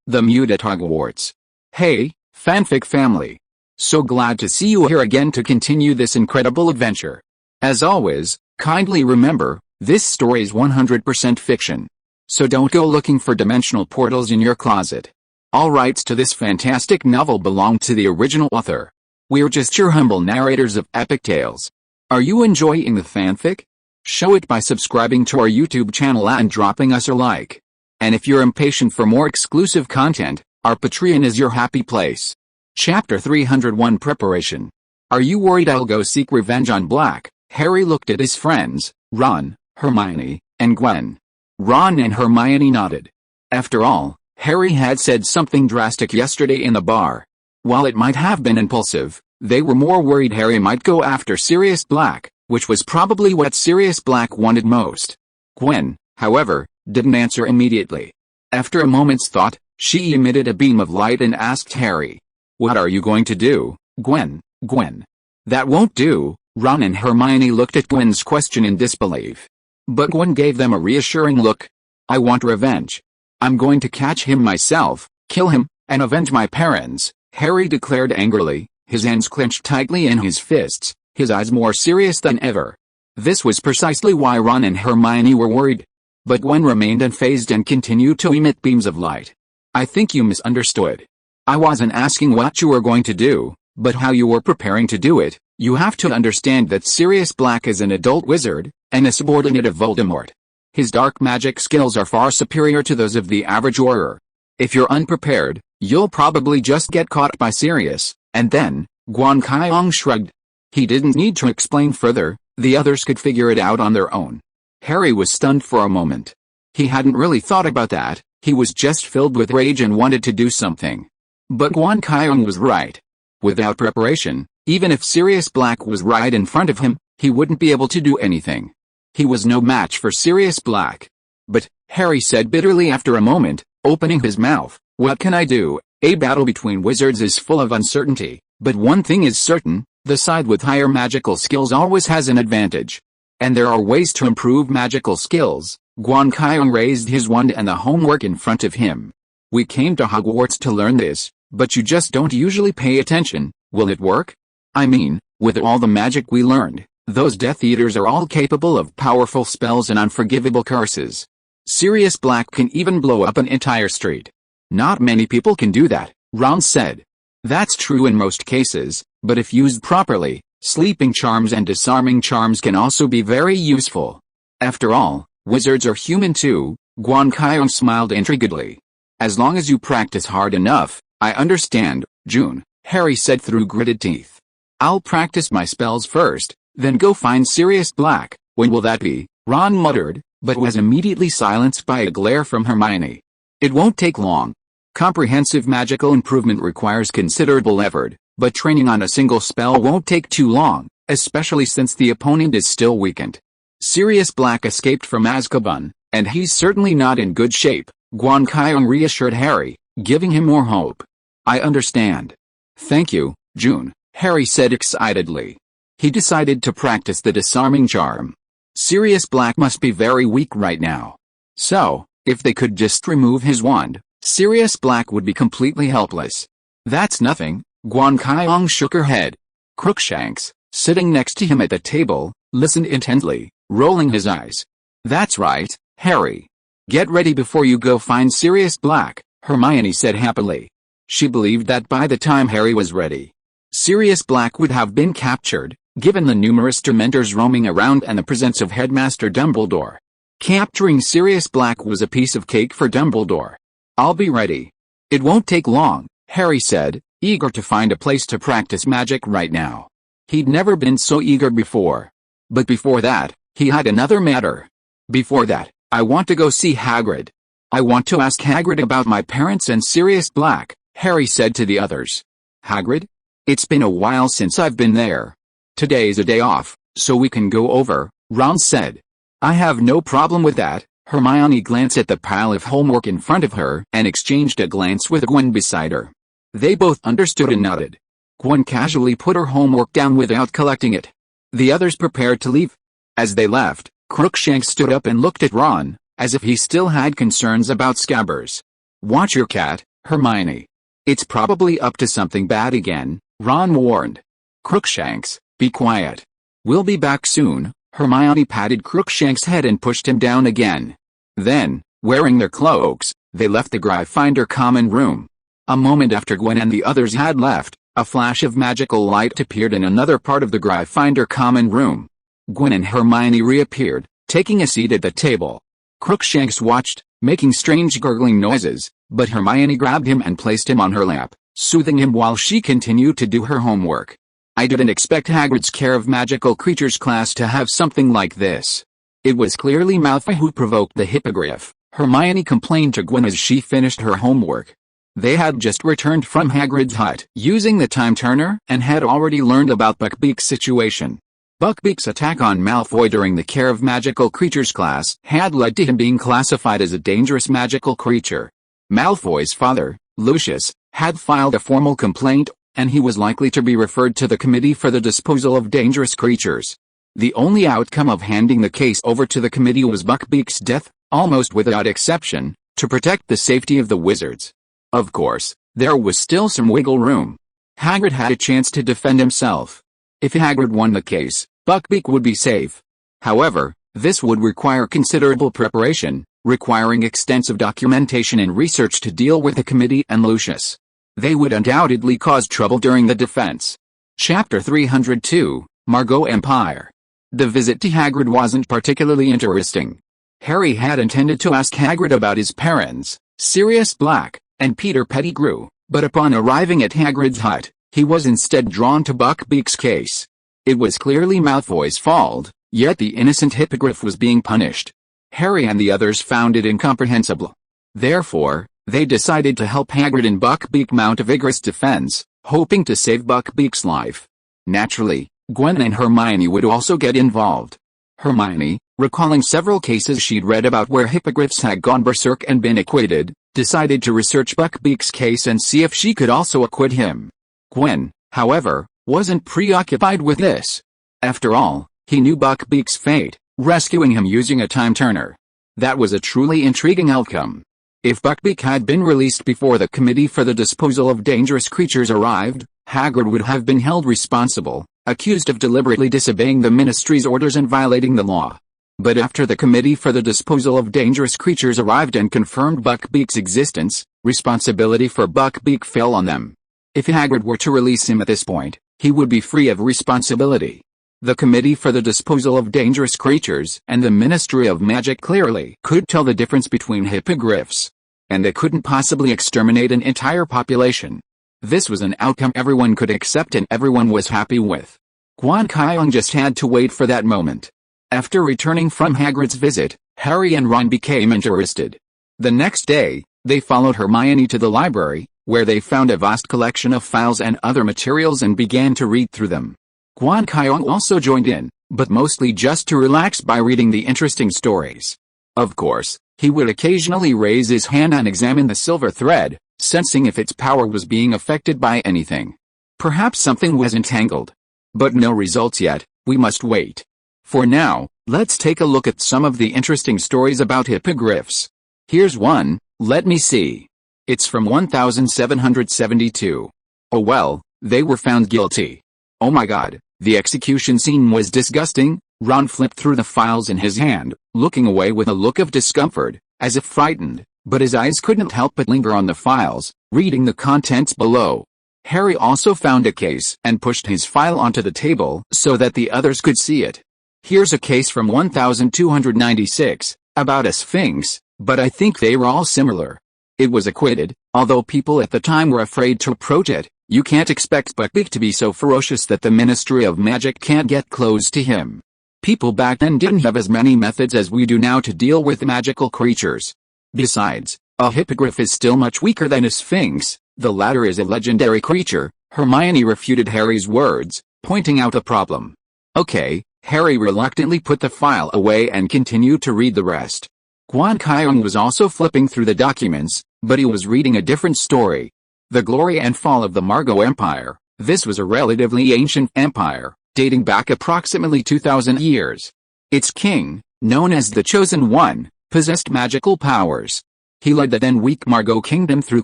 The Mute at Hogwarts. Hey, fanfic family. So glad to see you here again to continue this incredible adventure. As always, kindly remember, this story is 100% fiction. So don't go looking for dimensional portals in your closet. All rights to this fantastic novel belong to the original author. We're just your humble narrators of epic tales. Are you enjoying the fanfic? Show it by subscribing to our YouTube channel and dropping us a like. And if you're impatient for more exclusive content, our Patreon is your happy place. Chapter 301 Preparation. Are you worried I'll go seek revenge on Black? Harry looked at his friends, Ron, Hermione, and Gwen. Ron and Hermione nodded. After all, Harry had said something drastic yesterday in the bar. While it might have been impulsive, they were more worried Harry might go after Sirius Black, which was probably what Sirius Black wanted most. Gwen, however, didn't answer immediately. After a moment's thought, she emitted a beam of light and asked Harry, "What are you going to do, Gwen?" "Gwen. That won't do." Ron and Hermione looked at Gwen's question in disbelief. But Gwen gave them a reassuring look. "I want revenge. I'm going to catch him myself, kill him, and avenge my parents," Harry declared angrily, his hands clenched tightly in his fists, his eyes more serious than ever. This was precisely why Ron and Hermione were worried. But Gwen remained unfazed and continued to emit beams of light. "I think you misunderstood. I wasn't asking what you were going to do, but how you were preparing to do it. You have to understand that Sirius Black is an adult wizard, and a subordinate of Voldemort. His dark magic skills are far superior to those of the average Auror. If you're unprepared, you'll probably just get caught by Sirius, and then," Guan Qiong shrugged. He didn't need to explain further, the others could figure it out on their own. Harry was stunned for a moment. He hadn't really thought about that, he was just filled with rage and wanted to do something. But Guan Qiong was right. Without preparation, even if Sirius Black was right in front of him, he wouldn't be able to do anything. He was no match for Sirius Black. "But," Harry said bitterly after a moment, opening his mouth, "what can I do? A battle between wizards is full of uncertainty, but one thing is certain, the side with higher magical skills always has an advantage. And there are ways to improve magical skills." Guan Qiong raised his wand and the homework in front of him. "We came to Hogwarts to learn this, but you just don't usually pay attention. Will it work? I mean, with all the magic we learned, those Death Eaters are all capable of powerful spells and unforgivable curses. Sirius Black can even blow up an entire street." "Not many people can do that," Ron said. "That's true in most cases, but if used properly, sleeping charms and disarming charms can also be very useful. After all, wizards are human too." Guan Qiong smiled intriguedly. "As long as you practice hard enough, I understand, June," Harry said through gritted teeth. "I'll practice my spells first, then go find Sirius Black." "When will that be?" Ron muttered, but was immediately silenced by a glare from Hermione. "It won't take long. Comprehensive magical improvement requires considerable effort, but training on a single spell won't take too long, especially since the opponent is still weakened. Sirius Black escaped from Azkaban, and he's certainly not in good shape," Guan Qiong reassured Harry, giving him more hope. "I understand. Thank you, June," Harry said excitedly. He decided to practice the disarming charm. Sirius Black must be very weak right now. So, if they could just remove his wand, Sirius Black would be completely helpless. "That's nothing." Guan Qiong shook her head. Crookshanks, sitting next to him at the table, listened intently, rolling his eyes. "That's right, Harry. Get ready before you go find Sirius Black," Hermione said happily. She believed that by the time Harry was ready, Sirius Black would have been captured, given the numerous Dementors roaming around and the presence of Headmaster Dumbledore. Capturing Sirius Black was a piece of cake for Dumbledore. "I'll be ready." "It won't take long," Harry said, eager to find a place to practice magic right now. He'd never been so eager before. But before that, he had another matter. "Before that, I want to go see Hagrid. I want to ask Hagrid about my parents and Sirius Black," Harry said to the others. "Hagrid? It's been a while since I've been there. Today's a day off, so we can go over," Ron said. "I have no problem with that." Hermione glanced at the pile of homework in front of her and exchanged a glance with Gwen beside her. They both understood and nodded. Gwen casually put her homework down without collecting it. The others prepared to leave. As they left, Crookshanks stood up and looked at Ron, as if he still had concerns about Scabbers. "Watch your cat," Hermione. It's probably up to something bad again, Ron warned. Crookshanks, be quiet. We'll be back soon. Hermione patted Crookshanks' head and pushed him down again. Then, wearing their cloaks, they left the Gryffindor common room. A moment after Gwen and the others had left, a flash of magical light appeared in another part of the Gryffindor common room. Gwen and Hermione reappeared, taking a seat at the table. Crookshanks watched, making strange gurgling noises, but Hermione grabbed him and placed him on her lap, soothing him while she continued to do her homework. I didn't expect Hagrid's Care of Magical Creatures class to have something like this. It was clearly Malfoy who provoked the hippogriff, Hermione complained to Gwen as she finished her homework. They had just returned from Hagrid's hut using the time turner and had already learned about Buckbeak's situation. Buckbeak's attack on Malfoy during the Care of Magical Creatures class had led to him being classified as a dangerous magical creature. Malfoy's father, Lucius, had filed a formal complaint, and he was likely to be referred to the Committee for the Disposal of Dangerous Creatures. The only outcome of handing the case over to the committee was Buckbeak's death, almost without exception, to protect the safety of the wizards. Of course, there was still some wiggle room. Hagrid had a chance to defend himself. If Hagrid won the case, Buckbeak would be safe. However, this would require considerable preparation, requiring extensive documentation and research to deal with the committee and Lucius. They would undoubtedly cause trouble during the defense. Chapter 302, Margot Empire. The visit to Hagrid wasn't particularly interesting. Harry had intended to ask Hagrid about his parents, Sirius Black and Peter Pettigrew, but upon arriving at Hagrid's hut, he was instead drawn to Buckbeak's case. It was clearly Malfoy's fault, yet the innocent hippogriff was being punished. Harry and the others found it incomprehensible. Therefore, they decided to help Hagrid and Buckbeak mount a vigorous defense, hoping to save Buckbeak's life. Naturally, Gwen and Hermione would also get involved. Hermione, recalling several cases she'd read about where hippogriffs had gone berserk and been acquitted, decided to research Buckbeak's case and see if she could also acquit him. Gwen, however, wasn't preoccupied with this. After all, he knew Buckbeak's fate, rescuing him using a time turner. That was a truly intriguing outcome. If Buckbeak had been released before the Committee for the Disposal of Dangerous Creatures arrived, Hagrid would have been held responsible, accused of deliberately disobeying the Ministry's orders and violating the law. But after the Committee for the Disposal of Dangerous Creatures arrived and confirmed Buckbeak's existence, responsibility for Buckbeak fell on them. If Hagrid were to release him at this point, he would be free of responsibility. The Committee for the Disposal of Dangerous Creatures and the Ministry of Magic clearly could tell the difference between hippogriffs. And they couldn't possibly exterminate an entire population. This was an outcome everyone could accept and everyone was happy with. Guan Qiong just had to wait for that moment. After returning from Hagrid's visit, Harry and Ron became interested. The next day, they followed Hermione to the library, where they found a vast collection of files and other materials and began to read through them. Guan Qiong also joined in, but mostly just to relax by reading the interesting stories. Of course, he would occasionally raise his hand and examine the silver thread, sensing if its power was being affected by anything. Perhaps something was entangled. But no results yet, we must wait. For now, let's take a look at some of the interesting stories about hippogriffs. Here's one, let me see. It's from 1772. Oh well, they were found guilty. Oh my god, the execution scene was disgusting. Ron flipped through the files in his hand, looking away with a look of discomfort, as if frightened, but his eyes couldn't help but linger on the files, reading the contents below. Harry also found a case and pushed his file onto the table so that the others could see it. Here's a case from 1296, about a sphinx, but I think they were all similar. It was acquitted, although people at the time were afraid to approach it. You can't expect Buckbeak to be so ferocious that the Ministry of Magic can't get close to him. People back then didn't have as many methods as we do now to deal with magical creatures. Besides, a hippogriff is still much weaker than a sphinx, the latter is a legendary creature. Hermione refuted Harry's words, pointing out a problem. Okay, Harry reluctantly put the file away and continued to read the rest. Guan Qiong was also flipping through the documents, but he was reading a different story. The Glory and Fall of the Margot Empire. This was a relatively ancient empire, dating back approximately 2,000 years. Its king, known as the Chosen One, possessed magical powers. He led the then weak Margot kingdom through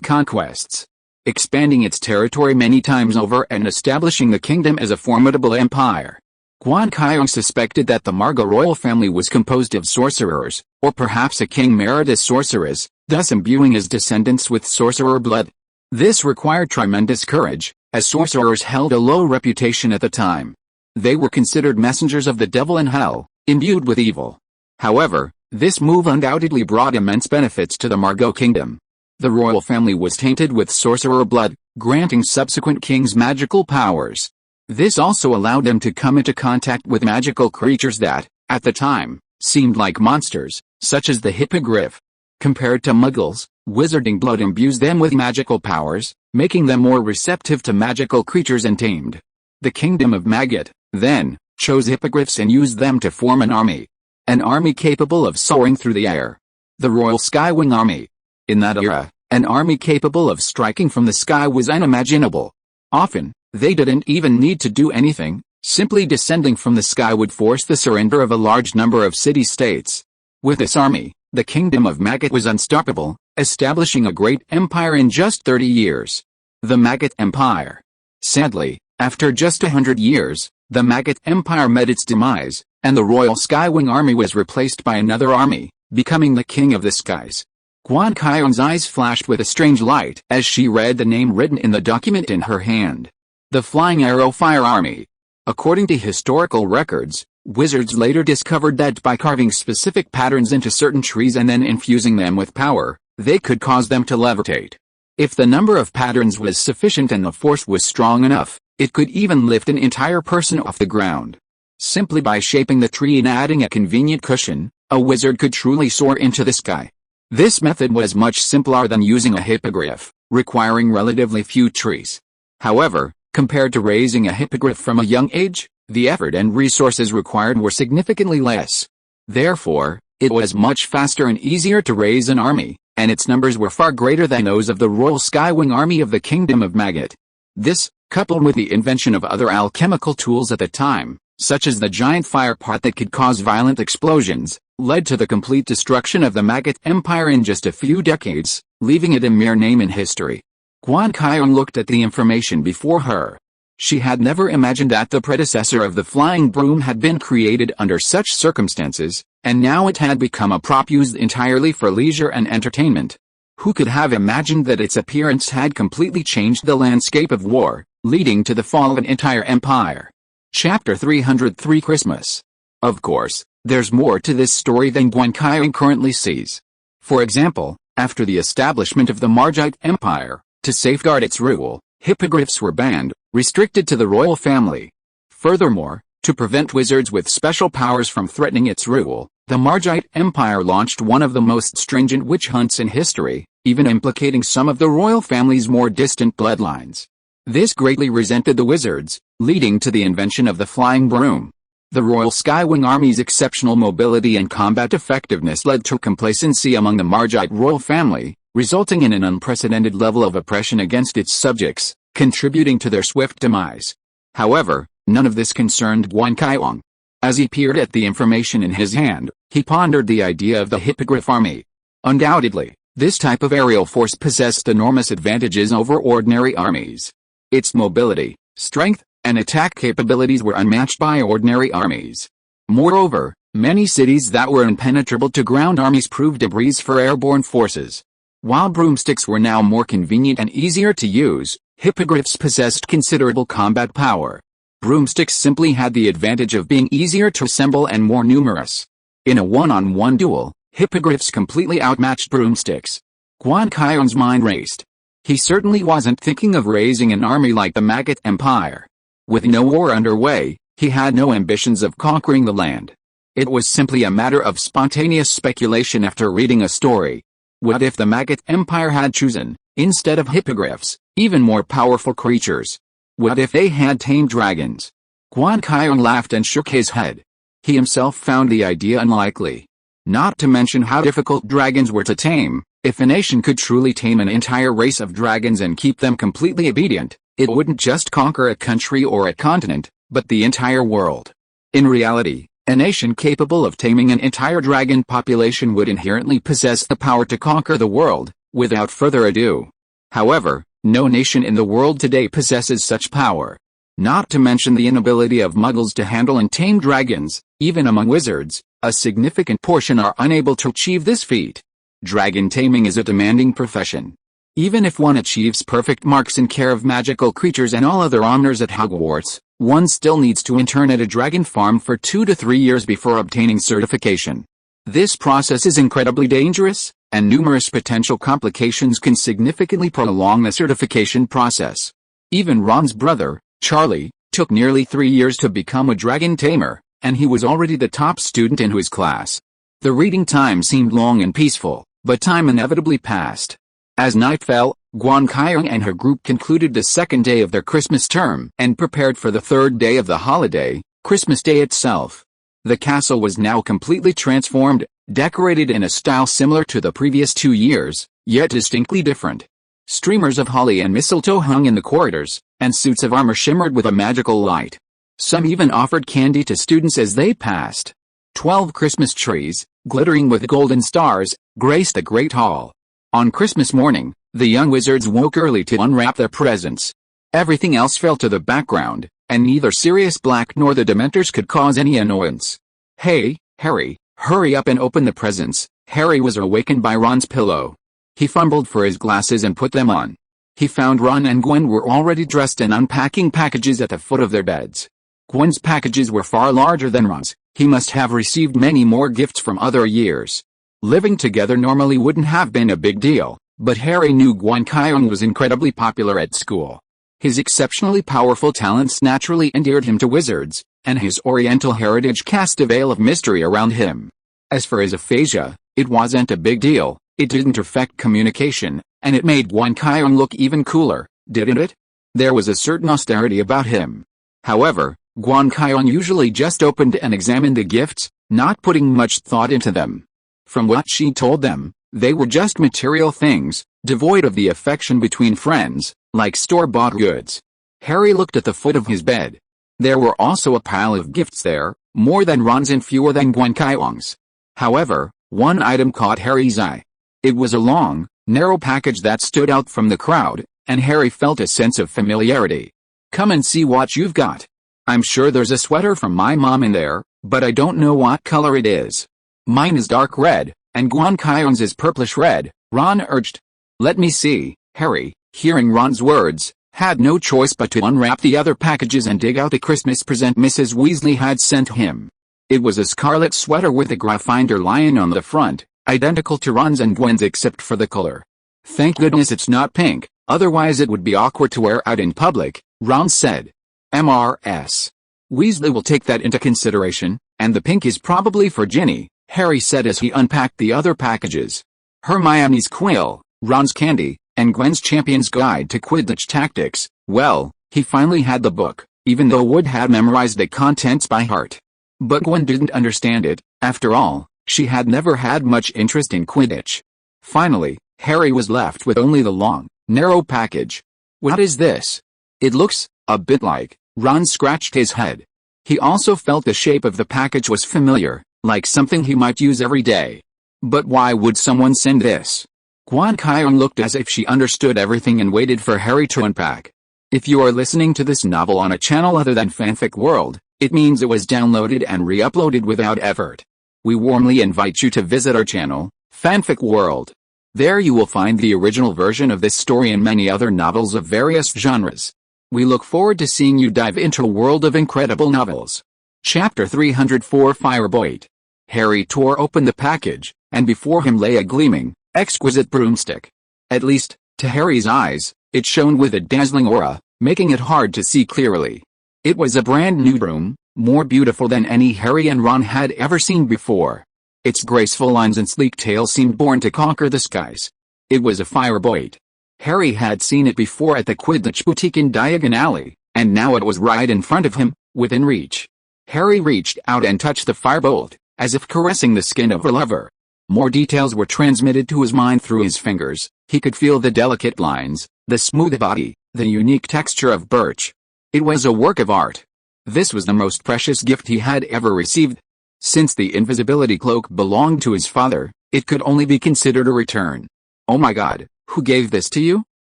conquests, expanding its territory many times over and establishing the kingdom as a formidable empire. Guan Qiong suspected that the Margot royal family was composed of sorcerers, or perhaps a king married a sorceress, thus imbuing his descendants with sorcerer blood. This required tremendous courage, as sorcerers held a low reputation at the time. They were considered messengers of the devil in hell, imbued with evil. However, this move undoubtedly brought immense benefits to the Margot kingdom. The royal family was tainted with sorcerer blood, granting subsequent kings magical powers. This also allowed them to come into contact with magical creatures that, at the time, seemed like monsters, such as the hippogriff. Compared to muggles, wizarding blood imbues them with magical powers, making them more receptive to magical creatures and tamed. The kingdom of Maggot, then, chose hippogriffs and used them to form an army. An army capable of soaring through the air. The Royal Skywing Army. In that era, an army capable of striking from the sky was unimaginable. Often, they didn't even need to do anything, simply descending from the sky would force the surrender of a large number of city-states. With this army, the kingdom of Maggot was unstoppable, establishing a great empire in just 30 years. The Maggot Empire. Sadly, after just 100 years, the Maggot Empire met its demise, and the Royal Skywing Army was replaced by another army, becoming the King of the Skies. Guan Qiong's eyes flashed with a strange light as she read the name written in the document in her hand. The Flying Arrow Fire Army. According to historical records, wizards later discovered that by carving specific patterns into certain trees and then infusing them with power, they could cause them to levitate. If the number of patterns was sufficient and the force was strong enough, it could even lift an entire person off the ground. Simply by shaping the tree and adding a convenient cushion, a wizard could truly soar into the sky. This method was much simpler than using a hippogriff, requiring relatively few trees. However, compared to raising a hippogriff from a young age, the effort and resources required were significantly less. Therefore, it was much faster and easier to raise an army, and its numbers were far greater than those of the Royal Skywing Army of the Kingdom of Maggot. This, coupled with the invention of other alchemical tools at the time, such as the giant fire pot that could cause violent explosions, led to the complete destruction of the Maggot Empire in just a few decades, leaving it a mere name in history. Guan Qiong looked at the information before her. She had never imagined that the predecessor of the flying broom had been created under such circumstances, and now it had become a prop used entirely for leisure and entertainment. Who could have imagined that its appearance had completely changed the landscape of war, leading to the fall of an entire empire? Chapter 303 Christmas. Of course, there's more to this story than Guan Qiong currently sees. For example, after the establishment of the Margite Empire, to safeguard its rule, hippogriffs were banned, restricted to the royal family. Furthermore, to prevent wizards with special powers from threatening its rule, the Margite Empire launched one of the most stringent witch hunts in history, even implicating some of the royal family's more distant bloodlines. This greatly resented the wizards, leading to the invention of the flying broom. The Royal Skywing Army's exceptional mobility and combat effectiveness led to complacency among the Margite royal family, resulting in an unprecedented level of oppression against its subjects, contributing to their swift demise. However, none of this concerned Guan Qiong. As he peered at the information in his hand, he pondered the idea of the Hippogriff Army. Undoubtedly, this type of aerial force possessed enormous advantages over ordinary armies. Its mobility, strength, and attack capabilities were unmatched by ordinary armies. Moreover, many cities that were impenetrable to ground armies proved a breeze for airborne forces. While broomsticks were now more convenient and easier to use, hippogriffs possessed considerable combat power. Broomsticks simply had the advantage of being easier to assemble and more numerous. In a one-on-one duel, hippogriffs completely outmatched broomsticks. Guan Qiong's mind raced. He certainly wasn't thinking of raising an army like the Maggot Empire. With no war underway, he had no ambitions of conquering the land. It was simply a matter of spontaneous speculation after reading a story. What if the Maggot Empire had chosen, instead of hippogriffs, even more powerful creatures? What if they had tamed dragons? Guan Qiong laughed and shook his head. He himself found the idea unlikely. Not to mention how difficult dragons were to tame. If a nation could truly tame an entire race of dragons and keep them completely obedient, it wouldn't just conquer a country or a continent, but the entire world. In reality, A nation capable of taming an entire dragon population would inherently possess the power to conquer the world, without further ado. However, no nation in the world today possesses such power. Not to mention the inability of muggles to handle and tame dragons. Even among wizards, a significant portion are unable to achieve this feat. Dragon taming is a demanding profession. Even if one achieves perfect marks in care of magical creatures and all other honors at Hogwarts, one still needs to intern at a dragon farm for 2 to 3 years before obtaining certification. This process is incredibly dangerous, and numerous potential complications can significantly prolong the certification process. Even Ron's brother, Charlie, took nearly 3 years to become a dragon tamer, and he was already the top student in his class. The reading time seemed long and peaceful, but time inevitably passed. As night fell, Guan Qiong and her group concluded the second day of their Christmas term and prepared for the third day of the holiday, Christmas Day itself. The castle was now completely transformed, decorated in a style similar to the previous 2 years, yet distinctly different. Streamers of holly and mistletoe hung in the corridors, and suits of armor shimmered with a magical light. Some even offered candy to students as they passed. 12 Christmas trees, glittering with golden stars, graced the Great Hall. On Christmas morning, the young wizards woke early to unwrap their presents. Everything else fell to the background, and neither Sirius Black nor the Dementors could cause any annoyance. "Hey, Harry, hurry up and open the presents." Harry was awakened by Ron's pillow. He fumbled for his glasses and put them on. He found Ron and Gwen were already dressed and unpacking packages at the foot of their beds. Gwen's packages were far larger than Ron's. He must have received many more gifts from other years. Living together normally wouldn't have been a big deal, but Harry knew Guan Qiong was incredibly popular at school. His exceptionally powerful talents naturally endeared him to wizards, and his Oriental heritage cast a veil of mystery around him. As for his aphasia, it wasn't a big deal. It didn't affect communication, and it made Guan Qiong look even cooler, didn't it? There was a certain austerity about him. However, Guan Qiong usually just opened and examined the gifts, not putting much thought into them. From what she told them, they were just material things, devoid of the affection between friends, like store-bought goods. Harry looked at the foot of his bed. There were also a pile of gifts there, more than Ron's and fewer than Guan Qiong's. However, one item caught Harry's eye. It was a long, narrow package that stood out from the crowd, and Harry felt a sense of familiarity. "Come and see what you've got. I'm sure there's a sweater from my mom in there, but I don't know what color it is." "Mine is dark red, and Guan Qiong's is purplish red," Ron urged. "Let me see." Harry, hearing Ron's words, had no choice but to unwrap the other packages and dig out the Christmas present Mrs. Weasley had sent him. It was a scarlet sweater with a Gryffindor lion on the front, identical to Ron's and Gwen's except for the color. "Thank goodness it's not pink, otherwise it would be awkward to wear out in public," Ron said. "Mrs. Weasley will take that into consideration, and the pink is probably for Ginny," Harry said as he unpacked the other packages. Hermione's quill, Ron's candy, and Gwen's Champion's Guide to Quidditch Tactics. Well, he finally had the book, even though Wood had memorized the contents by heart. But Gwen didn't understand it. After all, she had never had much interest in Quidditch. Finally, Harry was left with only the long, narrow package. "What is this?" "It looks a bit like..." Ron scratched his head. He also felt the shape of the package was familiar, like something he might use every day. But why would someone send this? Guan Qiong looked as if she understood everything and waited for Harry to unpack. If you are listening to this novel on a channel other than Fanfic World, it means it was downloaded and re-uploaded without effort. We warmly invite you to visit our channel, Fanfic World. There you will find the original version of this story and many other novels of various genres. We look forward to seeing you dive into a world of incredible novels. Chapter 304 Firebolt. Harry tore open the package, and before him lay a gleaming, exquisite broomstick. At least, to Harry's eyes, it shone with a dazzling aura, making it hard to see clearly. It was a brand new broom, more beautiful than any Harry and Ron had ever seen before. Its graceful lines and sleek tail seemed born to conquer the skies. It was a Firebolt. Harry had seen it before at the Quidditch boutique in Diagon Alley, and now it was right in front of him, within reach. Harry reached out and touched the firebolt, as if caressing the skin of her lover. More details were transmitted to his mind through his fingers. He could feel the delicate lines, the smooth body, the unique texture of birch. It was a work of art. This was the most precious gift he had ever received. Since the invisibility cloak belonged to his father, it could only be considered a return. Oh my god, who gave this to you?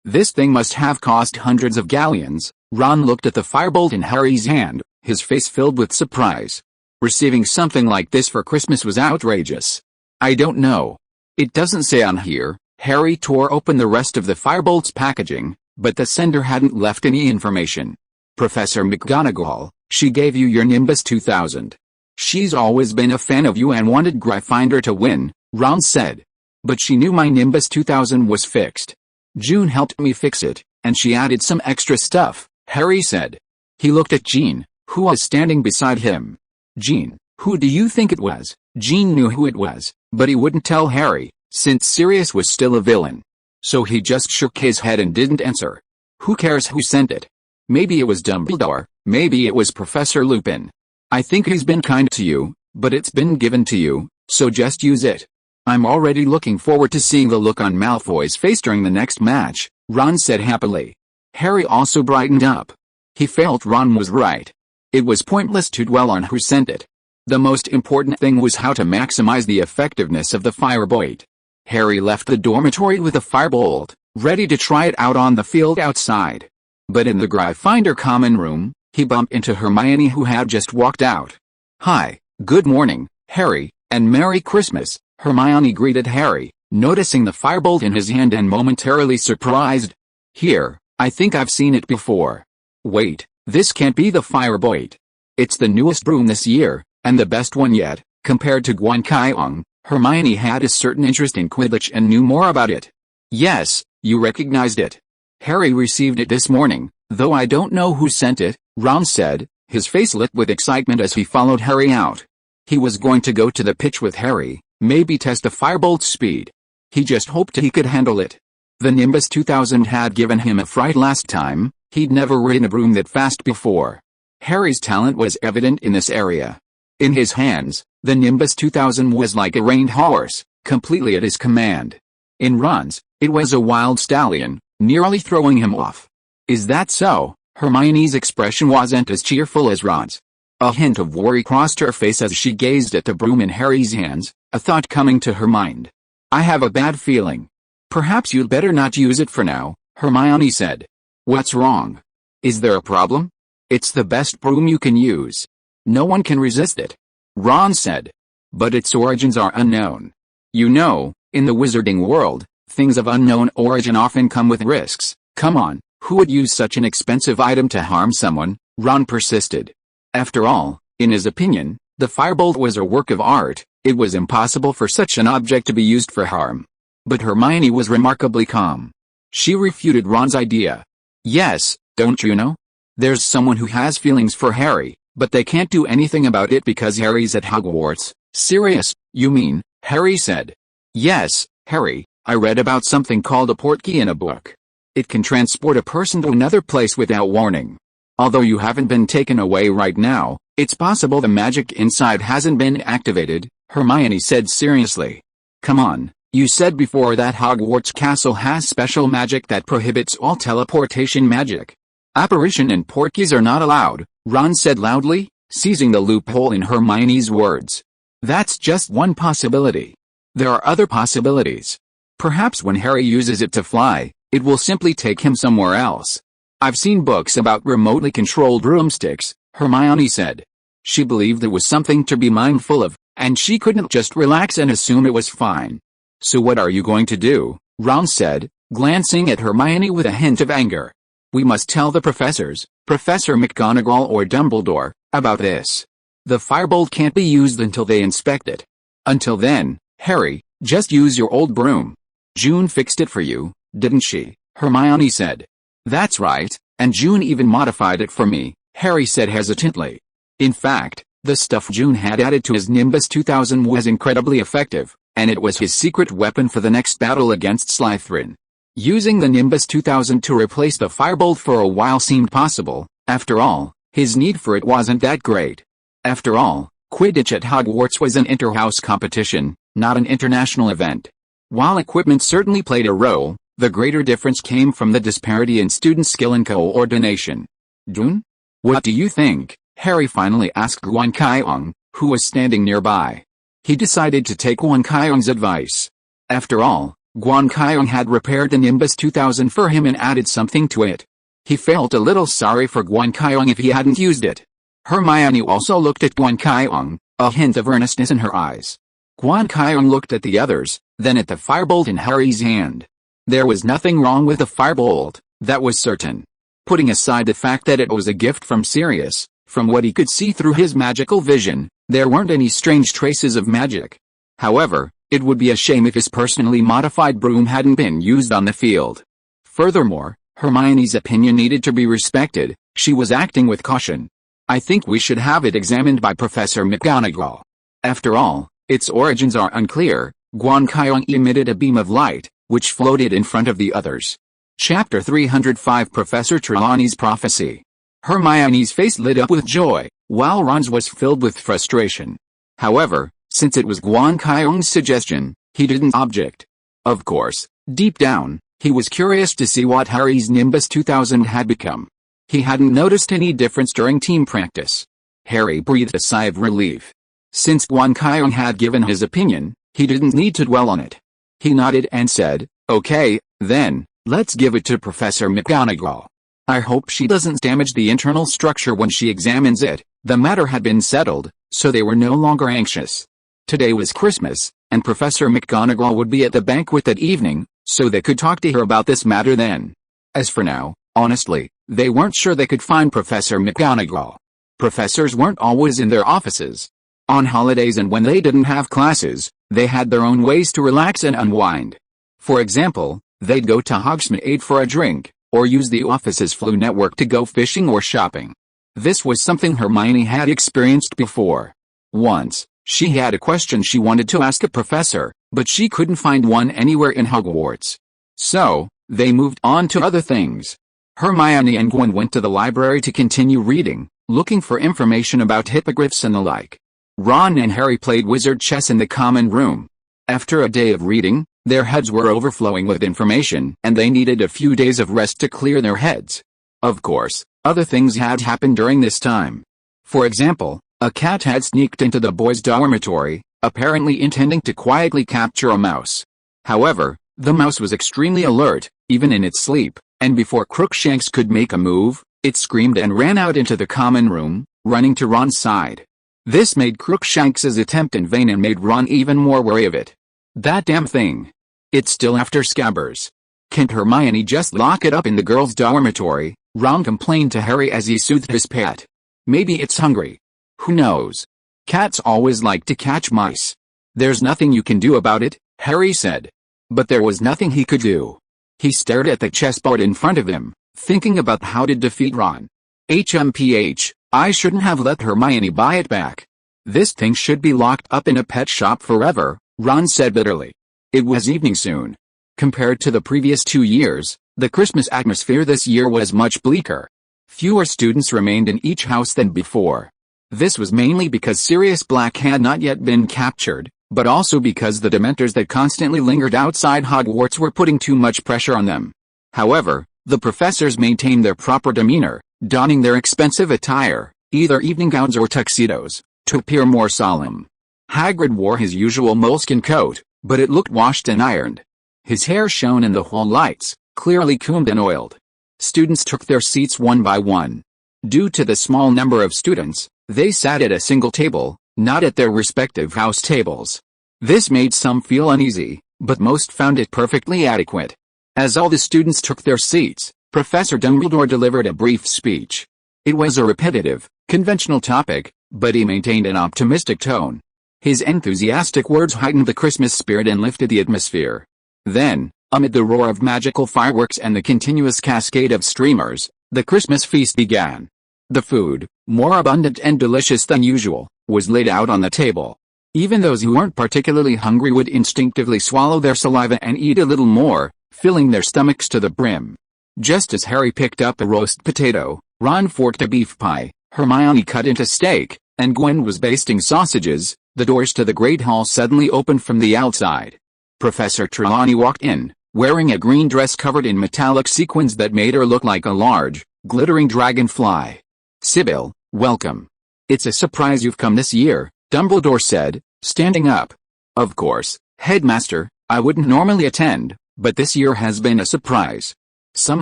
This thing must have cost hundreds of galleons. Ron looked at the firebolt in Harry's hand, his face filled with surprise. Receiving something like this for Christmas was outrageous. I don't know. It doesn't say on here. Harry tore open the rest of the firebolt's packaging, but the sender hadn't left any information. Professor McGonagall, she gave you your Nimbus 2000. She's always been a fan of you and wanted Gryffindor to win, Ron said. But she knew my Nimbus 2000 was fixed. June helped me fix it, and she added some extra stuff, Harry said. He looked at Jean, who was standing beside him. Jean, who do you think it was? Jean knew who it was, but he wouldn't tell Harry, since Sirius was still a villain. So he just shook his head and didn't answer. Who cares who sent it? Maybe it was Dumbledore, maybe it was Professor Lupin. I think he's been kind to you, but it's been given to you, so just use it. I'm already looking forward to seeing the look on Malfoy's face during the next match, Ron said happily. Harry also brightened up. He felt Ron was right. It was pointless to dwell on who sent it. The most important thing was how to maximize the effectiveness of the firebolt. Harry left the dormitory with a firebolt, ready to try it out on the field outside. But in the Gryffindor common room, he bumped into Hermione, who had just walked out. Hi, good morning, Harry, and Merry Christmas, Hermione greeted Harry, noticing the firebolt in his hand and momentarily surprised. Here, I think I've seen it before. Wait, this can't be the firebolt. It's the newest broom this year, and the best one yet. Compared to Guan Qiong, Hermione had a certain interest in Quidditch and knew more about it. Yes, you recognized it. Harry received it this morning, though I don't know who sent it, Ron said, his face lit with excitement as he followed Harry out. He was going to go to the pitch with Harry, maybe test the firebolt's speed. He just hoped he could handle it. The Nimbus 2000 had given him a fright last time. He'd never ridden a broom that fast before. Harry's talent was evident in this area. In his hands, the Nimbus 2000 was like a reined horse, completely at his command. In runs, it was a wild stallion, nearly throwing him off. Is that so? Hermione's expression wasn't as cheerful as Ron's. A hint of worry crossed her face as she gazed at the broom in Harry's hands, a thought coming to her mind. I have a bad feeling. Perhaps you'd better not use it for now, Hermione said. What's wrong? Is there a problem? It's the best broom you can use. No one can resist it. Ron said. But its origins are unknown. You know, in the wizarding world, things of unknown origin often come with risks. Come on, who would use such an expensive item to harm someone? Ron persisted. After all, in his opinion, the firebolt was a work of art. It was impossible for such an object to be used for harm. But Hermione was remarkably calm. She refuted Ron's idea. Yes, don't you know? There's someone who has feelings for Harry, but they can't do anything about it because Harry's at Hogwarts. Sirius, you mean? Harry said. Yes, Harry, I read about something called a portkey in a book. It can transport a person to another place without warning. Although you haven't been taken away right now, it's possible the magic inside hasn't been activated, Hermione said seriously. Come on, you said before that Hogwarts castle has special magic that prohibits all teleportation magic. Apparition and portkeys are not allowed, Ron said loudly, seizing the loophole in Hermione's words. That's just one possibility. There are other possibilities. Perhaps when Harry uses it to fly, it will simply take him somewhere else. I've seen books about remotely controlled broomsticks, Hermione said. She believed it was something to be mindful of, and she couldn't just relax and assume it was fine. So what are you going to do? Ron said, glancing at Hermione with a hint of anger. We must tell the professors, Professor McGonagall or Dumbledore, about this. The firebolt can't be used until they inspect it. Until then, Harry, just use your old broom. June fixed it for you, didn't she? Hermione said. That's right, and June even modified it for me, Harry said hesitantly. In fact, the stuff June had added to his Nimbus 2000 was incredibly effective, and it was his secret weapon for the next battle against Slytherin. Using the Nimbus 2000 to replace the firebolt for a while seemed possible. After all, his need for it wasn't that great. After all, Quidditch at Hogwarts was an inter-house competition, not an international event. While equipment certainly played a role, the greater difference came from the disparity in student skill and coordination. June? What do you think? Harry finally asked Guan Qiong, who was standing nearby. He decided to take Guan Qiong's advice. After all, Guan Qiong had repaired the Nimbus 2000 for him and added something to it. He felt a little sorry for Guan Qiong if he hadn't used it. Hermione also looked at Guan Qiong, a hint of earnestness in her eyes. Guan Qiong looked at the others, then at the firebolt in Harry's hand. There was nothing wrong with the firebolt, that was certain. Putting aside the fact that it was a gift from Sirius, from what he could see through his magical vision, there weren't any strange traces of magic. However, it would be a shame if his personally modified broom hadn't been used on the field. Furthermore, Hermione's opinion needed to be respected. She was acting with caution. I think we should have it examined by Professor McGonagall. After all, its origins are unclear. Guan Qiong emitted a beam of light, which floated in front of the others. Chapter 305 Professor Trelawney's Prophecy. Hermione's face lit up with joy, while Ron's was filled with frustration. However, since it was Guan Qiong's suggestion, he didn't object. Of course, deep down, he was curious to see what Harry's Nimbus 2000 had become. He hadn't noticed any difference during team practice. Harry breathed a sigh of relief. Since Guan Qiong had given his opinion, he didn't need to dwell on it. He nodded and said, "Okay, then, let's give it to Professor McGonagall. I hope she doesn't damage the internal structure when she examines it." The matter had been settled, so they were no longer anxious. Today was Christmas, and Professor McGonagall would be at the banquet that evening, so they could talk to her about this matter then. As for now, honestly, they weren't sure they could find Professor McGonagall. Professors weren't always in their offices. On holidays and when they didn't have classes, they had their own ways to relax and unwind. For example, they'd go to Hogsmeade for a drink, or use the office's flu network to go fishing or shopping. This was something Hermione had experienced before. Once, she had a question she wanted to ask a professor, but she couldn't find one anywhere in Hogwarts. So, they moved on to other things. Hermione and Gwen went to the library to continue reading, looking for information about hippogriffs and the like. Ron and Harry played wizard chess in the common room. After a day of reading, their heads were overflowing with information and they needed a few days of rest to clear their heads. Of course, other things had happened during this time. For example, a cat had sneaked into the boys' dormitory, apparently intending to quietly capture a mouse. However, the mouse was extremely alert, even in its sleep, and before Crookshanks could make a move, it screamed and ran out into the common room, running to Ron's side. This made Crookshanks's attempt in vain and made Ron even more wary of it. That damn thing. It's still after Scabbers. Can't Hermione just lock it up in the girls' dormitory? Ron complained to Harry as he soothed his pet. Maybe it's hungry. Who knows? Cats always like to catch mice. There's nothing you can do about it, Harry said. But there was nothing he could do. He stared at the chessboard in front of him, thinking about how to defeat Ron. HMPH, I shouldn't have let Hermione buy it back. This thing should be locked up in a pet shop forever, Ron said bitterly. It was evening soon. Compared to the previous 2 years, the Christmas atmosphere this year was much bleaker. Fewer students remained in each house than before. This was mainly because Sirius Black had not yet been captured, but also because the Dementors that constantly lingered outside Hogwarts were putting too much pressure on them. However, the professors maintained their proper demeanor, donning their expensive attire, either evening gowns or tuxedos, to appear more solemn. Hagrid wore his usual moleskin coat, but it looked washed and ironed. His hair shone in the hall lights, clearly combed and oiled. Students took their seats one by one. Due to the small number of students, they sat at a single table, not at their respective house tables. This made some feel uneasy, but most found it perfectly adequate. As all the students took their seats, Professor Dumbledore delivered a brief speech. It was a repetitive, conventional topic, but he maintained an optimistic tone. His enthusiastic words heightened the Christmas spirit and lifted the atmosphere. Then, amid the roar of magical fireworks and the continuous cascade of streamers, the Christmas feast began. The food, more abundant and delicious than usual, was laid out on the table. Even those who weren't particularly hungry would instinctively swallow their saliva and eat a little more, filling their stomachs to the brim. Just as Harry picked up a roast potato, Ron forked a beef pie, Hermione cut into steak, and Gwen was basting sausages, the doors to the Great Hall suddenly opened from the outside. Professor Trelawney walked in, wearing a green dress covered in metallic sequins that made her look like a large, glittering dragonfly. "Sybil, welcome. It's a surprise you've come this year," Dumbledore said, standing up. Of course, Headmaster, I wouldn't normally attend, but this year has been a surprise. Some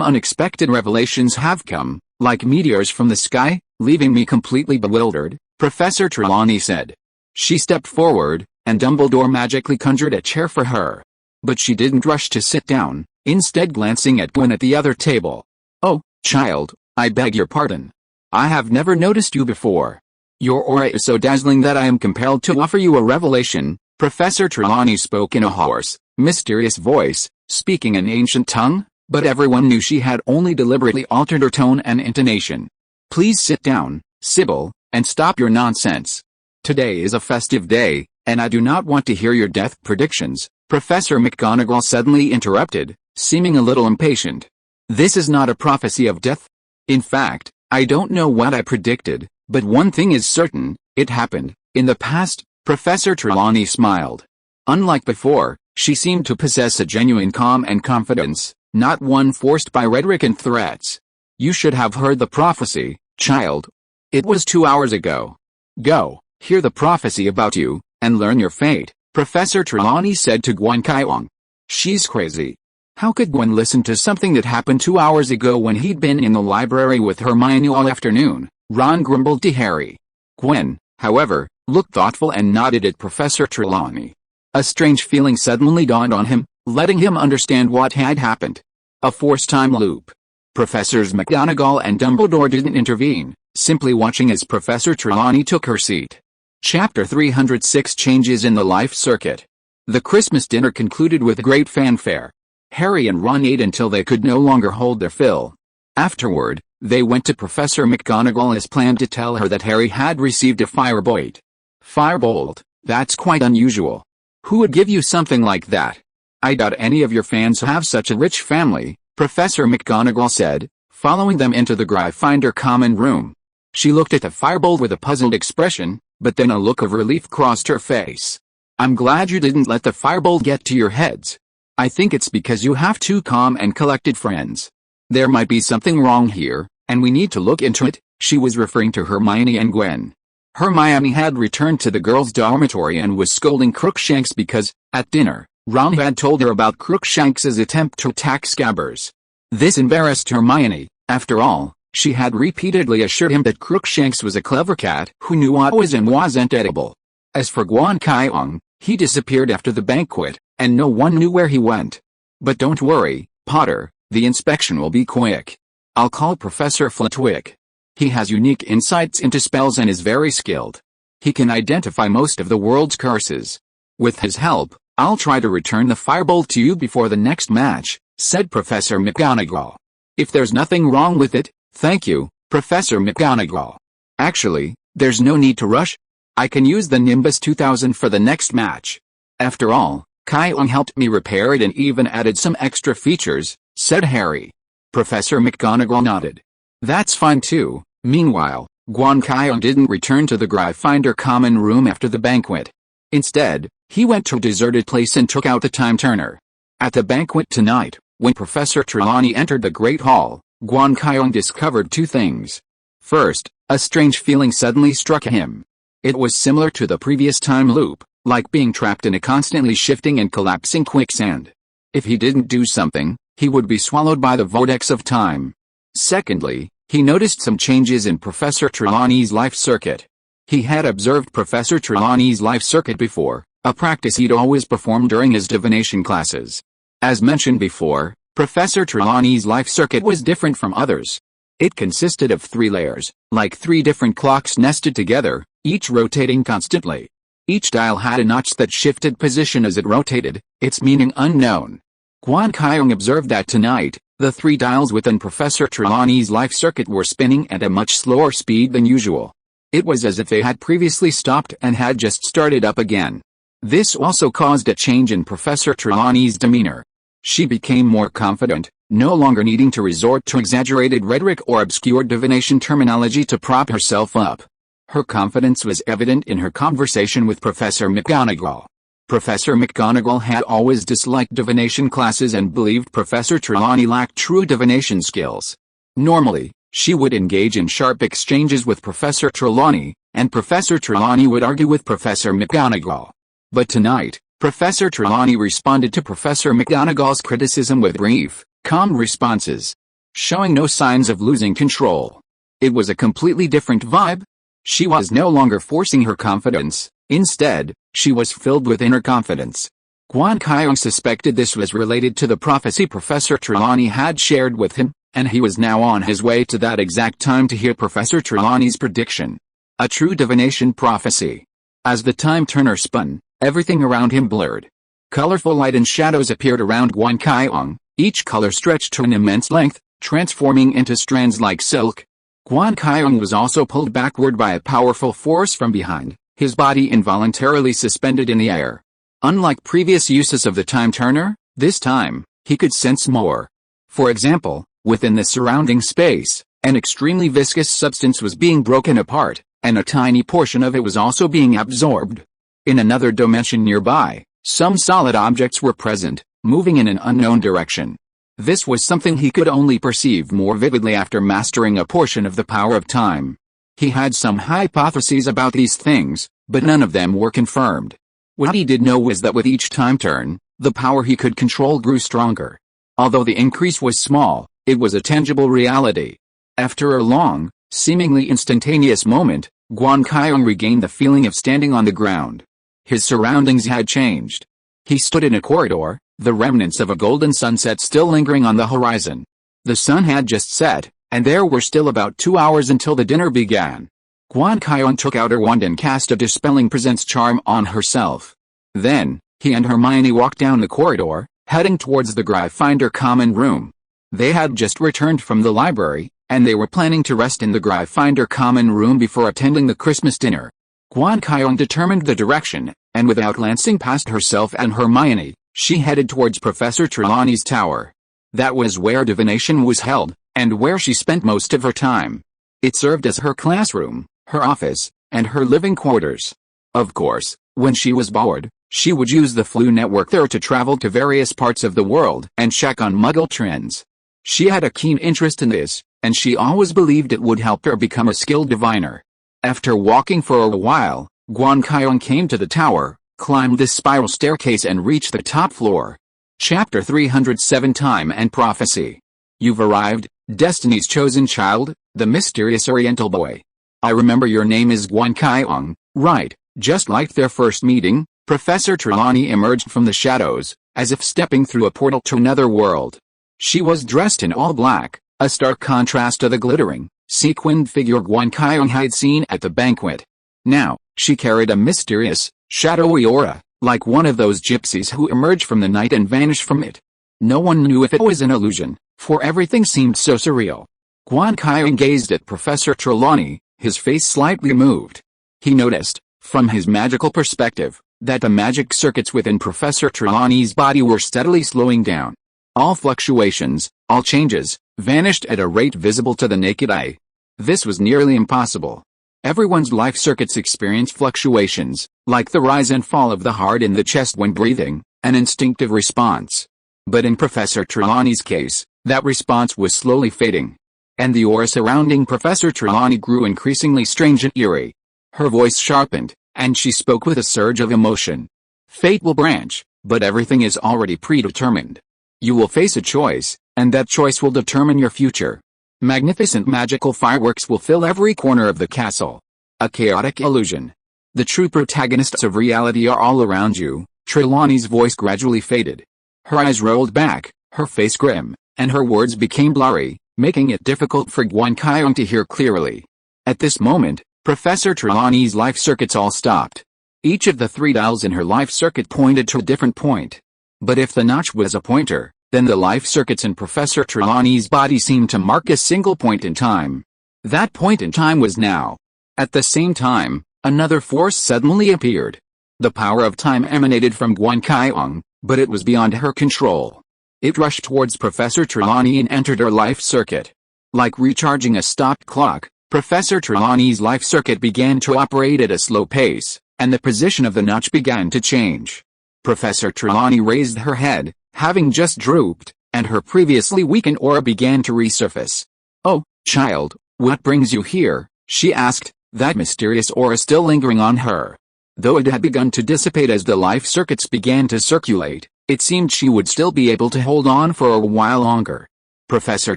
unexpected revelations have come, like meteors from the sky, leaving me completely bewildered, Professor Trelawney said. She stepped forward, and Dumbledore magically conjured a chair for her. But she didn't rush to sit down, instead glancing at Gwen at the other table. Oh, child, I beg your pardon. I have never noticed you before. Your aura is so dazzling that I am compelled to offer you a revelation, Professor Trelawney spoke in a hoarse, mysterious voice, speaking an ancient tongue, but everyone knew she had only deliberately altered her tone and intonation. Please sit down, Sybil, and stop your nonsense. Today is a festive day, and I do not want to hear your death predictions, Professor McGonagall suddenly interrupted, seeming a little impatient. This is not a prophecy of death. In fact, I don't know what I predicted, but one thing is certain, it happened. In the past, Professor Trelawney smiled. Unlike before, she seemed to possess a genuine calm and confidence, not one forced by rhetoric and threats. You should have heard the prophecy, child. It was 2 hours ago. Go, hear the prophecy about you, and learn your fate, Professor Trelawney said to Guan Qiong. She's crazy. How could Gwen listen to something that happened 2 hours ago when he'd been in the library with Hermione all afternoon? Ron grumbled to Harry. Gwen, however, looked thoughtful and nodded at Professor Trelawney. A strange feeling suddenly dawned on him, letting him understand what had happened. A forced time loop. Professors McGonagall and Dumbledore didn't intervene, simply watching as Professor Trelawney took her seat. Chapter 306 Changes in the Life Circuit. The Christmas dinner concluded with great fanfare. Harry and Ron ate until they could no longer hold their fill. Afterward, they went to Professor McGonagall as planned to tell her that Harry had received a firebolt. Firebolt, that's quite unusual. Who would give you something like that? I doubt any of your fans have such a rich family, Professor McGonagall said, following them into the Gryffindor common room. She looked at the firebolt with a puzzled expression, but then a look of relief crossed her face. I'm glad you didn't let the firebolt get to your heads. I think it's because you have two calm and collected friends. There might be something wrong here, and we need to look into it. She was referring to Hermione and Gwen. Hermione had returned to the girls' dormitory and was scolding Crookshanks because, at dinner, Ron had told her about Crookshanks's attempt to attack Scabbers. This embarrassed Hermione. After all, she had repeatedly assured him that Crookshanks was a clever cat who knew what was and wasn't edible. As for Guan Qiong, he disappeared after the banquet, and no one knew where he went. But don't worry, Potter, the inspection will be quick. I'll call Professor Flitwick. He has unique insights into spells and is very skilled. He can identify most of the world's curses. With his help, I'll try to return the firebolt to you before the next match, said Professor McGonagall. If there's nothing wrong with it, thank you, Professor McGonagall. Actually, there's no need to rush. I can use the Nimbus 2000 for the next match. After all, Qiong helped me repair it and even added some extra features, said Harry. Professor McGonagall nodded. That's fine too. Meanwhile, Guan Qiong didn't return to the Gryffindor common room after the banquet. Instead, he went to a deserted place and took out the time turner. At the banquet tonight, when Professor Trelawney entered the Great Hall, Guan Qiong discovered two things. First, a strange feeling suddenly struck him. It was similar to the previous time loop, like being trapped in a constantly shifting and collapsing quicksand. If he didn't do something, he would be swallowed by the vortex of time. Secondly, he noticed some changes in Professor Trelawney's life circuit. He had observed Professor Trelawney's life circuit before, a practice he'd always performed during his divination classes. As mentioned before, Professor Trelawney's life circuit was different from others. It consisted of 3 layers, like 3 different clocks nested together, each rotating constantly. Each dial had a notch that shifted position as it rotated, its meaning unknown. Guan Qiong observed that tonight, the 3 dials within Professor Trelawney's life circuit were spinning at a much slower speed than usual. It was as if they had previously stopped and had just started up again. This also caused a change in Professor Trelawney's demeanor. She became more confident, no longer needing to resort to exaggerated rhetoric or obscure divination terminology to prop herself up. Her confidence was evident in her conversation with Professor McGonagall. Professor McGonagall had always disliked divination classes and believed Professor Trelawney lacked true divination skills. Normally, she would engage in sharp exchanges with Professor Trelawney, and Professor Trelawney would argue with Professor McGonagall. But tonight, Professor Trelawney responded to Professor McGonagall's criticism with brief, calm responses, showing no signs of losing control. It was a completely different vibe. She was no longer forcing her confidence. Instead, she was filled with inner confidence. Guan Qiong suspected this was related to the prophecy Professor Trelawney had shared with him, and he was now on his way to that exact time to hear Professor Trelawney's prediction. A true divination prophecy. As the time-turner spun, everything around him blurred. Colorful light and shadows appeared around Guan Qiong, each color stretched to an immense length, transforming into strands like silk. Guan Qiong was also pulled backward by a powerful force from behind, his body involuntarily suspended in the air. Unlike previous uses of the time-turner, this time, he could sense more. For example, within the surrounding space, an extremely viscous substance was being broken apart, and a tiny portion of it was also being absorbed. In another dimension nearby, some solid objects were present, moving in an unknown direction. This was something he could only perceive more vividly after mastering a portion of the power of time. He had some hypotheses about these things, but none of them were confirmed. What he did know was that with each time turn, the power he could control grew stronger. Although the increase was small, it was a tangible reality. After a long, seemingly instantaneous moment, Guan Qiong regained the feeling of standing on the ground. His surroundings had changed. He stood in a corridor, the remnants of a golden sunset still lingering on the horizon. The sun had just set, and there were still about 2 hours until the dinner began. Guan Qiong took out her wand and cast a dispelling presence charm on herself. Then, he and Hermione walked down the corridor, heading towards the Gryffindor common room. They had just returned from the library, and they were planning to rest in the Gryffindor common room before attending the Christmas dinner. Guan Qiong determined the direction, and without glancing past herself and Hermione, she headed towards Professor Trelawney's tower. That was where divination was held, and where she spent most of her time. It served as her classroom, her office, and her living quarters. Of course, when she was bored, she would use the Flu network there to travel to various parts of the world and check on Muggle trends. She had a keen interest in this, and she always believed it would help her become a skilled diviner. After walking for a while, Guan Qiong came to the tower, climbed the spiral staircase and reached the top floor. Chapter 307 Time and Prophecy. You've arrived, Destiny's chosen child, the mysterious Oriental boy. I remember your name is Guan Qiong, right? Just like their first meeting, Professor Trelawney emerged from the shadows, as if stepping through a portal to another world. She was dressed in all black, a stark contrast to the glittering, sequined figure Guan Qiong had seen at the banquet. Now, she carried a mysterious, shadowy aura, like one of those gypsies who emerge from the night and vanish from it. No one knew if it was an illusion, for everything seemed so surreal. Guan Qiong gazed at Professor Trelawney, his face slightly moved. He noticed, from his magical perspective, that the magic circuits within Professor Trelawney's body were steadily slowing down. All fluctuations, all changes, vanished at a rate visible to the naked eye. This was nearly impossible. Everyone's life circuits experience fluctuations, like the rise and fall of the heart in the chest when breathing, an instinctive response. But in Professor Trelawney's case, that response was slowly fading. And the aura surrounding Professor Trelawney grew increasingly strange and eerie. Her voice sharpened, and she spoke with a surge of emotion. Fate will branch, but everything is already predetermined. You will face a choice, and that choice will determine your future. Magnificent magical fireworks will fill every corner of the castle. A chaotic illusion. The true protagonists of reality are all around you. Trelawney's voice gradually faded. Her eyes rolled back, her face grim, and her words became blurry, making it difficult for Guan Qiong to hear clearly. At this moment, Professor Trelawney's life circuits all stopped. Each of the 3 dials in her life circuit pointed to a different point. But if the notch was a pointer, then the life circuits in Professor Trelawney's body seemed to mark a single point in time. That point in time was now. At the same time, another force suddenly appeared. The power of time emanated from Guan Qiong, but it was beyond her control. It rushed towards Professor Trelawney and entered her life circuit. Like recharging a stopped clock, Professor Trelawney's life circuit began to operate at a slow pace, and the position of the notch began to change. Professor Trelawney raised her head, having just drooped, and her previously weakened aura began to resurface. "Oh, child, what brings you here?" she asked, that mysterious aura still lingering on her. Though it had begun to dissipate as the life circuits began to circulate, it seemed she would still be able to hold on for a while longer. Professor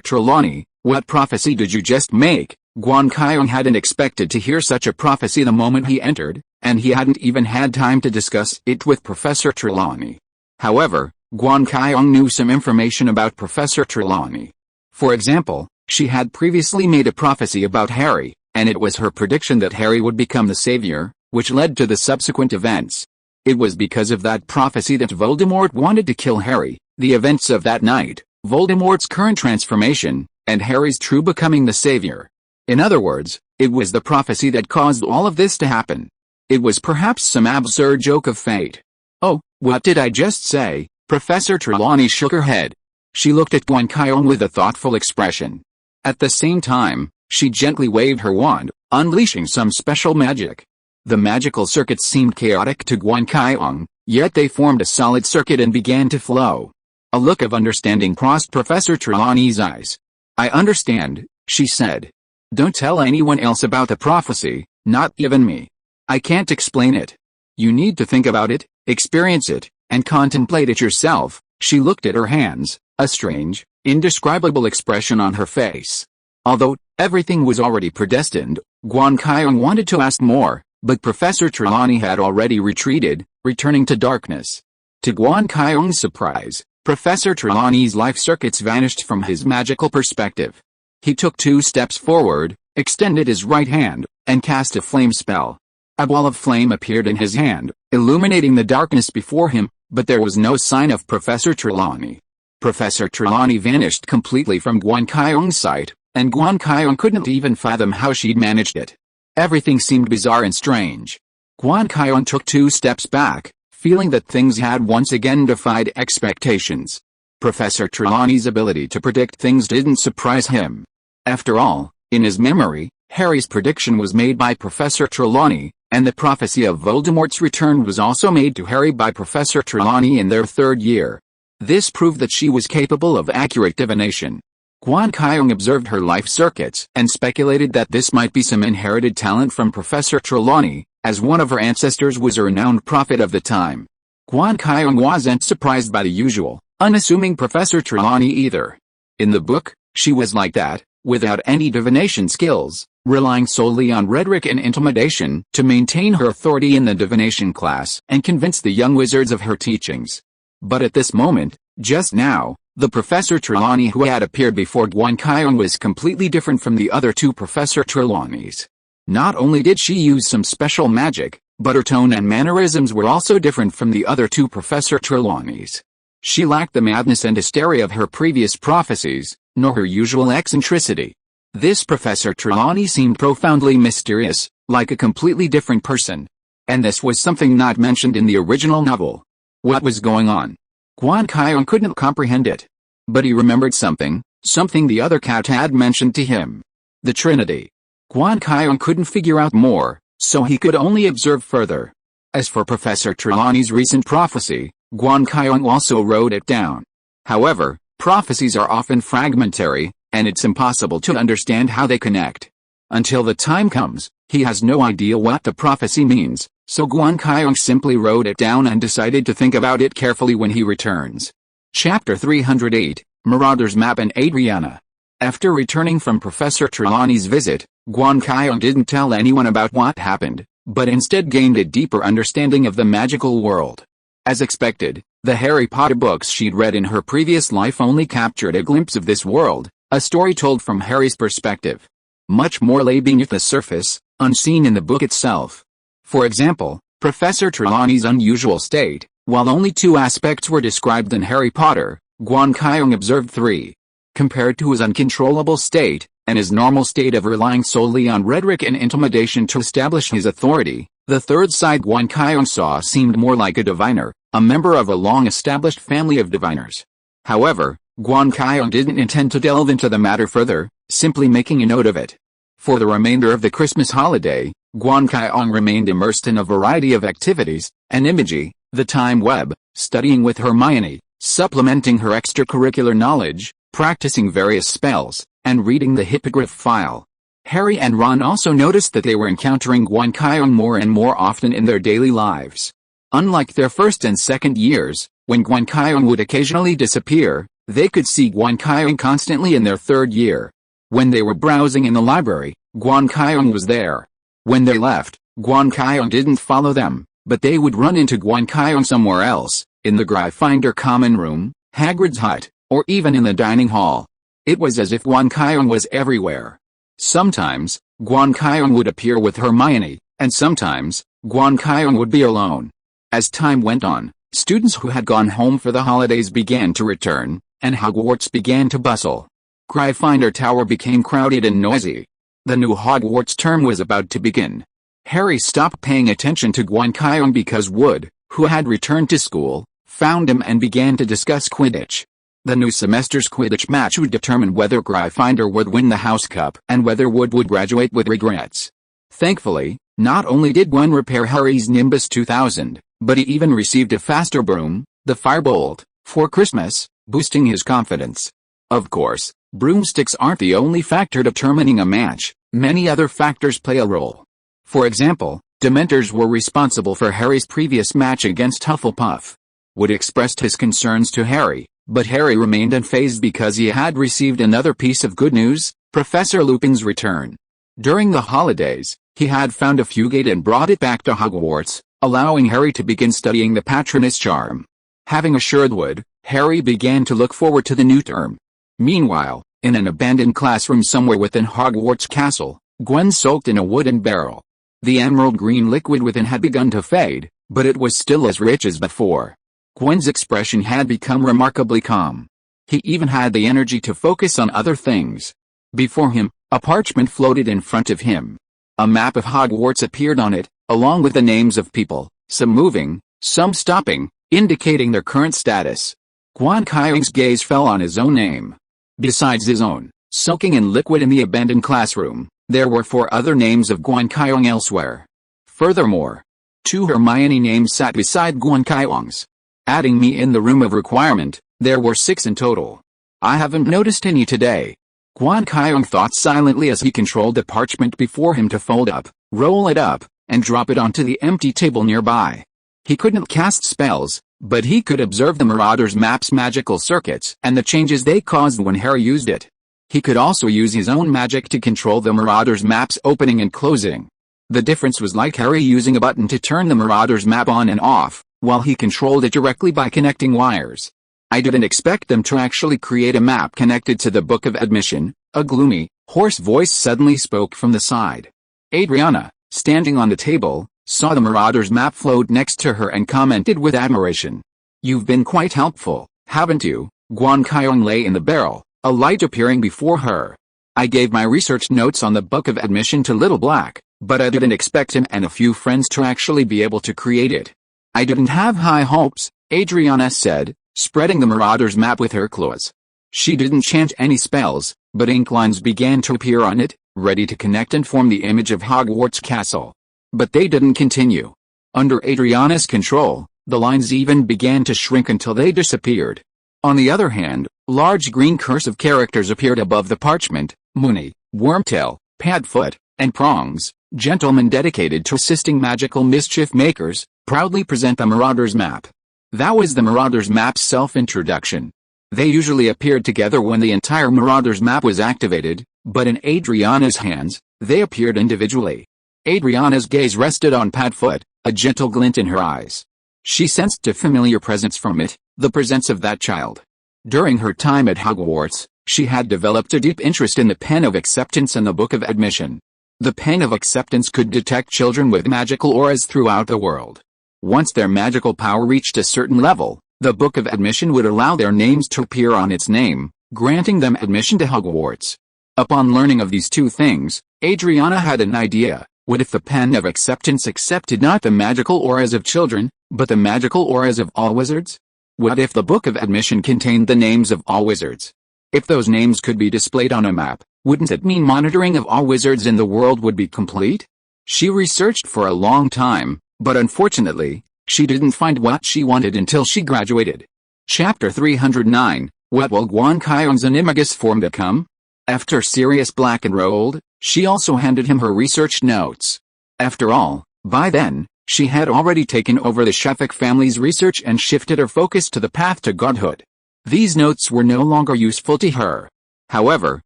Trelawney, what prophecy did you just make? Guan Qiong hadn't expected to hear such a prophecy the moment he entered, and he hadn't even had time to discuss it with Professor Trelawney. However, Guan Qiong knew some information about Professor Trelawney. For example, she had previously made a prophecy about Harry, and it was her prediction that Harry would become the savior, which led to the subsequent events. It was because of that prophecy that Voldemort wanted to kill Harry, the events of that night, Voldemort's current transformation, and Harry's true becoming the savior. In other words, it was the prophecy that caused all of this to happen. It was perhaps some absurd joke of fate. Oh, what did I just say? Professor Trelawney shook her head. She looked at Guan Qiong with a thoughtful expression. At the same time, she gently waved her wand, unleashing some special magic. The magical circuits seemed chaotic to Guan Qiong, yet they formed a solid circuit and began to flow. A look of understanding crossed Professor Trelawney's eyes. I understand, she said. Don't tell anyone else about the prophecy, not even me. I can't explain it. You need to think about it, experience it, and contemplate it yourself. She looked at her hands, a strange, indescribable expression on her face. Although everything was already predestined, Guan Qiong wanted to ask more, but Professor Trelawney had already retreated, returning to darkness. To Guan Qiong's surprise, Professor Trelawney's life circuits vanished from his magical perspective. He took 2 steps forward, extended his right hand, and cast a flame spell. A ball of flame appeared in his hand, illuminating the darkness before him, but there was no sign of Professor Trelawney. Professor Trelawney vanished completely from Guan Qiong's sight, and Guan Qiong couldn't even fathom how she'd managed it. Everything seemed bizarre and strange. Guan Qiong took 2 steps back, feeling that things had once again defied expectations. Professor Trelawney's ability to predict things didn't surprise him. After all, in his memory, Harry's prediction was made by Professor Trelawney, and the prophecy of Voldemort's return was also made to Harry by Professor Trelawney in their 3rd year. This proved that she was capable of accurate divination. Guan Qiong observed her life circuits and speculated that this might be some inherited talent from Professor Trelawney, as one of her ancestors was a renowned prophet of the time. Guan Qiong wasn't surprised by the usual, unassuming Professor Trelawney either. In the book, she was like that, without any divination skills, relying solely on rhetoric and intimidation to maintain her authority in the divination class and convince the young wizards of her teachings. But at this moment, just now, the Professor Trelawney who had appeared before Guan Qiong was completely different from the other 2 Professor Trelawneys. Not only did she use some special magic, but her tone and mannerisms were also different from the other 2 Professor Trelawneys. She lacked the madness and hysteria of her previous prophecies, nor her usual eccentricity. This Professor Trelawney seemed profoundly mysterious, like a completely different person. And this was something not mentioned in the original novel. What was going on? Guan Qiong couldn't comprehend it. But he remembered something the other cat had mentioned to him. The Trinity. Guan Qiong couldn't figure out more, so he could only observe further. As for Professor Trelawney's recent prophecy, Guan Qiong also wrote it down. However, prophecies are often fragmentary, and it's impossible to understand how they connect. Until the time comes, he has no idea what the prophecy means, so Guan Qiong simply wrote it down and decided to think about it carefully when he returns. Chapter 308, Marauder's Map and Adriana. After returning from Professor Trelawney's visit, Guan Qiong didn't tell anyone about what happened, but instead gained a deeper understanding of the magical world. As expected, the Harry Potter books she'd read in her previous life only captured a glimpse of this world, a story told from Harry's perspective. Much more lay beneath the surface, unseen in the book itself. For example, Professor Trelawney's unusual state. While only 2 aspects were described in Harry Potter, Guan Qiong observed 3. Compared to his uncontrollable state, and his normal state of relying solely on rhetoric and intimidation to establish his authority, the 3rd side Guan Qiong saw seemed more like a diviner, a member of a long-established family of diviners. However, Guan Qiong didn't intend to delve into the matter further, simply making a note of it. For the remainder of the Christmas holiday, Guan Qiong remained immersed in a variety of activities: enigmagy, the time web, studying with Hermione, supplementing her extracurricular knowledge, practicing various spells, and reading the hippogriff file. Harry and Ron also noticed that they were encountering Guan Qiong more and more often in their daily lives. Unlike their first and second years, when Guan Qiong would occasionally disappear, they could see Guan Qiong constantly in their third year. When they were browsing in the library, Guan Qiong was there. When they left, Guan Qiong didn't follow them, but they would run into Guan Qiong somewhere else, in the Gryffindor common room, Hagrid's hut, or even in the dining hall. It was as if Guan Qiong was everywhere. Sometimes, Guan Qiong would appear with Hermione, and sometimes, Guan Qiong would be alone. As time went on, students who had gone home for the holidays began to return, and Hogwarts began to bustle. Gryffindor Tower became crowded and noisy. The new Hogwarts term was about to begin. Harry stopped paying attention to Guan Qiong because Wood, who had returned to school, found him and began to discuss Quidditch. The new semester's Quidditch match would determine whether Gryffindor would win the House Cup and whether Wood would graduate with regrets. Thankfully, not only did Gwen repair Harry's Nimbus 2000, but he even received a faster broom, the Firebolt, for Christmas, boosting his confidence. Of course, broomsticks aren't the only factor determining a match. Many other factors play a role. For example, Dementors were responsible for Harry's previous match against Hufflepuff. Wood expressed his concerns to Harry, but Harry remained unfazed because he had received another piece of good news, Professor Lupin's return. During the holidays, he had found a Fugate and brought it back to Hogwarts, allowing Harry to begin studying the Patronus charm. Having assured Wood, Harry began to look forward to the new term. Meanwhile, in an abandoned classroom somewhere within Hogwarts Castle, Gwen soaked in a wooden barrel. The emerald green liquid within had begun to fade, but it was still as rich as before. Gwen's expression had become remarkably calm. He even had the energy to focus on other things. Before him, a parchment floated in front of him. A map of Hogwarts appeared on it, along with the names of people, some moving, some stopping, indicating their current status. Guan Qiong's gaze fell on his own name. Besides his own, soaking in liquid in the abandoned classroom, there were 4 other names of Guan Qiong elsewhere. Furthermore, 2 Hermione names sat beside Guan Qiong's. Adding me in the room of requirement, there were 6 in total. I haven't noticed any today. Guan Qiong thought silently as he controlled the parchment before him to fold up, roll it up, and drop it onto the empty table nearby. He couldn't cast spells, but he could observe the Marauder's map's magical circuits and the changes they caused when Harry used it. He could also use his own magic to control the Marauder's map's opening and closing. The difference was like Harry using a button to turn the Marauder's map on and off, while he controlled it directly by connecting wires. I didn't expect them to actually create a map connected to the Book of Admission, a gloomy, hoarse voice suddenly spoke from the side. Adriana, standing on the table, saw the Marauder's map float next to her and commented with admiration. You've been quite helpful, haven't you? Guan Qiong lay in the barrel, a light appearing before her. I gave my research notes on the Book of Admission to Little Black, but I didn't expect him and a few friends to actually be able to create it. I didn't have high hopes, Adriana said, spreading the Marauder's map with her claws. She didn't chant any spells, but ink lines began to appear on it, ready to connect and form the image of Hogwarts Castle. But they didn't continue. Under Adriana's control, the lines even began to shrink until they disappeared. On the other hand, large green cursive characters appeared above the parchment: Moony, Wormtail, Padfoot, and Prongs, gentlemen dedicated to assisting magical mischief makers, proudly present the Marauder's map. That was the Marauder's map's self-introduction. They usually appeared together when the entire Marauder's map was activated, but in Adriana's hands, they appeared individually. Adriana's gaze rested on Padfoot, a gentle glint in her eyes. She sensed a familiar presence from it, the presence of that child. During her time at Hogwarts, she had developed a deep interest in the Pen of Acceptance and the Book of Admission. The Pen of Acceptance could detect children with magical auras throughout the world. Once their magical power reached a certain level, the Book of Admission would allow their names to appear on its name, granting them admission to Hogwarts. Upon learning of these two things, Adriana had an idea. What if the Pen of Acceptance accepted not the magical auras of children, but the magical auras of all wizards? What if the Book of Admission contained the names of all wizards? If those names could be displayed on a map, wouldn't it mean monitoring of all wizards in the world would be complete? She researched for a long time, but unfortunately, she didn't find what she wanted until she graduated. Chapter 309, What will Guan Qiong's enigmagus form become? After Sirius Black enrolled, She also handed him her research notes. After all, by then, she had already taken over the Sheffic family's research and shifted her focus to the path to godhood. These notes were no longer useful to her. However,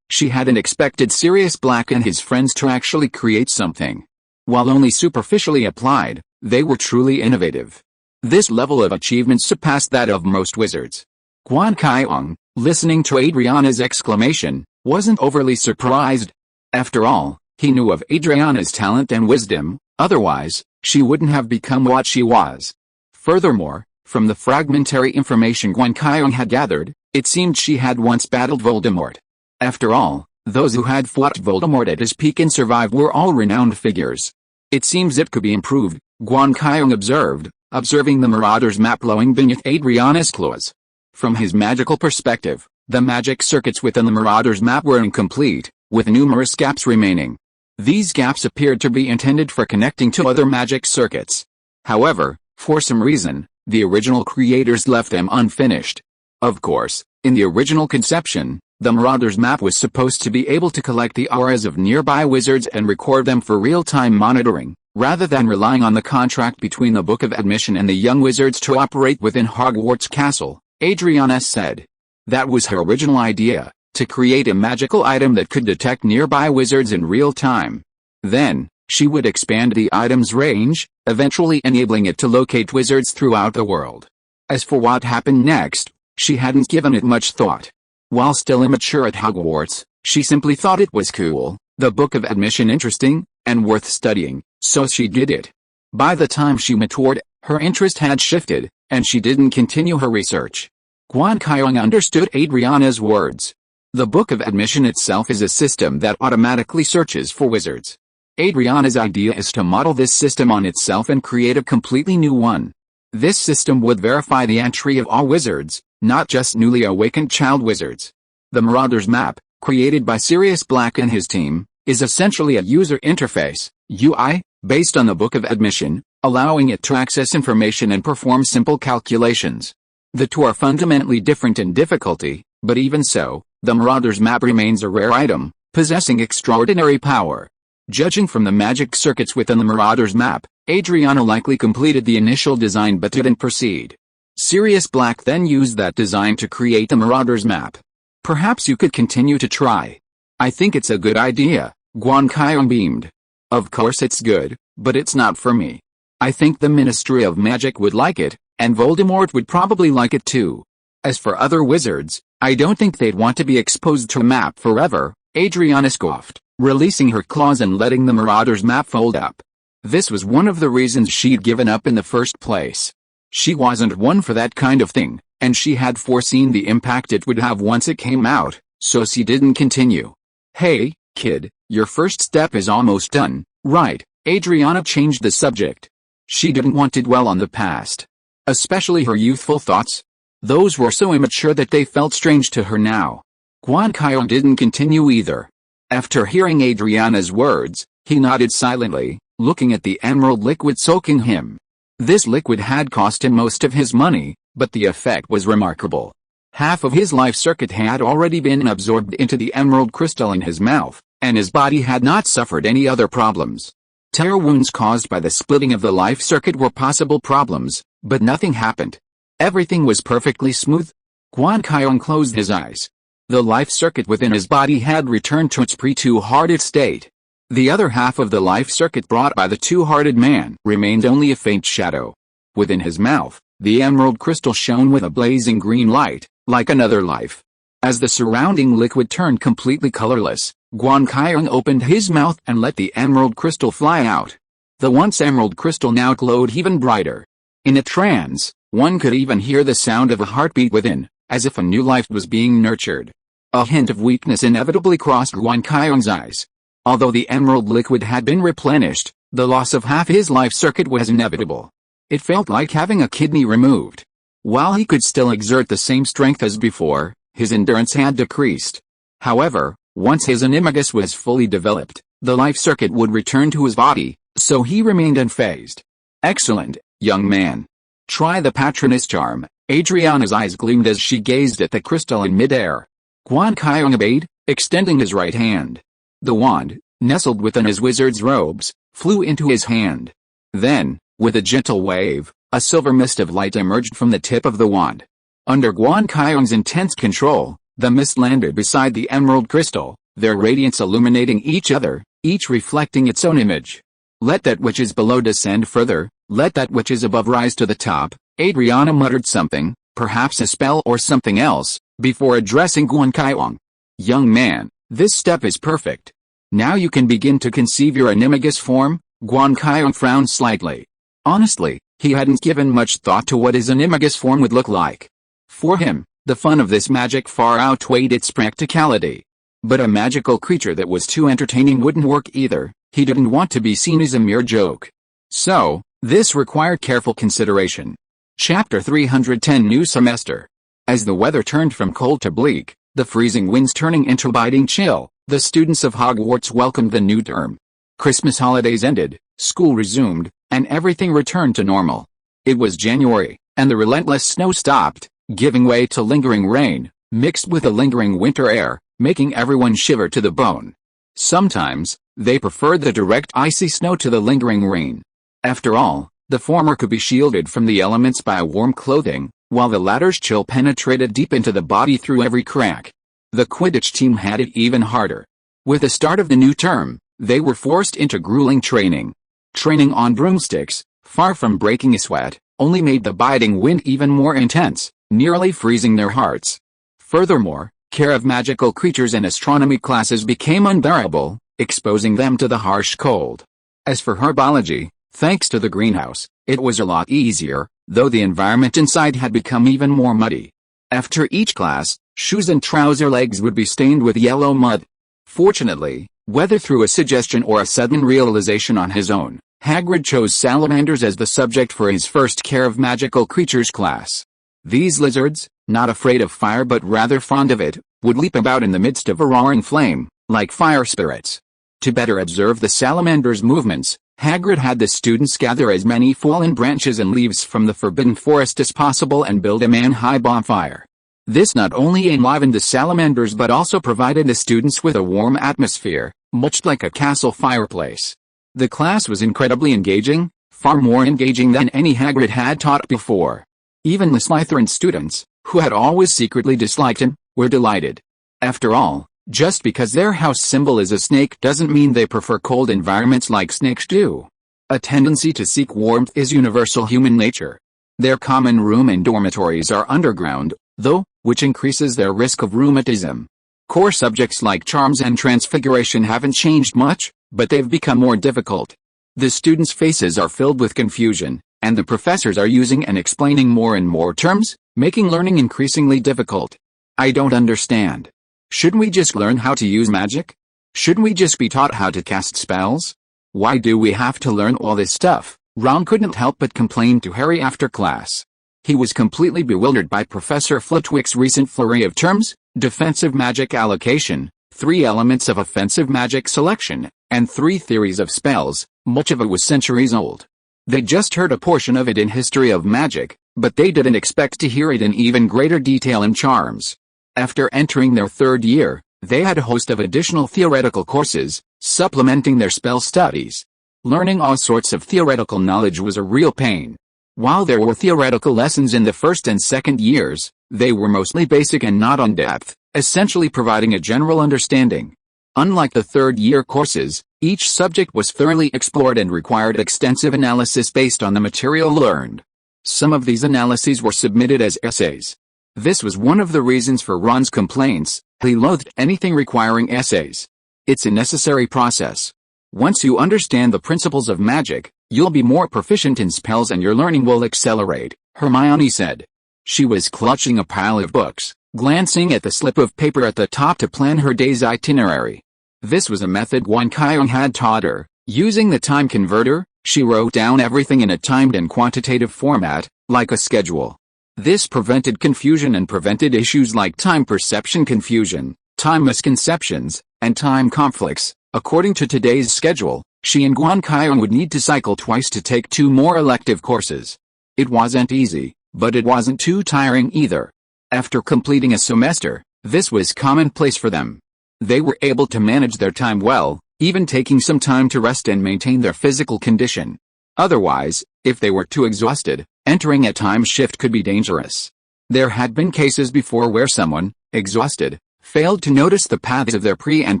she hadn't expected Sirius Black and his friends to actually create something. While only superficially applied, they were truly innovative. This level of achievement surpassed that of most wizards. Guan Qiong, listening to Adriana's exclamation, wasn't overly surprised. After all, he knew of Adriana's talent and wisdom, otherwise, she wouldn't have become what she was. Furthermore, from the fragmentary information Guan Qiong had gathered, it seemed she had once battled Voldemort. After all, those who had fought Voldemort at his peak and survived were all renowned figures. It seems it could be improved, Guan Qiong observed, observing the Marauder's map glowing beneath Adriana's claws. From his magical perspective, the magic circuits within the Marauder's map were incomplete, with numerous gaps remaining. These gaps appeared to be intended for connecting to other magic circuits. However, for some reason, the original creators left them unfinished. Of course, in the original conception, the Marauder's map was supposed to be able to collect the auras of nearby wizards and record them for real-time monitoring, rather than relying on the contract between the Book of Admission and the young wizards to operate within Hogwarts Castle, Adriana said. That was her original idea, to create a magical item that could detect nearby wizards in real time. Then, she would expand the item's range, eventually enabling it to locate wizards throughout the world. As for what happened next, she hadn't given it much thought. While still immature at Hogwarts, she simply thought it was cool, the Book of Admission interesting, and worth studying, so she did it. By the time she matured, her interest had shifted, and she didn't continue her research. Guan Qiong understood Adriana's words. The Book of Admission itself is a system that automatically searches for wizards. Adriana's idea is to model this system on itself and create a completely new one. This system would verify the entry of all wizards, not just newly awakened child wizards. The Marauder's map, created by Sirius Black and his team, is essentially a user interface, UI, based on the Book of Admission, allowing it to access information and perform simple calculations. The two are fundamentally different in difficulty, but even so, the Marauder's map remains a rare item, possessing extraordinary power. Judging from the magic circuits within the Marauder's map, Adriana likely completed the initial design but didn't proceed. Sirius Black then used that design to create the Marauder's map. Perhaps you could continue to try. I think it's a good idea, Guan Qiong beamed. Of course it's good, but it's not for me. I think the Ministry of Magic would like it, and Voldemort would probably like it too. As for other wizards, I don't think they'd want to be exposed to a map forever, Adriana scoffed, releasing her claws and letting the Marauder's map fold up. This was one of the reasons she'd given up in the first place. She wasn't one for that kind of thing, and she had foreseen the impact it would have once it came out, so she didn't continue. Hey, kid, your first step is almost done, right? Adriana changed the subject. She didn't want to dwell on the past. Especially her youthful thoughts. Those were so immature that they felt strange to her now. Guan Qiong didn't continue either. After hearing Adriana's words, he nodded silently, looking at the emerald liquid soaking him. This liquid had cost him most of his money, but the effect was remarkable. Half of his life circuit had already been absorbed into the emerald crystal in his mouth, and his body had not suffered any other problems. Tear wounds caused by the splitting of the life circuit were possible problems, but nothing happened. Everything was perfectly smooth. Guan Qiong closed his eyes. The life circuit within his body had returned to its pre-two-hearted state. The other half of the life circuit brought by the two-hearted man remained only a faint shadow. Within his mouth, the emerald crystal shone with a blazing green light, like another life. As the surrounding liquid turned completely colorless, Guan Qiong opened his mouth and let the emerald crystal fly out. The once emerald crystal now glowed even brighter. In a trance, one could even hear the sound of a heartbeat within, as if a new life was being nurtured. A hint of weakness inevitably crossed Guan Qiong's eyes. Although the emerald liquid had been replenished, the loss of half his life circuit was inevitable. It felt like having a kidney removed. While he could still exert the same strength as before, his endurance had decreased. However, once his enigmas was fully developed, the life circuit would return to his body, so he remained unfazed. Excellent, young man. Try the Patronus charm. Adriana's eyes gleamed as she gazed at the crystal in midair. Guan Qiong obeyed, extending his right hand. The wand, nestled within his wizard's robes, flew into his hand. Then, with a gentle wave, a silver mist of light emerged from the tip of the wand. Under Guan Qiong's intense control, the mist landed beside the emerald crystal, their radiance illuminating each other, each reflecting its own image. Let that which is below descend further, let that which is above rise to the top. Adriana muttered something, perhaps a spell or something else, before addressing Guan Qiong. Young man, this step is perfect. Now you can begin to conceive your enigmas form. Guan Qiong frowned slightly. Honestly, he hadn't given much thought to what his enigmas form would look like. For him, the fun of this magic far outweighed its practicality. But a magical creature that was too entertaining wouldn't work either. He didn't want to be seen as a mere joke. So, this required careful consideration. Chapter 310 New Semester. As the weather turned from cold to bleak, the freezing winds turning into biting chill, the students of Hogwarts welcomed the new term. Christmas holidays ended, school resumed, and everything returned to normal. It was January, and the relentless snow stopped, giving way to lingering rain, mixed with a lingering winter air, making everyone shiver to the bone. Sometimes, they preferred the direct icy snow to the lingering rain. After all, the former could be shielded from the elements by warm clothing, while the latter's chill penetrated deep into the body through every crack. The Quidditch team had it even harder. With the start of the new term, they were forced into grueling training. Training on broomsticks, far from breaking a sweat, only made the biting wind even more intense, nearly freezing their hearts. Furthermore, care of magical creatures and astronomy classes became unbearable, exposing them to the harsh cold. As for herbology, thanks to the greenhouse, it was a lot easier, though the environment inside had become even more muddy. After each class, shoes and trouser legs would be stained with yellow mud. Fortunately, whether through a suggestion or a sudden realization on his own, Hagrid chose salamanders as the subject for his first Care of Magical Creatures class. These lizards, not afraid of fire but rather fond of it, would leap about in the midst of a roaring flame, like fire spirits. To better observe the salamander's movements, Hagrid had the students gather as many fallen branches and leaves from the forbidden forest as possible and build a man-high bonfire. This not only enlivened the salamanders but also provided the students with a warm atmosphere, much like a castle fireplace. The class was incredibly engaging, far more engaging than any Hagrid had taught before. Even the Slytherin students, who had always secretly disliked him, were delighted. After all, just because their house symbol is a snake doesn't mean they prefer cold environments like snakes do. A tendency to seek warmth is universal human nature. Their common room and dormitories are underground, though, which increases their risk of rheumatism. Core subjects like charms and transfiguration haven't changed much, but they've become more difficult. The students' faces are filled with confusion, and the professors are using and explaining more and more terms, making learning increasingly difficult. I don't understand. Shouldn't we just learn how to use magic? Shouldn't we just be taught how to cast spells? Why do we have to learn all this stuff? Ron couldn't help but complain to Harry after class. He was completely bewildered by Professor Flitwick's recent flurry of terms: defensive magic allocation, 3 elements of offensive magic selection, and 3 theories of spells. Much of it was centuries old. They just heard a portion of it in History of Magic, but they didn't expect to hear it in even greater detail in Charms. After entering their 3rd year, they had a host of additional theoretical courses, supplementing their spell studies. Learning all sorts of theoretical knowledge was a real pain. While there were theoretical lessons in the 1st and 2nd years, they were mostly basic and not in depth, essentially providing a general understanding. Unlike the 3rd year courses, each subject was thoroughly explored and required extensive analysis based on the material learned. Some of these analyses were submitted as essays. This was one of the reasons for Ron's complaints. He loathed anything requiring essays. It's a necessary process. Once you understand the principles of magic, you'll be more proficient in spells and your learning will accelerate, Hermione said. She was clutching a pile of books, glancing at the slip of paper at the top to plan her day's itinerary. This was a method Guan Qiong had taught her. Using the time converter, she wrote down everything in a timed and quantitative format, like a schedule. This prevented confusion and prevented issues like time perception confusion, time misconceptions, and time conflicts. According to today's schedule, she and Guan Qiong would need to cycle twice to take 2 more elective courses. It wasn't easy, but it wasn't too tiring either. After completing a semester, this was commonplace for them. They were able to manage their time well, even taking some time to rest and maintain their physical condition. Otherwise, if they were too exhausted, entering a time shift could be dangerous. There had been cases before where someone, exhausted, failed to notice the paths of their pre- and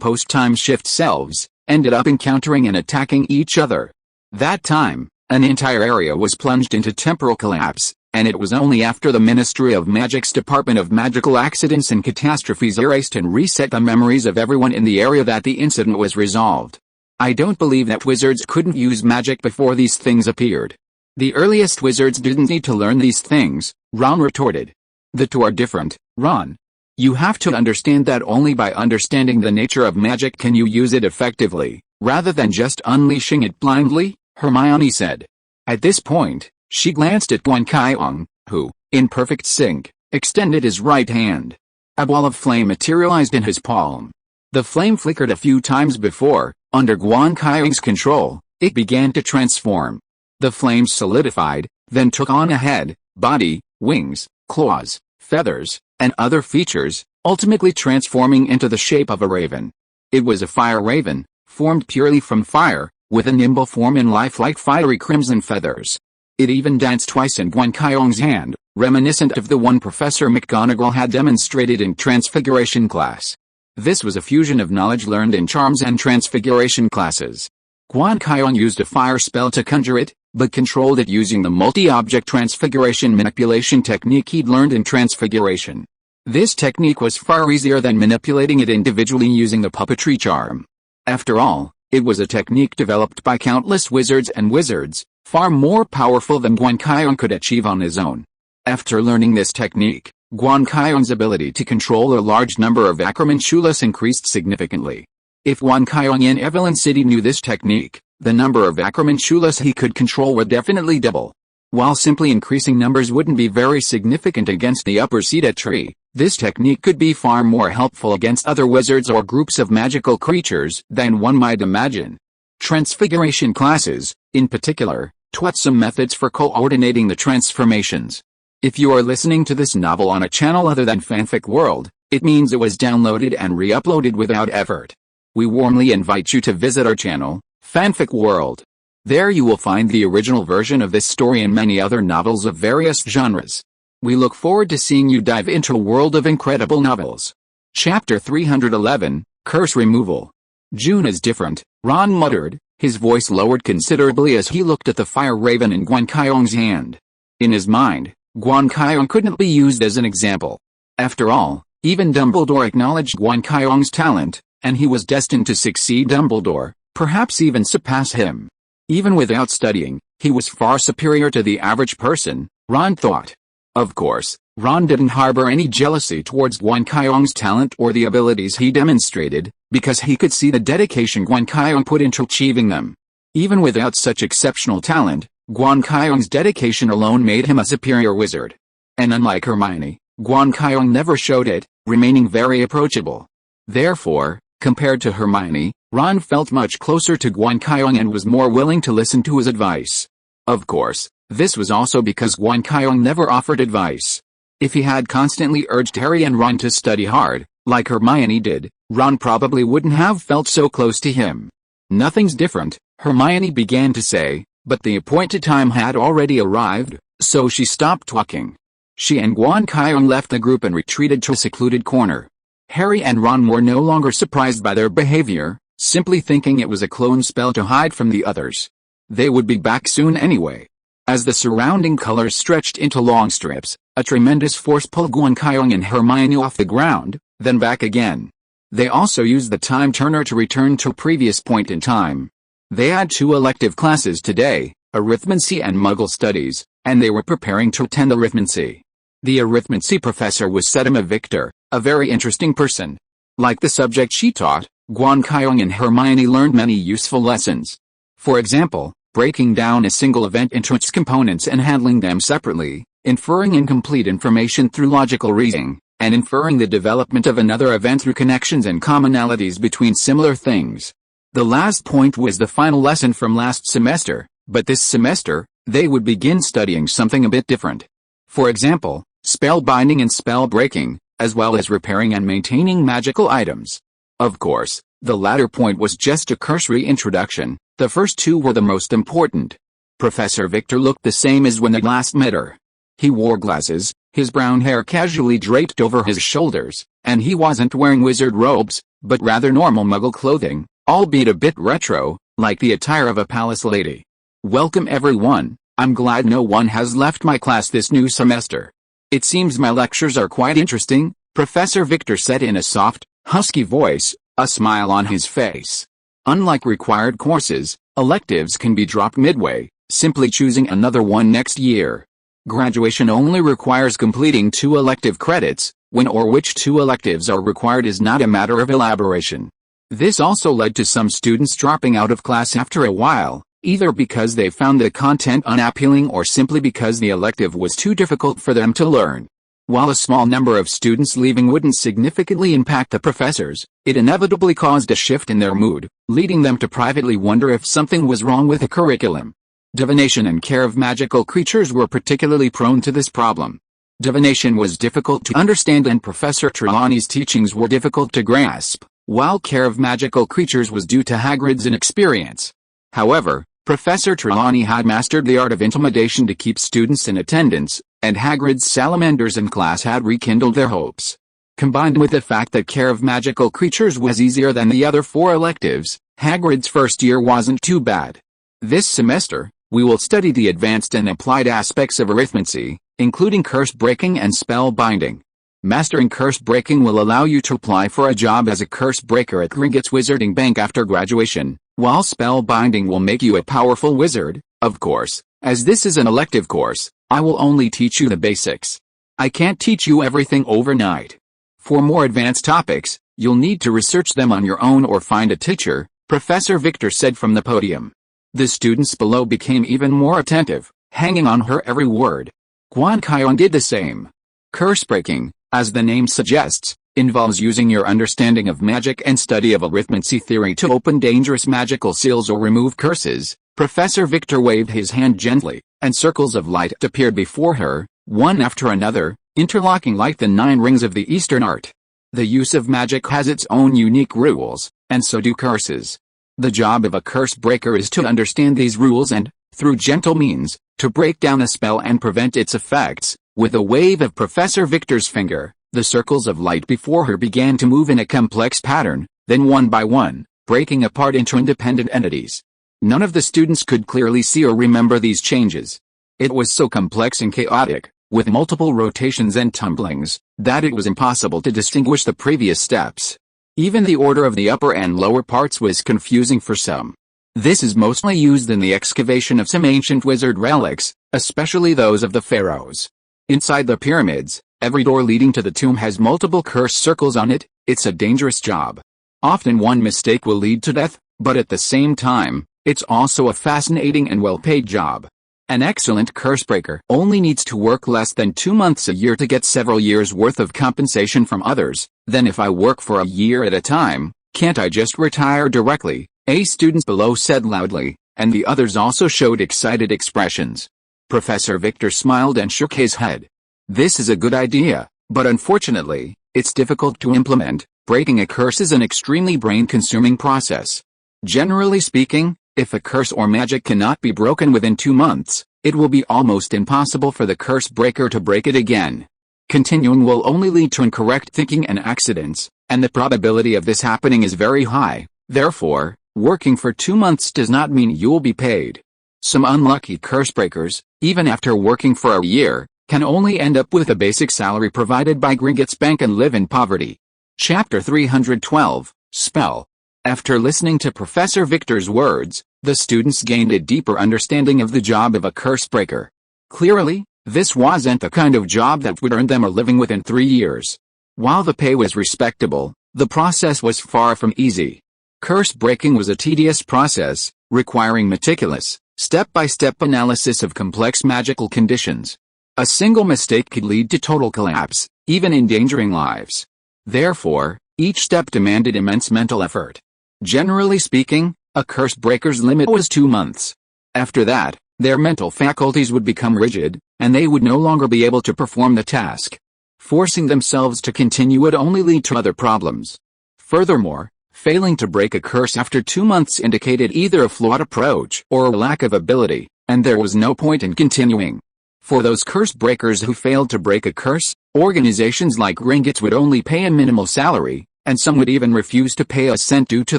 post-time shift selves, ended up encountering and attacking each other. That time, an entire area was plunged into temporal collapse, and it was only after the Ministry of Magic's Department of Magical Accidents and Catastrophes erased and reset the memories of everyone in the area that the incident was resolved. I don't believe that wizards couldn't use magic before these things appeared. The earliest wizards didn't need to learn these things, Ron retorted. The two are different, Ron. You have to understand that only by understanding the nature of magic can you use it effectively, rather than just unleashing it blindly, Hermione said. At this point, she glanced at Guan Qiong, who, in perfect sync, extended his right hand. A ball of flame materialized in his palm. The flame flickered a few times before, under Guan Qiong's control, it began to transform. The flames solidified, then took on a head, body, wings, claws, feathers, and other features, ultimately transforming into the shape of a raven. It was a fire raven, formed purely from fire, with a nimble form and lifelike fiery crimson feathers. It even danced twice in Guan Qiong's hand, reminiscent of the one Professor McGonagall had demonstrated in Transfiguration class. This was a fusion of knowledge learned in Charms and Transfiguration classes. Guan Qiong used a fire spell to conjure it, but controlled it using the multi-object transfiguration manipulation technique he'd learned in Transfiguration. This technique was far easier than manipulating it individually using the puppetry charm. After all, it was a technique developed by countless wizards and wizards, far more powerful than Guan Qiong could achieve on his own. After learning this technique, Guan Qiong's ability to control a large number of Ackermanschulas increased significantly. If Guan Qiong in Evelyn City knew this technique, the number of Ackermanschulas he could control would definitely double. While simply increasing numbers wouldn't be very significant against the upper Cedar tree, this technique could be far more helpful against other wizards or groups of magical creatures than one might imagine. Transfiguration classes, in particular, taught some methods for coordinating the transformations. If you are listening to this novel on a channel other than Fanfic World, it means it was downloaded and re-uploaded without effort. We warmly invite you to visit our channel, Fanfic World. There you will find the original version of this story and many other novels of various genres. We look forward to seeing you dive into a world of incredible novels. Chapter 311, Curse Removal. June is different, Ron muttered, his voice lowered considerably as he looked at the fire raven in Guan Qiong's hand. In his mind, Guan Qiong couldn't be used as an example. After all, even Dumbledore acknowledged Guan Qiong's talent, and he was destined to succeed Dumbledore, perhaps even surpass him. Even without studying, he was far superior to the average person, Ron thought. Of course, Ron didn't harbor any jealousy towards Guan Qiong's talent or the abilities he demonstrated, because he could see the dedication Guan Qiong put into achieving them. Even without such exceptional talent, Guan Qiong's dedication alone made him a superior wizard. And unlike Hermione, Guan Qiong never showed it, remaining very approachable. Therefore, compared to Hermione, Ron felt much closer to Guan Qiong and was more willing to listen to his advice. Of course, this was also because Guan Qiong never offered advice. If he had constantly urged Harry and Ron to study hard, like Hermione did, Ron probably wouldn't have felt so close to him. Nothing's different, Hermione began to say, but the appointed time had already arrived, so she stopped talking. She and Guan Qiong left the group and retreated to a secluded corner. Harry and Ron were no longer surprised by their behavior, simply thinking it was a clone spell to hide from the others. They would be back soon anyway. As the surrounding colors stretched into long strips, a tremendous force pulled Guan Qiong and Hermione off the ground, then back again. They also used the time turner to return to a previous point in time. They had 2 elective classes today, Arithmancy and Muggle Studies, and they were preparing to attend Arithmancy. The Arithmancy professor was Septima Victor, a very interesting person. Like the subject she taught, Guan Qiong and Hermione learned many useful lessons. For example, breaking down a single event into its components and handling them separately, inferring incomplete information through logical reasoning, and inferring the development of another event through connections and commonalities between similar things. The last point was the final lesson from last semester, but this semester, they would begin studying something a bit different. For example, spell binding and spell breaking, as well as repairing and maintaining magical items. Of course, The latter point was just a cursory introduction, the first two were the most important. Professor Victor looked the same as when they last met her. He wore glasses, his brown hair casually draped over his shoulders, and he wasn't wearing wizard robes, but rather normal muggle clothing, albeit a bit retro, like the attire of a palace lady. "Welcome everyone, I'm glad no one has left my class this new semester. It seems my lectures are quite interesting," Professor Victor said in a soft, husky voice, a smile on his face. Unlike required courses, electives can be dropped midway, simply choosing another one next year. Graduation only requires completing 2 elective credits, when or which 2 electives are required is not a matter of elaboration. This also led to some students dropping out of class after a while, either because they found the content unappealing or simply because the elective was too difficult for them to learn. While a small number of students leaving wouldn't significantly impact the professors, it inevitably caused a shift in their mood, leading them to privately wonder if something was wrong with the curriculum. Divination and care of magical creatures were particularly prone to this problem. Divination was difficult to understand and Professor Trelawney's teachings were difficult to grasp, while care of magical creatures was due to Hagrid's inexperience. However, Professor Trelawney had mastered the art of intimidation to keep students in attendance, and Hagrid's salamanders in class had rekindled their hopes. Combined with the fact that care of magical creatures was easier than the other 4 electives, Hagrid's first year wasn't too bad. This semester, we will study the advanced and applied aspects of arithmancy, including curse breaking and spell binding. Mastering curse breaking will allow you to apply for a job as a curse breaker at Gringotts Wizarding Bank after graduation, while spell binding will make you a powerful wizard. Of course, as this is an elective course, I will only teach you the basics. I can't teach you everything overnight. For more advanced topics, you'll need to research them on your own or find a teacher, Professor Victor said from the podium. The students below became even more attentive, hanging on her every word. Guan Qiong did the same. Curse breaking, as the name suggests, involves using your understanding of magic and study of arithmancy theory to open dangerous magical seals or remove curses. Professor Victor waved his hand gently, and circles of light appeared before her, one after another, interlocking like the 9 rings of the Eastern art. The use of magic has its own unique rules, and so do curses. The job of a curse breaker is to understand these rules and, through gentle means, to break down a spell and prevent its effects. With a wave of Professor Victor's finger, the circles of light before her began to move in a complex pattern, then one by one, breaking apart into independent entities. None of the students could clearly see or remember these changes. It was so complex and chaotic, with multiple rotations and tumblings, that it was impossible to distinguish the previous steps. Even the order of the upper and lower parts was confusing for some. This is mostly used in the excavation of some ancient wizard relics, especially those of the pharaohs. Inside the pyramids, every door leading to the tomb has multiple curse circles on it. It's a dangerous job. Often one mistake will lead to death, but at the same time, it's also a fascinating and well-paid job. An excellent cursebreaker only needs to work less than 2 months a year to get several years' worth of compensation from others. Then if I work for a year at a time, can't I just retire directly? A students below said loudly, and the others also showed excited expressions. Professor Victor smiled and shook his head. This is a good idea, but unfortunately, it's difficult to implement. Breaking a curse is an extremely brain-consuming process. Generally speaking, if a curse or magic cannot be broken within 2 months, it will be almost impossible for the curse breaker to break it again. Continuing will only lead to incorrect thinking and accidents, and the probability of this happening is very high. Therefore, working for 2 months does not mean you'll be paid. Some unlucky curse breakers, even after working for a year, can only end up with a basic salary provided by Gringotts Bank and live in poverty. Chapter 312, Spell. After listening to Professor Victor's words, the students gained a deeper understanding of the job of a curse breaker. Clearly, this wasn't the kind of job that would earn them a living within 3 years. While the pay was respectable, the process was far from easy. Curse breaking was a tedious process, requiring meticulous, step-by-step analysis of complex magical conditions. A single mistake could lead to total collapse, even endangering lives. Therefore, each step demanded immense mental effort. Generally speaking, a curse breaker's limit was 2 months. After that, their mental faculties would become rigid, and they would no longer be able to perform the task. Forcing themselves to continue would only lead to other problems. Furthermore, Failing to break a curse after 2 months indicated either a flawed approach or a lack of ability, and there was no point in continuing. For those curse breakers who failed to break a curse, organizations like Ringgits would only pay a minimal salary, and some would even refuse to pay a cent due to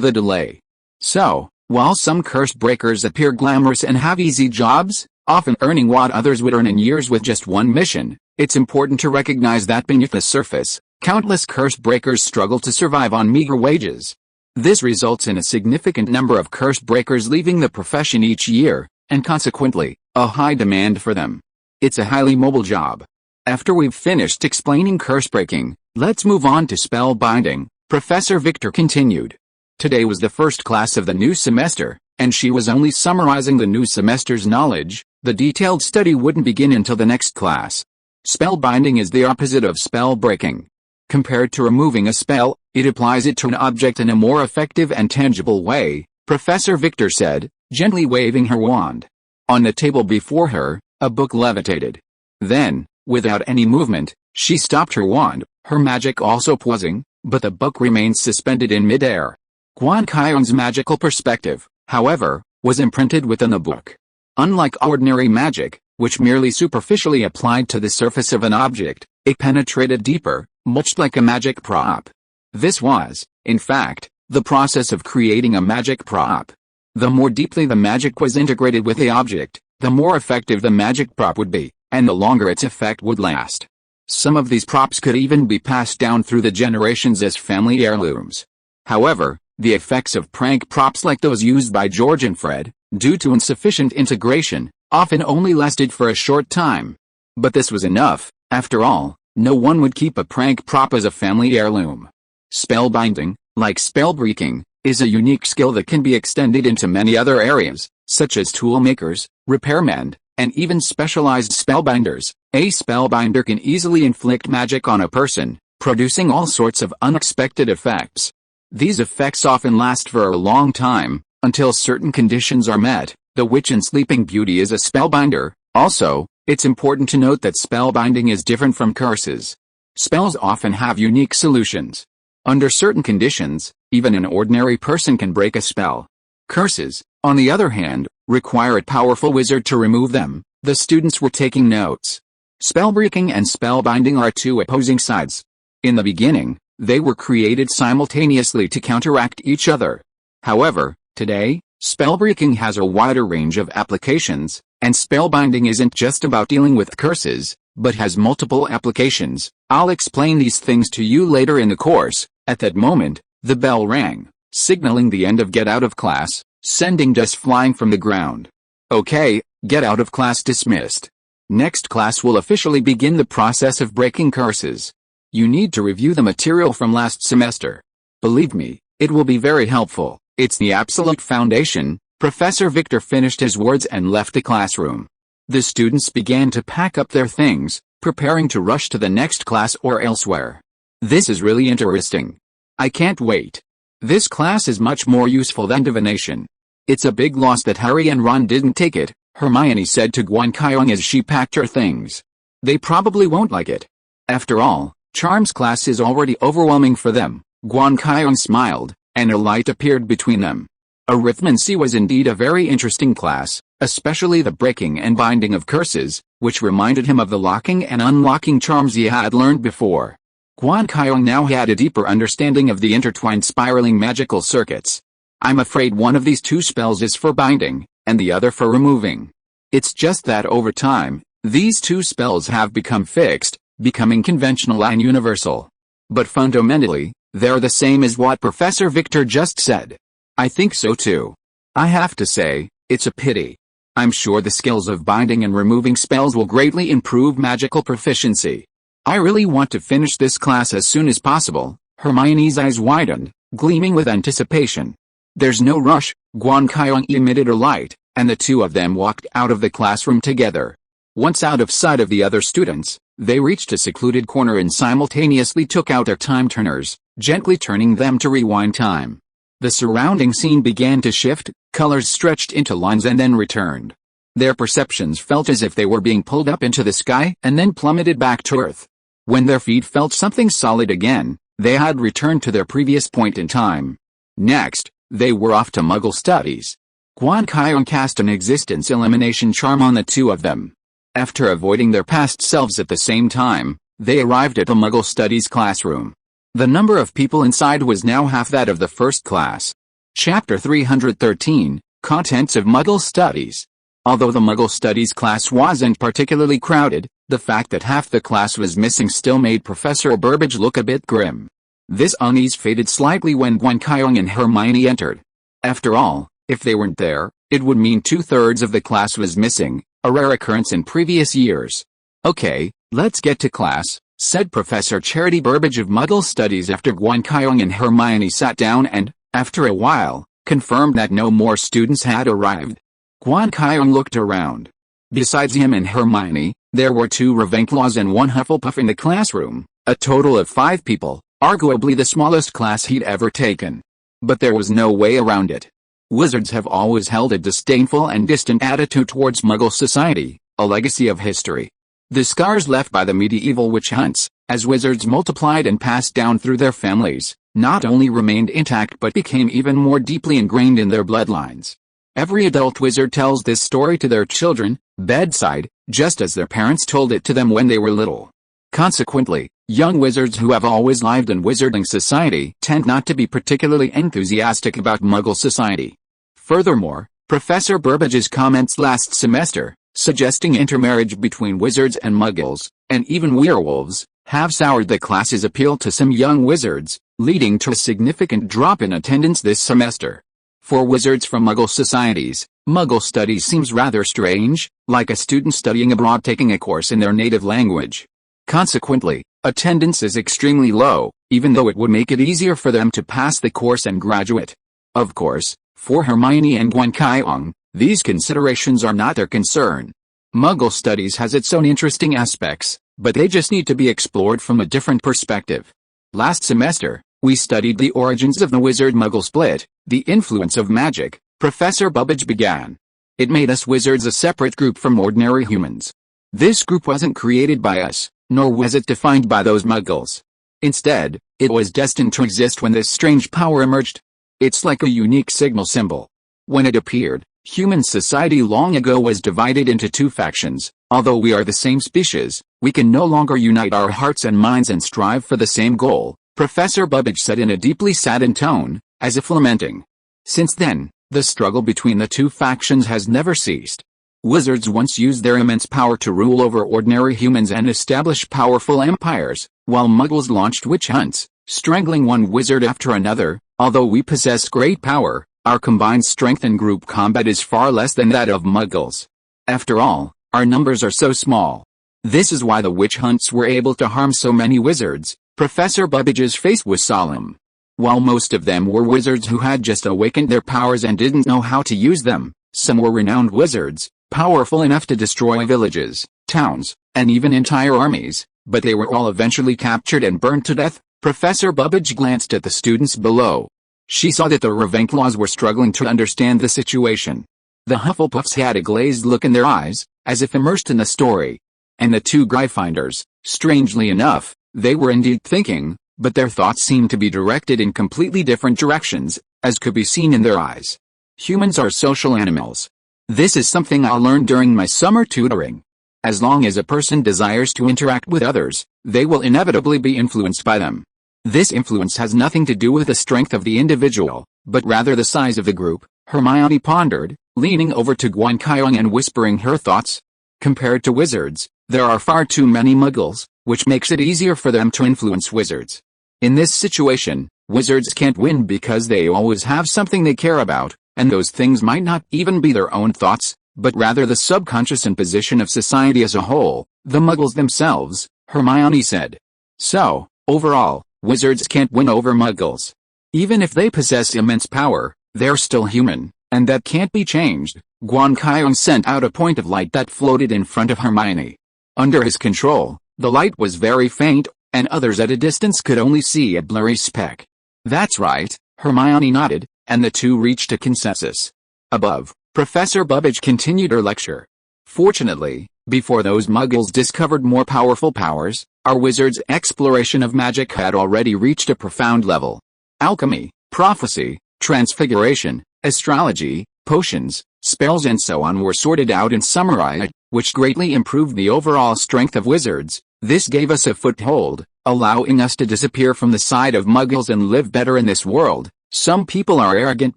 the delay. So, while some curse breakers appear glamorous and have easy jobs, often earning what others would earn in years with just one mission, it's important to recognize that beneath the surface, countless curse breakers struggle to survive on meager wages. This results in a significant number of curse breakers leaving the profession each year, and consequently, a high demand for them. It's a highly mobile job. After we've finished explaining curse breaking, let's move on to spell binding, Professor Victor continued. Today was the first class of the new semester, and she was only summarizing the new semester's knowledge. The detailed study wouldn't begin until the next class. Spell binding is the opposite of spell breaking. Compared to removing a spell, it applies it to an object in a more effective and tangible way, Professor Victor said, gently waving her wand. On the table before her, a book levitated. Then, without any movement, she stopped her wand, her magic also pausing, but the book remained suspended in midair. Guan Qiong's magical perspective, however, was imprinted within the book. Unlike ordinary magic, which merely superficially applied to the surface of an object, it penetrated deeper, much like a magic prop. This was, in fact, the process of creating a magic prop. The more deeply the magic was integrated with the object, the more effective the magic prop would be, and the longer its effect would last. Some of these props could even be passed down through the generations as family heirlooms. However, the effects of prank props like those used by George and Fred, due to insufficient integration, often only lasted for a short time. But this was enough. After all, no one would keep a prank prop as a family heirloom. Spellbinding, like spellbreaking, is a unique skill that can be extended into many other areas, such as toolmakers, repairmen, and even specialized spellbinders. A spellbinder can easily inflict magic on a person, producing all sorts of unexpected effects. These effects often last for a long time, until certain conditions are met. The Witch in Sleeping Beauty is a spellbinder. Also, it's important to note that spellbinding is different from curses. Spells often have unique solutions. Under certain conditions, even an ordinary person can break a spell. Curses, on the other hand, require a powerful wizard to remove them. The students were taking notes. Spellbreaking and spellbinding are two opposing sides. In the beginning, they were created simultaneously to counteract each other. However, today, spellbreaking has a wider range of applications, and spellbinding isn't just about dealing with curses, but has multiple applications. I'll explain these things to you later in the course. At that moment, the bell rang, signaling the end of get out of class, sending dust flying from the ground. Okay, get out of class dismissed. Next class will officially begin the process of breaking curses. You need to review the material from last semester. Believe me, it will be very helpful. It's the absolute foundation. Professor Victor finished his words and left the classroom. The students began to pack up their things, preparing to rush to the next class or elsewhere. This is really interesting. I can't wait. This class is much more useful than divination. It's a big loss that Harry and Ron didn't take it, Hermione said to Guan Qiong as she packed her things. They probably won't like it. After all, Charms class is already overwhelming for them. Guan Qiong smiled, and a light appeared between them. Arithmancy was indeed a very interesting class, especially the breaking and binding of curses, which reminded him of the locking and unlocking charms he had learned before. Guan Qiong now had a deeper understanding of the intertwined spiraling magical circuits. I'm afraid one of these two spells is for binding, and the other for removing. It's just that over time, these two spells have become fixed, becoming conventional and universal. But fundamentally, they're the same as what Professor Victor just said. I think so too. I have to say, it's a pity. I'm sure the skills of binding and removing spells will greatly improve magical proficiency. I really want to finish this class as soon as possible. Hermione's eyes widened, gleaming with anticipation. There's no rush. Guan Qiong emitted a light, and the two of them walked out of the classroom together. Once out of sight of the other students, they reached a secluded corner and simultaneously took out their time turners, gently turning them to rewind time. The surrounding scene began to shift, colors stretched into lines and then returned. Their perceptions felt as if they were being pulled up into the sky and then plummeted back to earth. When their feet felt something solid again, they had returned to their previous point in time. Next, they were off to Muggle studies. Guan Qiong cast an existence elimination charm on the two of them. After avoiding their past selves at the same time, they arrived at the Muggle studies classroom. The number of people inside was now half that of the first class. Chapter 313, Contents of Muggle Studies. Although the Muggle studies class wasn't particularly crowded, the fact that half the class was missing still made Professor Burbage look a bit grim. This unease faded slightly when Guan Qiong and Hermione entered. After all, if they weren't there, it would mean 2/3 of the class was missing, a rare occurrence in previous years. "Okay, let's get to class," said Professor Charity Burbage of Muggle Studies after Guan Qiong and Hermione sat down and, after a while, confirmed that no more students had arrived. Guan Qiong looked around. Besides him and Hermione, there were 2 Ravenclaws and 1 Hufflepuff in the classroom, a total of 5 people, arguably the smallest class he'd ever taken. But there was no way around it. Wizards have always held a disdainful and distant attitude towards Muggle society, a legacy of history. The scars left by the medieval witch hunts, as wizards multiplied and passed down through their families, not only remained intact but became even more deeply ingrained in their bloodlines. Every adult wizard tells this story to their children, bedside, just as their parents told it to them when they were little. Consequently, young wizards who have always lived in wizarding society tend not to be particularly enthusiastic about Muggle society. Furthermore, Professor Burbage's comments last semester, suggesting intermarriage between wizards and Muggles, and even werewolves, have soured the class's appeal to some young wizards, leading to a significant drop in attendance this semester. For wizards from Muggle societies, Muggle studies seems rather strange, like a student studying abroad taking a course in their native language. Consequently, attendance is extremely low, even though it would make it easier for them to pass the course and graduate. Of course, for Hermione and Guan Qiong, these considerations are not their concern. Muggle studies has its own interesting aspects, but they just need to be explored from a different perspective. Last semester, we studied the origins of the wizard-Muggle split, the influence of magic, Professor Burbage began. It made us wizards a separate group from ordinary humans. This group wasn't created by us, nor was it defined by those Muggles. Instead, it was destined to exist when this strange power emerged. It's like a unique signal symbol. When it appeared, human society long ago was divided into 2 factions. Although we are the same species, we can no longer unite our hearts and minds and strive for the same goal, Professor Burbage said in a deeply saddened tone, as if lamenting. Since then, the struggle between the 2 factions has never ceased. Wizards once used their immense power to rule over ordinary humans and establish powerful empires, while Muggles launched witch hunts, strangling one wizard after another. Although we possess great power, our combined strength in group combat is far less than that of Muggles. After all, our numbers are so small. This is why the witch hunts were able to harm so many wizards. Professor Burbage's face was solemn. While most of them were wizards who had just awakened their powers and didn't know how to use them, some were renowned wizards, powerful enough to destroy villages, towns, and even entire armies, but they were all eventually captured and burned to death. Professor Burbage glanced at the students below. She saw that the Ravenclaws were struggling to understand the situation. The Hufflepuffs had a glazed look in their eyes, as if immersed in the story. And the 2 Gryffindors, strangely enough, they were indeed thinking, but their thoughts seemed to be directed in completely different directions, as could be seen in their eyes. Humans are social animals. This is something I learned during my summer tutoring. As long as a person desires to interact with others, they will inevitably be influenced by them. This influence has nothing to do with the strength of the individual, but rather the size of the group, Hermione pondered, leaning over to Guan Qiong and whispering her thoughts. Compared to wizards, there are far too many Muggles, which makes it easier for them to influence wizards. In this situation, wizards can't win because they always have something they care about, and those things might not even be their own thoughts, but rather the subconscious imposition of society as a whole, the Muggles themselves, Hermione said. So, overall, wizards can't win over Muggles. Even if they possess immense power, they're still human, and that can't be changed. Guan Qiong sent out a point of light that floated in front of Hermione. Under his control, the light was very faint, and others at a distance could only see a blurry speck. That's right, Hermione nodded, and the 2 reached a consensus. Above, Professor Burbage continued her lecture. Fortunately, before those Muggles discovered more powerful powers, our wizards' exploration of magic had already reached a profound level. Alchemy, prophecy, Transfiguration, astrology, potions, spells and so on were sorted out and summarized, which greatly improved the overall strength of wizards. This gave us a foothold, allowing us to disappear from the side of muggles and live better in this world. Some people are arrogant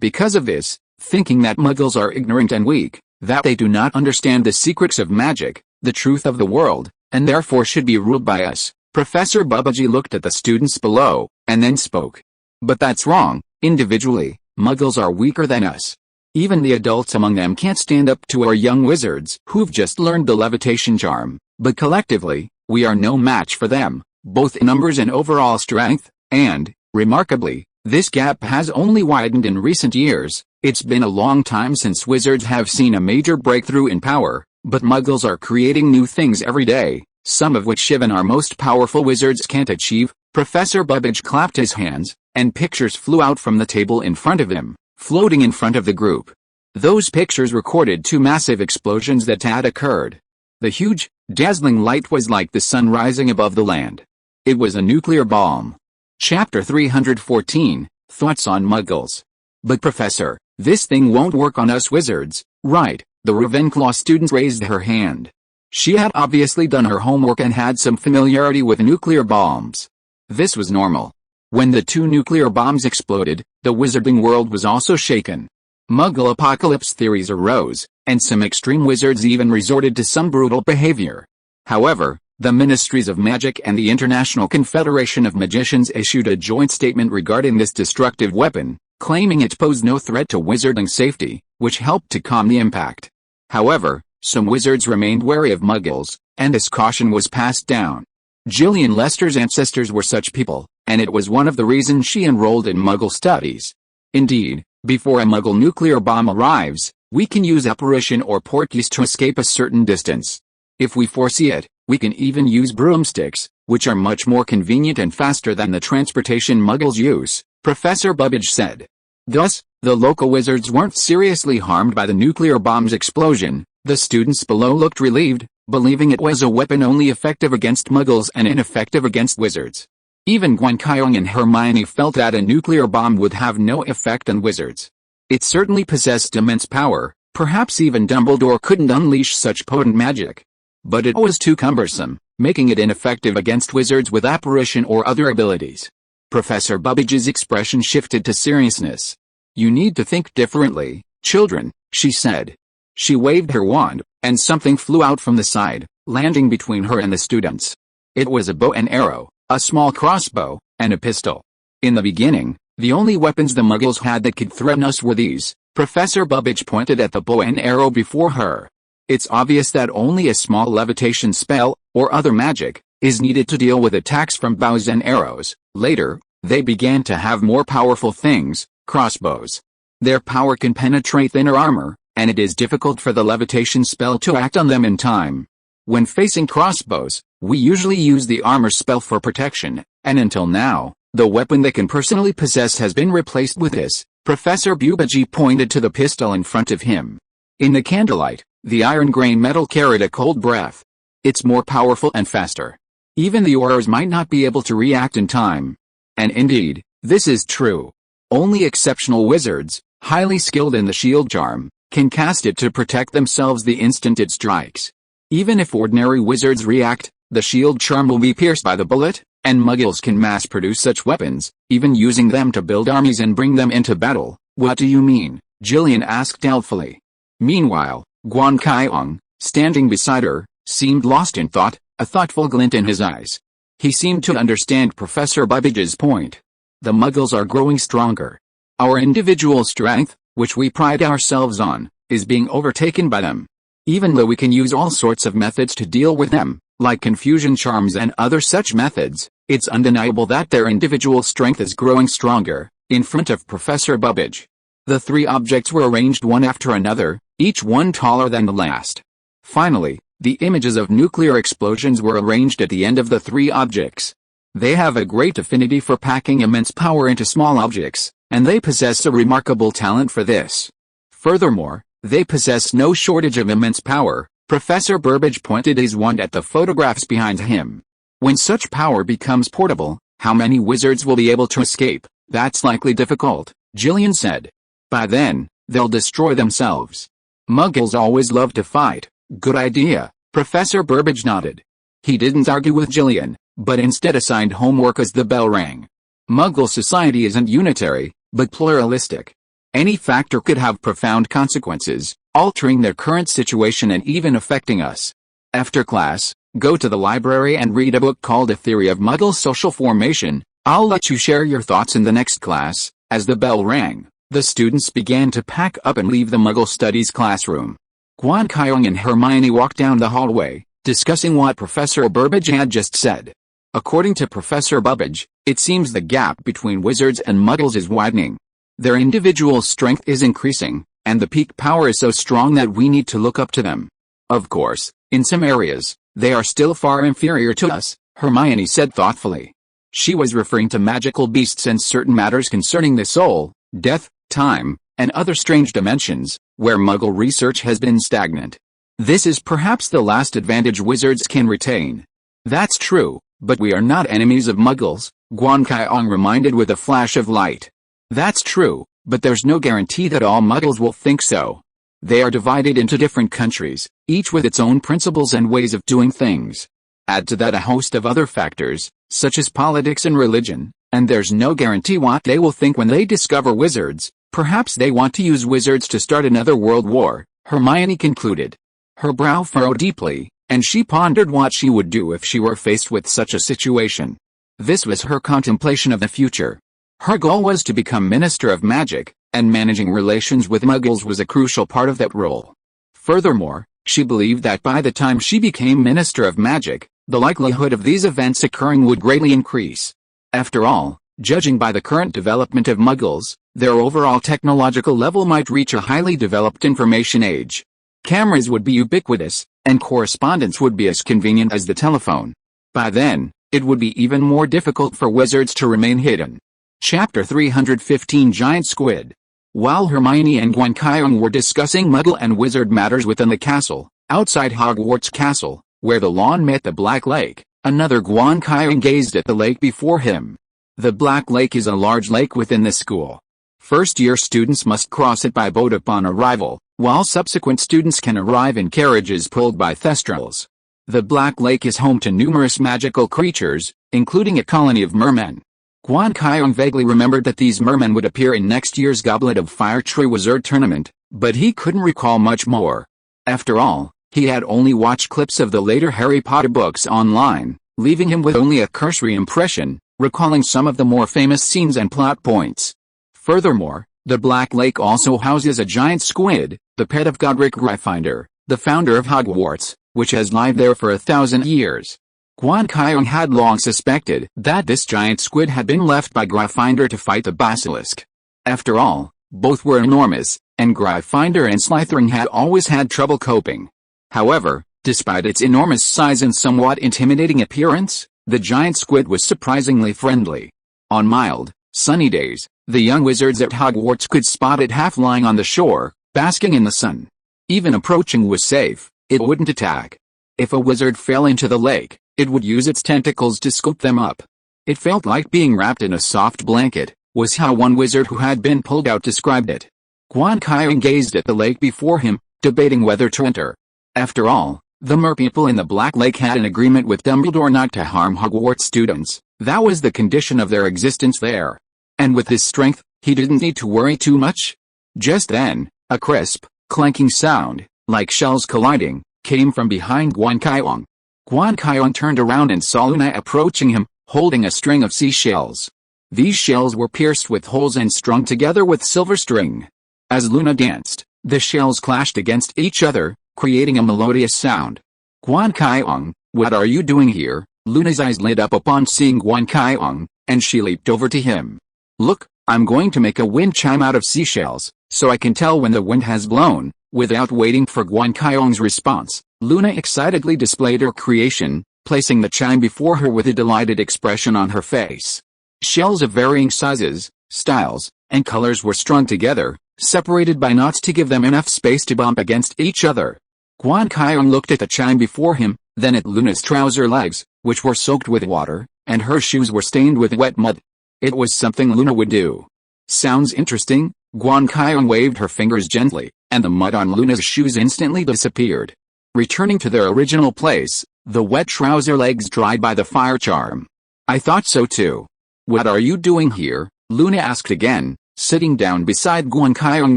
because of this, thinking that muggles are ignorant and weak, that they do not understand the secrets of magic, the truth of the world, and therefore should be ruled by us. Professor Babaji looked at the students below, and then spoke. But that's wrong. Individually, muggles are weaker than us. Even the adults among them can't stand up to our young wizards who've just learned the levitation charm, but collectively, we are no match for them, both in numbers and overall strength, and, remarkably, this gap has only widened in recent years. It's been a long time since wizards have seen a major breakthrough in power, but muggles are creating new things every day, some of which even our most powerful wizards can't achieve. Professor Babbage clapped his hands, and pictures flew out from the table in front of him, floating in front of the group. Those pictures recorded two massive explosions that had occurred. The huge, dazzling light was like the sun rising above the land. It was a nuclear bomb. Chapter 314, Thoughts on Muggles. But Professor, this thing won't work on us wizards, right? The Ravenclaw student raised her hand. She had obviously done her homework and had some familiarity with nuclear bombs. This was normal. When the two nuclear bombs exploded, the wizarding world was also shaken. Muggle apocalypse theories arose, and some extreme wizards even resorted to some brutal behavior. However, the Ministries of Magic and the International Confederation of Magicians issued a joint statement regarding this destructive weapon, claiming it posed no threat to wizarding safety, which helped to calm the impact. However, some wizards remained wary of muggles, and this caution was passed down. Gillian Lester's ancestors were such people, and it was one of the reasons she enrolled in Muggle studies. Indeed, before a Muggle nuclear bomb arrives, we can use apparition or portkeys to escape a certain distance. If we foresee it, we can even use broomsticks, which are much more convenient and faster than the transportation Muggles use, Professor Babbage said. Thus, the local wizards weren't seriously harmed by the nuclear bomb's explosion. The students below looked relieved, believing it was a weapon only effective against Muggles and ineffective against wizards. Even Guan Qiong and Hermione felt that a nuclear bomb would have no effect on wizards. It certainly possessed immense power, perhaps even Dumbledore couldn't unleash such potent magic. But it was too cumbersome, making it ineffective against wizards with apparition or other abilities. Professor Babbage's expression shifted to seriousness. You need to think differently, children, she said. She waved her wand, and something flew out from the side, landing between her and the students. It was a bow and arrow, a small crossbow, and a pistol. In the beginning, the only weapons the Muggles had that could threaten us were these. Professor Babbage pointed at the bow and arrow before her. It's obvious that only a small levitation spell, or other magic, is needed to deal with attacks from bows and arrows. Later, they began to have more powerful things, crossbows. Their power can penetrate thinner armor, and it is difficult for the levitation spell to act on them in time. When facing crossbows, we usually use the armor spell for protection, and until now, the weapon they can personally possess has been replaced with this. Professor Babbage pointed to the pistol in front of him. In the candlelight, the iron grain metal carried a cold breath. It's more powerful and faster. Even the Aurors might not be able to react in time. And indeed, this is true. Only exceptional wizards, highly skilled in the shield charm, can cast it to protect themselves the instant it strikes. Even if ordinary wizards react, the shield charm will be pierced by the bullet, and Muggles can mass-produce such weapons, even using them to build armies and bring them into battle. What do you mean? Gillian asked doubtfully. Meanwhile, Guan Qiong, standing beside her, seemed lost in thought, a thoughtful glint in his eyes. He seemed to understand Professor Babbage's point. The Muggles are growing stronger. Our individual strength, which we pride ourselves on, is being overtaken by them. Even though we can use all sorts of methods to deal with them, like confusion charms and other such methods, it's undeniable that their individual strength is growing stronger. In front of Professor Babbage, the three objects were arranged one after another, each one taller than the last. Finally, the images of nuclear explosions were arranged at the end of the three objects. They have a great affinity for packing immense power into small objects, and they possess a remarkable talent for this. Furthermore, they possess no shortage of immense power. Professor Babbage pointed his wand at the photographs behind him. When such power becomes portable, how many wizards will be able to escape? That's likely difficult. Jillian said. By then, they'll destroy themselves. Muggles always love to fight. Good idea, Professor Burbage nodded. He didn't argue with Jillian, but instead assigned homework as the bell rang. Muggle society isn't unitary, but pluralistic. Any factor could have profound consequences, altering their current situation and even affecting us. After class, go to the library and read a book called A Theory of Muggle Social Formation. I'll let you share your thoughts in the next class. As the bell rang, the students began to pack up and leave the Muggle Studies classroom. Guan Qiong and Hermione walked down the hallway, discussing what Professor Burbage had just said. According to Professor Burbage, it seems the gap between wizards and Muggles is widening. Their individual strength is increasing, and the peak power is so strong that we need to look up to them. Of course, in some areas, they are still far inferior to us, Hermione said thoughtfully. She was referring to magical beasts and certain matters concerning the soul, death, time, and other strange dimensions, where Muggle research has been stagnant. This is perhaps the last advantage wizards can retain. That's true, but we are not enemies of Muggles, Guan Qiong reminded with a flash of light. That's true, but there's no guarantee that all Muggles will think so. They are divided into different countries, each with its own principles and ways of doing things. Add to that a host of other factors, such as politics and religion, and there's no guarantee what they will think when they discover wizards. Perhaps they want to use wizards to start another world war, Hermione concluded. Her brow furrowed deeply, and she pondered what she would do if she were faced with such a situation. This was her contemplation of the future. Her goal was to become Minister of Magic, and managing relations with Muggles was a crucial part of that role. Furthermore, she believed that by the time she became Minister of Magic, the likelihood of these events occurring would greatly increase. After all, judging by the current development of Muggles, their overall technological level might reach a highly developed information age. Cameras would be ubiquitous, and correspondence would be as convenient as the telephone. By then, it would be even more difficult for wizards to remain hidden. Chapter 315 Giant Squid. While Hermione and Guan Qiong were discussing Muggle and wizard matters within the castle, outside Hogwarts Castle, where the lawn met the Black Lake, another Guan Qiong gazed at the lake before him. The Black Lake is a large lake within the school. First-year students must cross it by boat upon arrival, while subsequent students can arrive in carriages pulled by thestrals. The Black Lake is home to numerous magical creatures, including a colony of mermen. Guan Qiong vaguely remembered that these mermen would appear in next year's Goblet of Fire Tree Wizard Tournament, but he couldn't recall much more. After all, he had only watched clips of the later Harry Potter books online, leaving him with only a cursory impression, recalling some of the more famous scenes and plot points. Furthermore, the Black Lake also houses a giant squid, the pet of Godric Gryffindor, the founder of Hogwarts, which has lived there for 1,000 years. Guan Qiong had long suspected that this giant squid had been left by Gryffindor to fight the basilisk. After all, both were enormous, and Gryffindor and Slytherin had always had trouble coping. However, despite its enormous size and somewhat intimidating appearance, the giant squid was surprisingly friendly. On mild, sunny days, the young wizards at Hogwarts could spot it half lying on the shore, basking in the sun. Even approaching was safe, it wouldn't attack. If a wizard fell into the lake, it would use its tentacles to scoop them up. It felt like being wrapped in a soft blanket, was how one wizard who had been pulled out described it. Guan Qiong gazed at the lake before him, debating whether to enter. After all, the merpeople in the Black Lake had an agreement with Dumbledore not to harm Hogwarts students. That was the condition of their existence there. And with his strength, he didn't need to worry too much. Just then, a crisp, clanking sound, like shells colliding, came from behind Guan Qiong. Guan Qiong turned around and saw Luna approaching him, holding a string of seashells. These shells were pierced with holes and strung together with silver string. As Luna danced, the shells clashed against each other, creating a melodious sound. Guan Qiong, what are you doing here? Luna's eyes lit up upon seeing Guan Qiong, and she leaped over to him. Look, I'm going to make a wind chime out of seashells, so I can tell when the wind has blown. Without waiting for Guan Qiong's response, Luna excitedly displayed her creation, placing the chime before her with a delighted expression on her face. Shells of varying sizes, styles, and colors were strung together, separated by knots to give them enough space to bump against each other. Guan Qiong looked at the chime before him, then at Luna's trouser legs, which were soaked with water, and her shoes were stained with wet mud. It was something Luna would do. Sounds interesting. Guan Qiong waved her fingers gently, and the mud on Luna's shoes instantly disappeared. Returning to their original place, the wet trouser legs dried by the fire charm. I thought so too. What are you doing here? Luna asked again, sitting down beside Guan Qiong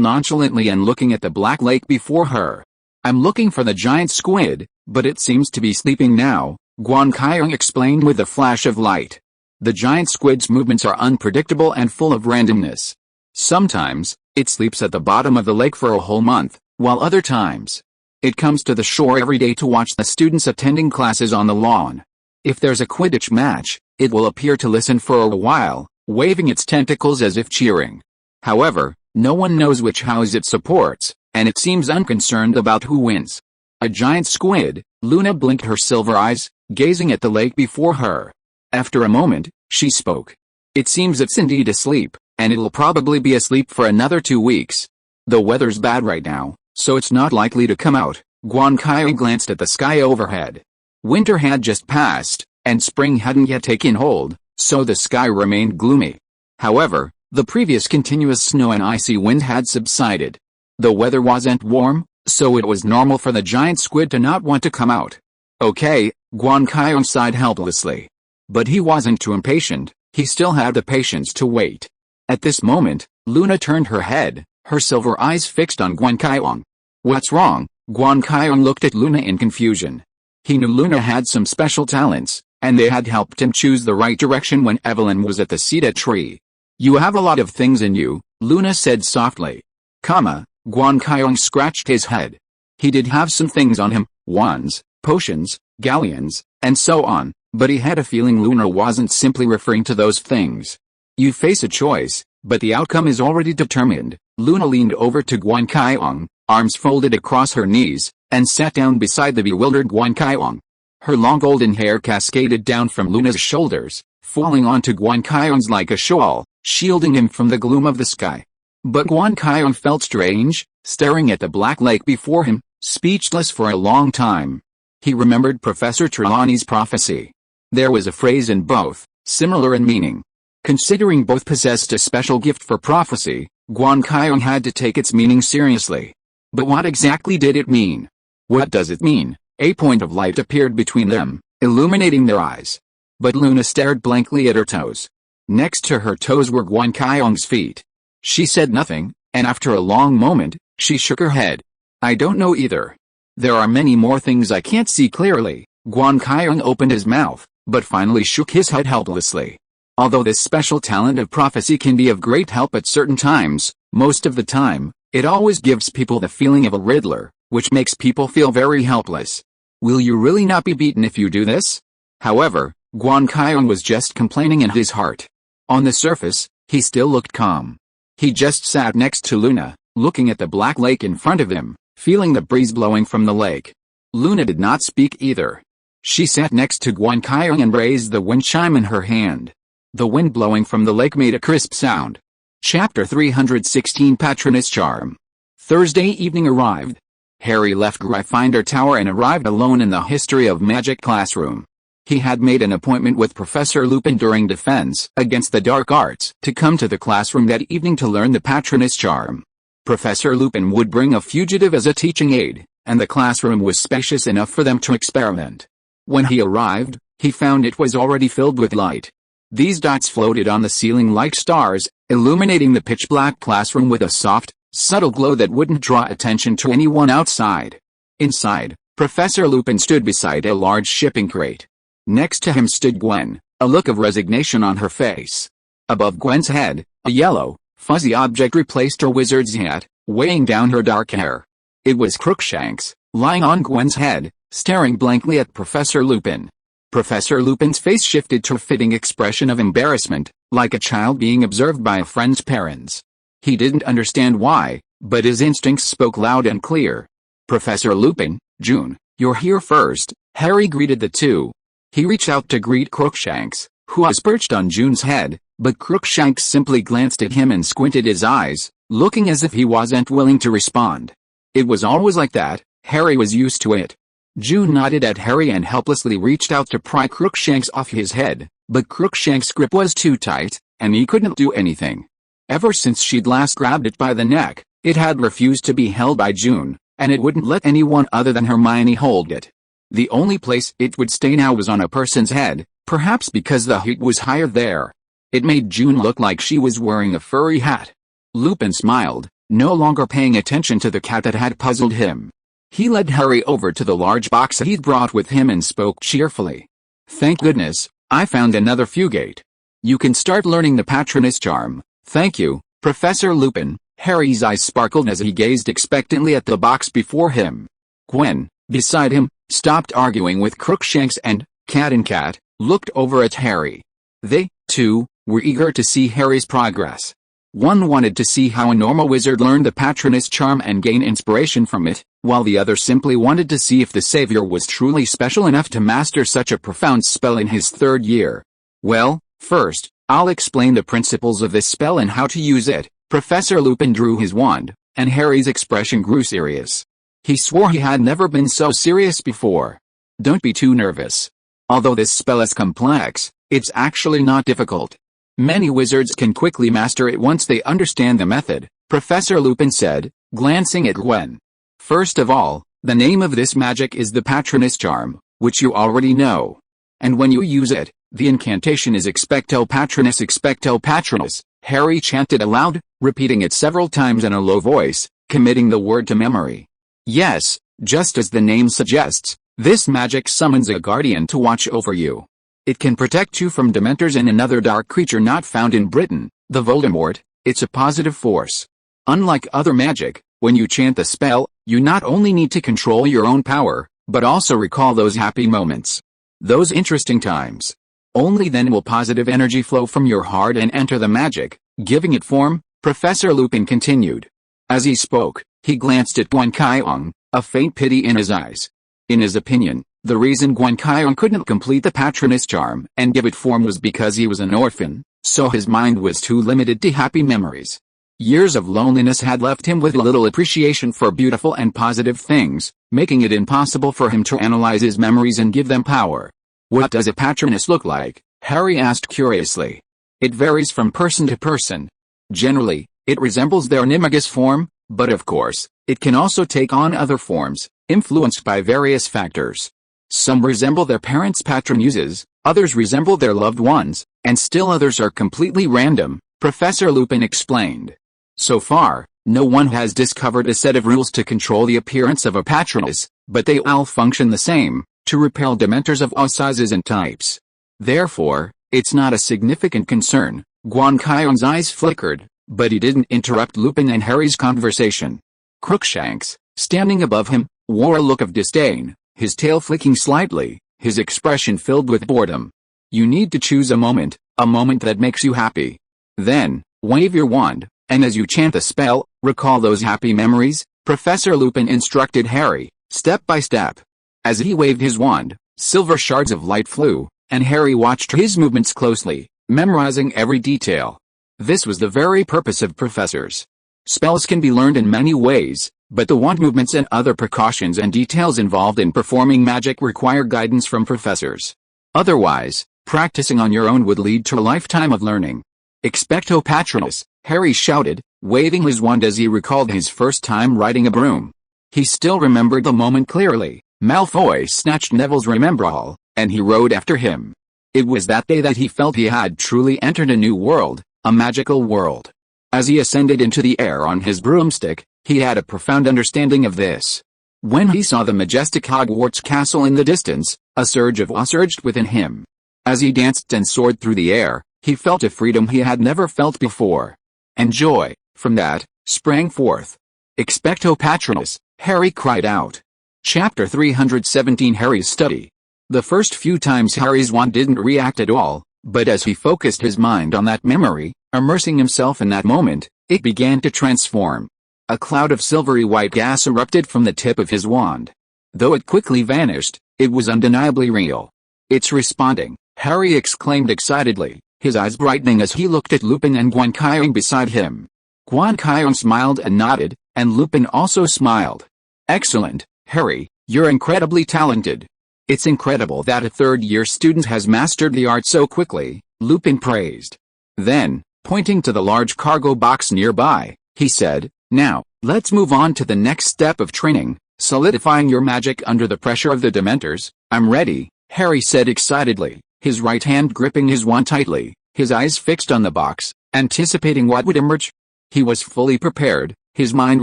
nonchalantly and looking at the black lake before her. I'm looking for the giant squid, but it seems to be sleeping now, Guan Qiong explained with a flash of light. The giant squid's movements are unpredictable and full of randomness. Sometimes, it sleeps at the bottom of the lake for a whole month, while other times, it comes to the shore every day to watch the students attending classes on the lawn. If there's a Quidditch match, it will appear to listen for a while, waving its tentacles as if cheering. However, no one knows which house it supports, and it seems unconcerned about who wins. A giant squid, Luna blinked her silver eyes, gazing at the lake before her. After a moment, she spoke. It seems it's indeed asleep, and it'll probably be asleep for another 2 weeks. The weather's bad right now, so it's not likely to come out. Guan Qiong glanced at the sky overhead. Winter had just passed, and spring hadn't yet taken hold, so the sky remained gloomy. However, the previous continuous snow and icy wind had subsided. The weather wasn't warm, so it was normal for the giant squid to not want to come out. Okay, Guan Qiong sighed helplessly. But he wasn't too impatient, he still had the patience to wait. At this moment, Luna turned her head, her silver eyes fixed on Guan Qiong. What's wrong? Guan Qiong looked at Luna in confusion. He knew Luna had some special talents, and they had helped him choose the right direction when Evelyn was at the cedar tree. You have a lot of things in you, Luna said softly. Guan Qiong scratched his head. He did have some things on him, wands, potions, galleons, and so on, but he had a feeling Luna wasn't simply referring to those things. You face a choice, but the outcome is already determined. Luna leaned over to Guan Qiong, arms folded across her knees, and sat down beside the bewildered Guan Qiong. Her long golden hair cascaded down from Luna's shoulders, falling onto Guan Qiong's like a shawl, shielding him from the gloom of the sky. But Guan Qiong felt strange, staring at the black lake before him, speechless for a long time. He remembered Professor Trelawney's prophecy. There was a phrase in both, similar in meaning. Considering both possessed a special gift for prophecy, Guan Qiong had to take its meaning seriously. But what exactly did it mean? What does it mean? A point of light appeared between them, illuminating their eyes. But Luna stared blankly at her toes. Next to her toes were Guan Qiong's feet. She said nothing, and after a long moment, she shook her head. I don't know either. There are many more things I can't see clearly. Guan Qiong opened his mouth, but finally shook his head helplessly. Although this special talent of prophecy can be of great help at certain times, most of the time, it always gives people the feeling of a riddler, which makes people feel very helpless. Will you really not be beaten if you do this? However, Guan Qiong was just complaining in his heart. On the surface, he still looked calm. He just sat next to Luna, looking at the black lake in front of him, feeling the breeze blowing from the lake. Luna did not speak either. She sat next to Guan Qiong and raised the wind chime in her hand. The wind blowing from the lake made a crisp sound. Chapter 316 Patronus Charm. Thursday evening arrived. Harry left Gryffindor Tower and arrived alone in the History of Magic classroom. He had made an appointment with Professor Lupin during Defense Against the Dark Arts to come to the classroom that evening to learn the Patronus Charm. Professor Lupin would bring a fugitive as a teaching aid, and the classroom was spacious enough for them to experiment. When he arrived, he found it was already filled with light. These dots floated on the ceiling like stars, illuminating the pitch-black classroom with a soft, subtle glow that wouldn't draw attention to anyone outside. Inside, Professor Lupin stood beside a large shipping crate. Next to him stood Gwen, a look of resignation on her face. Above Gwen's head, a yellow, fuzzy object replaced her wizard's hat, weighing down her dark hair. It was Crookshanks, lying on Gwen's head, staring blankly at Professor Lupin. Professor Lupin's face shifted to a fitting expression of embarrassment, like a child being observed by a friend's parents. He didn't understand why, but his instincts spoke loud and clear. Professor Lupin, June, you're here first, Harry greeted the two. He reached out to greet Crookshanks, who was perched on June's head, but Crookshanks simply glanced at him and squinted his eyes, looking as if he wasn't willing to respond. It was always like that, Harry was used to it. June nodded at Harry and helplessly reached out to pry Crookshanks off his head, but Crookshanks' grip was too tight, and he couldn't do anything. Ever since she'd last grabbed it by the neck, it had refused to be held by June, and it wouldn't let anyone other than Hermione hold it. The only place it would stay now was on a person's head, perhaps because the heat was higher there. It made June look like she was wearing a furry hat. Lupin smiled, no longer paying attention to the cat that had puzzled him. He led Harry over to the large box he'd brought with him and spoke cheerfully. "Thank goodness, I found another fugate. You can start learning the Patronus charm." "Thank you, Professor Lupin." Harry's eyes sparkled as he gazed expectantly at the box before him. Gwen, beside him, stopped arguing with Crookshanks and, cat in cat, looked over at Harry. They, too, were eager to see Harry's progress. One wanted to see how a normal wizard learned the Patronus charm and gain inspiration from it, while the other simply wanted to see if the savior was truly special enough to master such a profound spell in his 3rd year. "Well, first, I'll explain the principles of this spell and how to use it." Professor Lupin drew his wand, and Harry's expression grew serious. He swore he had never been so serious before. "Don't be too nervous. Although this spell is complex, it's actually not difficult. Many wizards can quickly master it once they understand the method," Professor Lupin said, glancing at Gwen. "First of all, the name of this magic is the Patronus charm, which you already know. And when you use it, the incantation is Expecto Patronus, Expecto Patronus," Harry chanted aloud, repeating it several times in a low voice, committing the word to memory. "Yes, just as the name suggests, this magic summons a guardian to watch over you. It can protect you from Dementors and another dark creature not found in Britain, the Voldemort. It's a positive force. Unlike other magic, when you chant the spell, you not only need to control your own power, but also recall those happy moments. Those interesting times. Only then will positive energy flow from your heart and enter the magic, giving it form," Professor Lupin continued. As he spoke, he glanced at Guan Qiong, a faint pity in his eyes. In his opinion, the reason Guan Qiong couldn't complete the Patronus charm and give it form was because he was an orphan, so his mind was too limited to happy memories. Years of loneliness had left him with little appreciation for beautiful and positive things, making it impossible for him to analyze his memories and give them power. "What does a Patronus look like?" Harry asked curiously. "It varies from person to person. Generally, it resembles their animagus form, but of course, it can also take on other forms, influenced by various factors. Some resemble their parents' patronuses, others resemble their loved ones, and still others are completely random," Professor Lupin explained. "So far, no one has discovered a set of rules to control the appearance of a Patronus, but they all function the same, to repel Dementors of all sizes and types. Therefore, it's not a significant concern." Guan Qiong's eyes flickered, but he didn't interrupt Lupin and Harry's conversation. Crookshanks, standing above him, wore a look of disdain, his tail flicking slightly, his expression filled with boredom. "You need to choose a moment that makes you happy. Then, wave your wand, and as you chant the spell, recall those happy memories," Professor Lupin instructed Harry, step by step. As he waved his wand, silver shards of light flew, and Harry watched his movements closely, memorizing every detail. This was the very purpose of professors. Spells can be learned in many ways, but the wand movements and other precautions and details involved in performing magic require guidance from professors. Otherwise, practicing on your own would lead to a lifetime of learning. "Expecto Patronus," Harry shouted, waving his wand as he recalled his first time riding a broom. He still remembered the moment clearly. Malfoy snatched Neville's Remembrall, and he rode after him. It was that day that he felt he had truly entered a new world, a magical world. As he ascended into the air on his broomstick, he had a profound understanding of this. When he saw the majestic Hogwarts castle in the distance, a surge of awe surged within him. As he danced and soared through the air, he felt a freedom he had never felt before. And joy, from that, sprang forth. "Expecto Patronus," Harry cried out. Chapter 317 Harry's Study. The first few times Harry's wand didn't react at all, but as he focused his mind on that memory, immersing himself in that moment, it began to transform. A cloud of silvery white gas erupted from the tip of his wand. Though it quickly vanished, it was undeniably real. "It's responding," Harry exclaimed excitedly, his eyes brightening as he looked at Lupin and Guan Qiong beside him. Guan Qiong smiled and nodded, and Lupin also smiled. "Excellent, Harry, you're incredibly talented. It's incredible that a third-year student has mastered the art so quickly," Lupin praised. Then, Pointing to the large cargo box nearby, he said, "Now, let's move on to the next step of training, solidifying your magic under the pressure of the Dementors." "I'm ready," Harry said excitedly, his right hand gripping his wand tightly, his eyes fixed on the box, anticipating what would emerge. He was fully prepared, his mind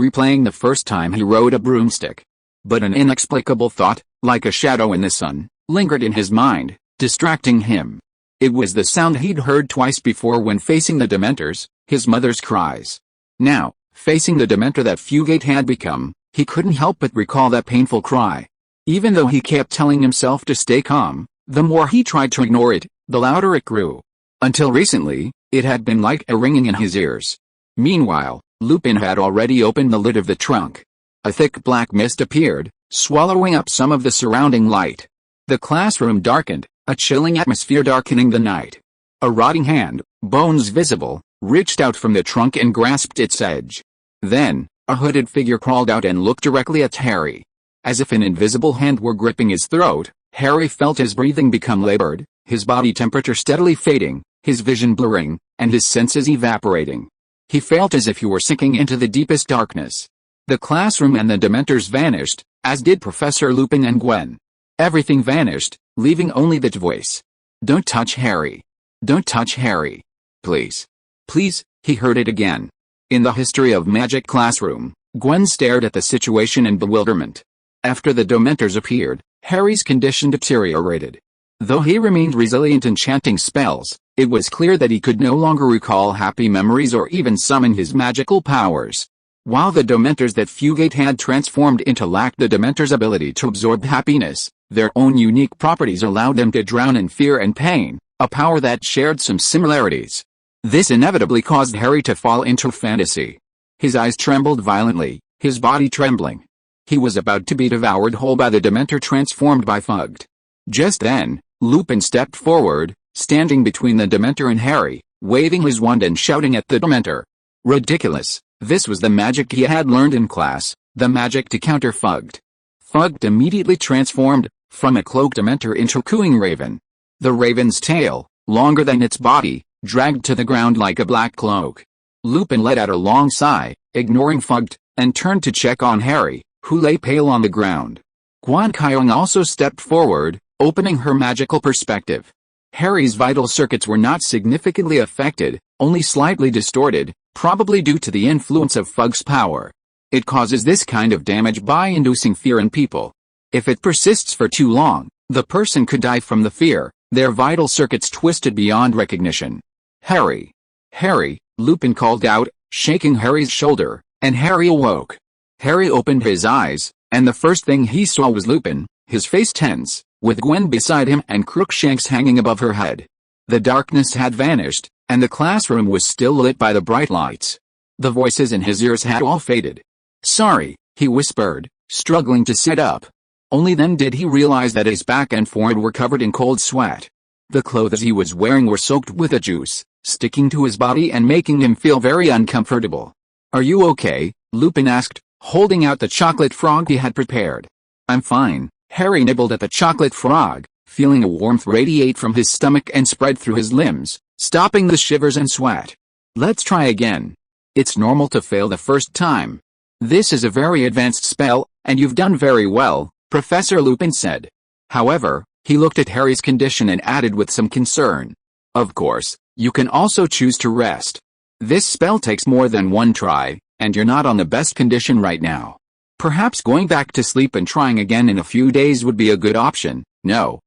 replaying the first time he rode a broomstick. But an inexplicable thought, like a shadow in the sun, lingered in his mind, distracting him. It was the sound he'd heard twice before when facing the Dementors, his mother's cries. Now, facing the Dementor that Fugate had become, he couldn't help but recall that painful cry. Even though he kept telling himself to stay calm, the more he tried to ignore it, the louder it grew. Until recently, it had been like a ringing in his ears. Meanwhile, Lupin had already opened the lid of the trunk. A thick black mist appeared, swallowing up some of the surrounding light. The classroom darkened, a chilling atmosphere darkening the night. A rotting hand, bones visible, reached out from the trunk and grasped its edge. Then, a hooded figure crawled out and looked directly at Harry. As if an invisible hand were gripping his throat, Harry felt his breathing become labored, his body temperature steadily fading, his vision blurring, and his senses evaporating. He felt as if he were sinking into the deepest darkness. The classroom and the Dementors vanished, as did Professor Lupin and Gwen. Everything vanished, leaving only that voice. "Don't touch Harry. Don't touch Harry. Please. Please," he heard it again. In the History of Magic classroom, Gwen stared at the situation in bewilderment. After the Dementors appeared, Harry's condition deteriorated. Though he remained resilient in chanting spells, it was clear that he could no longer recall happy memories or even summon his magical powers. While the Dementors that Fugate had transformed into lacked the Dementors' ability to absorb happiness, their own unique properties allowed them to drown in fear and pain, a power that shared some similarities. This inevitably caused Harry to fall into fantasy. His eyes trembled violently, his body trembling. He was about to be devoured whole by the Dementor transformed by Fugged. Just then, Lupin stepped forward, standing between the Dementor and Harry, waving his wand and shouting at the Dementor. Ridiculous, this was the magic he had learned in class, the magic to counter Fugged. Fugged immediately transformed, from a cloaked Dementor into a cooing raven. The raven's tail, longer than its body, dragged to the ground like a black cloak. Lupin let out a long sigh, ignoring Fugged, and turned to check on Harry, who lay pale on the ground. Guan Qiong also stepped forward, opening her magical perspective. Harry's vital circuits were not significantly affected, only slightly distorted, probably due to the influence of Fugged's power. It causes this kind of damage by inducing fear in people. If it persists for too long, the person could die from the fear, their vital circuits twisted beyond recognition. "Harry! Harry!" Lupin called out, shaking Harry's shoulder, and Harry awoke. Harry opened his eyes, and the first thing he saw was Lupin, his face tense, with Gwen beside him and Crookshanks hanging above her head. The darkness had vanished, and the classroom was still lit by the bright lights. The voices in his ears had all faded. "Sorry," he whispered, struggling to sit up. Only then did he realize that his back and forehead were covered in cold sweat. The clothes he was wearing were soaked with a juice, sticking to his body and making him feel very uncomfortable. "Are you okay?" Lupin asked, holding out the chocolate frog he had prepared. "I'm fine." Harry nibbled at the chocolate frog, feeling a warmth radiate from his stomach and spread through his limbs, stopping the shivers and sweat. "Let's try again. It's normal to fail the first time. This is a very advanced spell, and you've done very well," Professor Lupin said. However, he looked at Harry's condition and added with some concern. "Of course, you can also choose to rest. This spell takes more than one try, and you're not on the best condition right now. Perhaps going back to sleep and trying again in a few days would be a good option." No,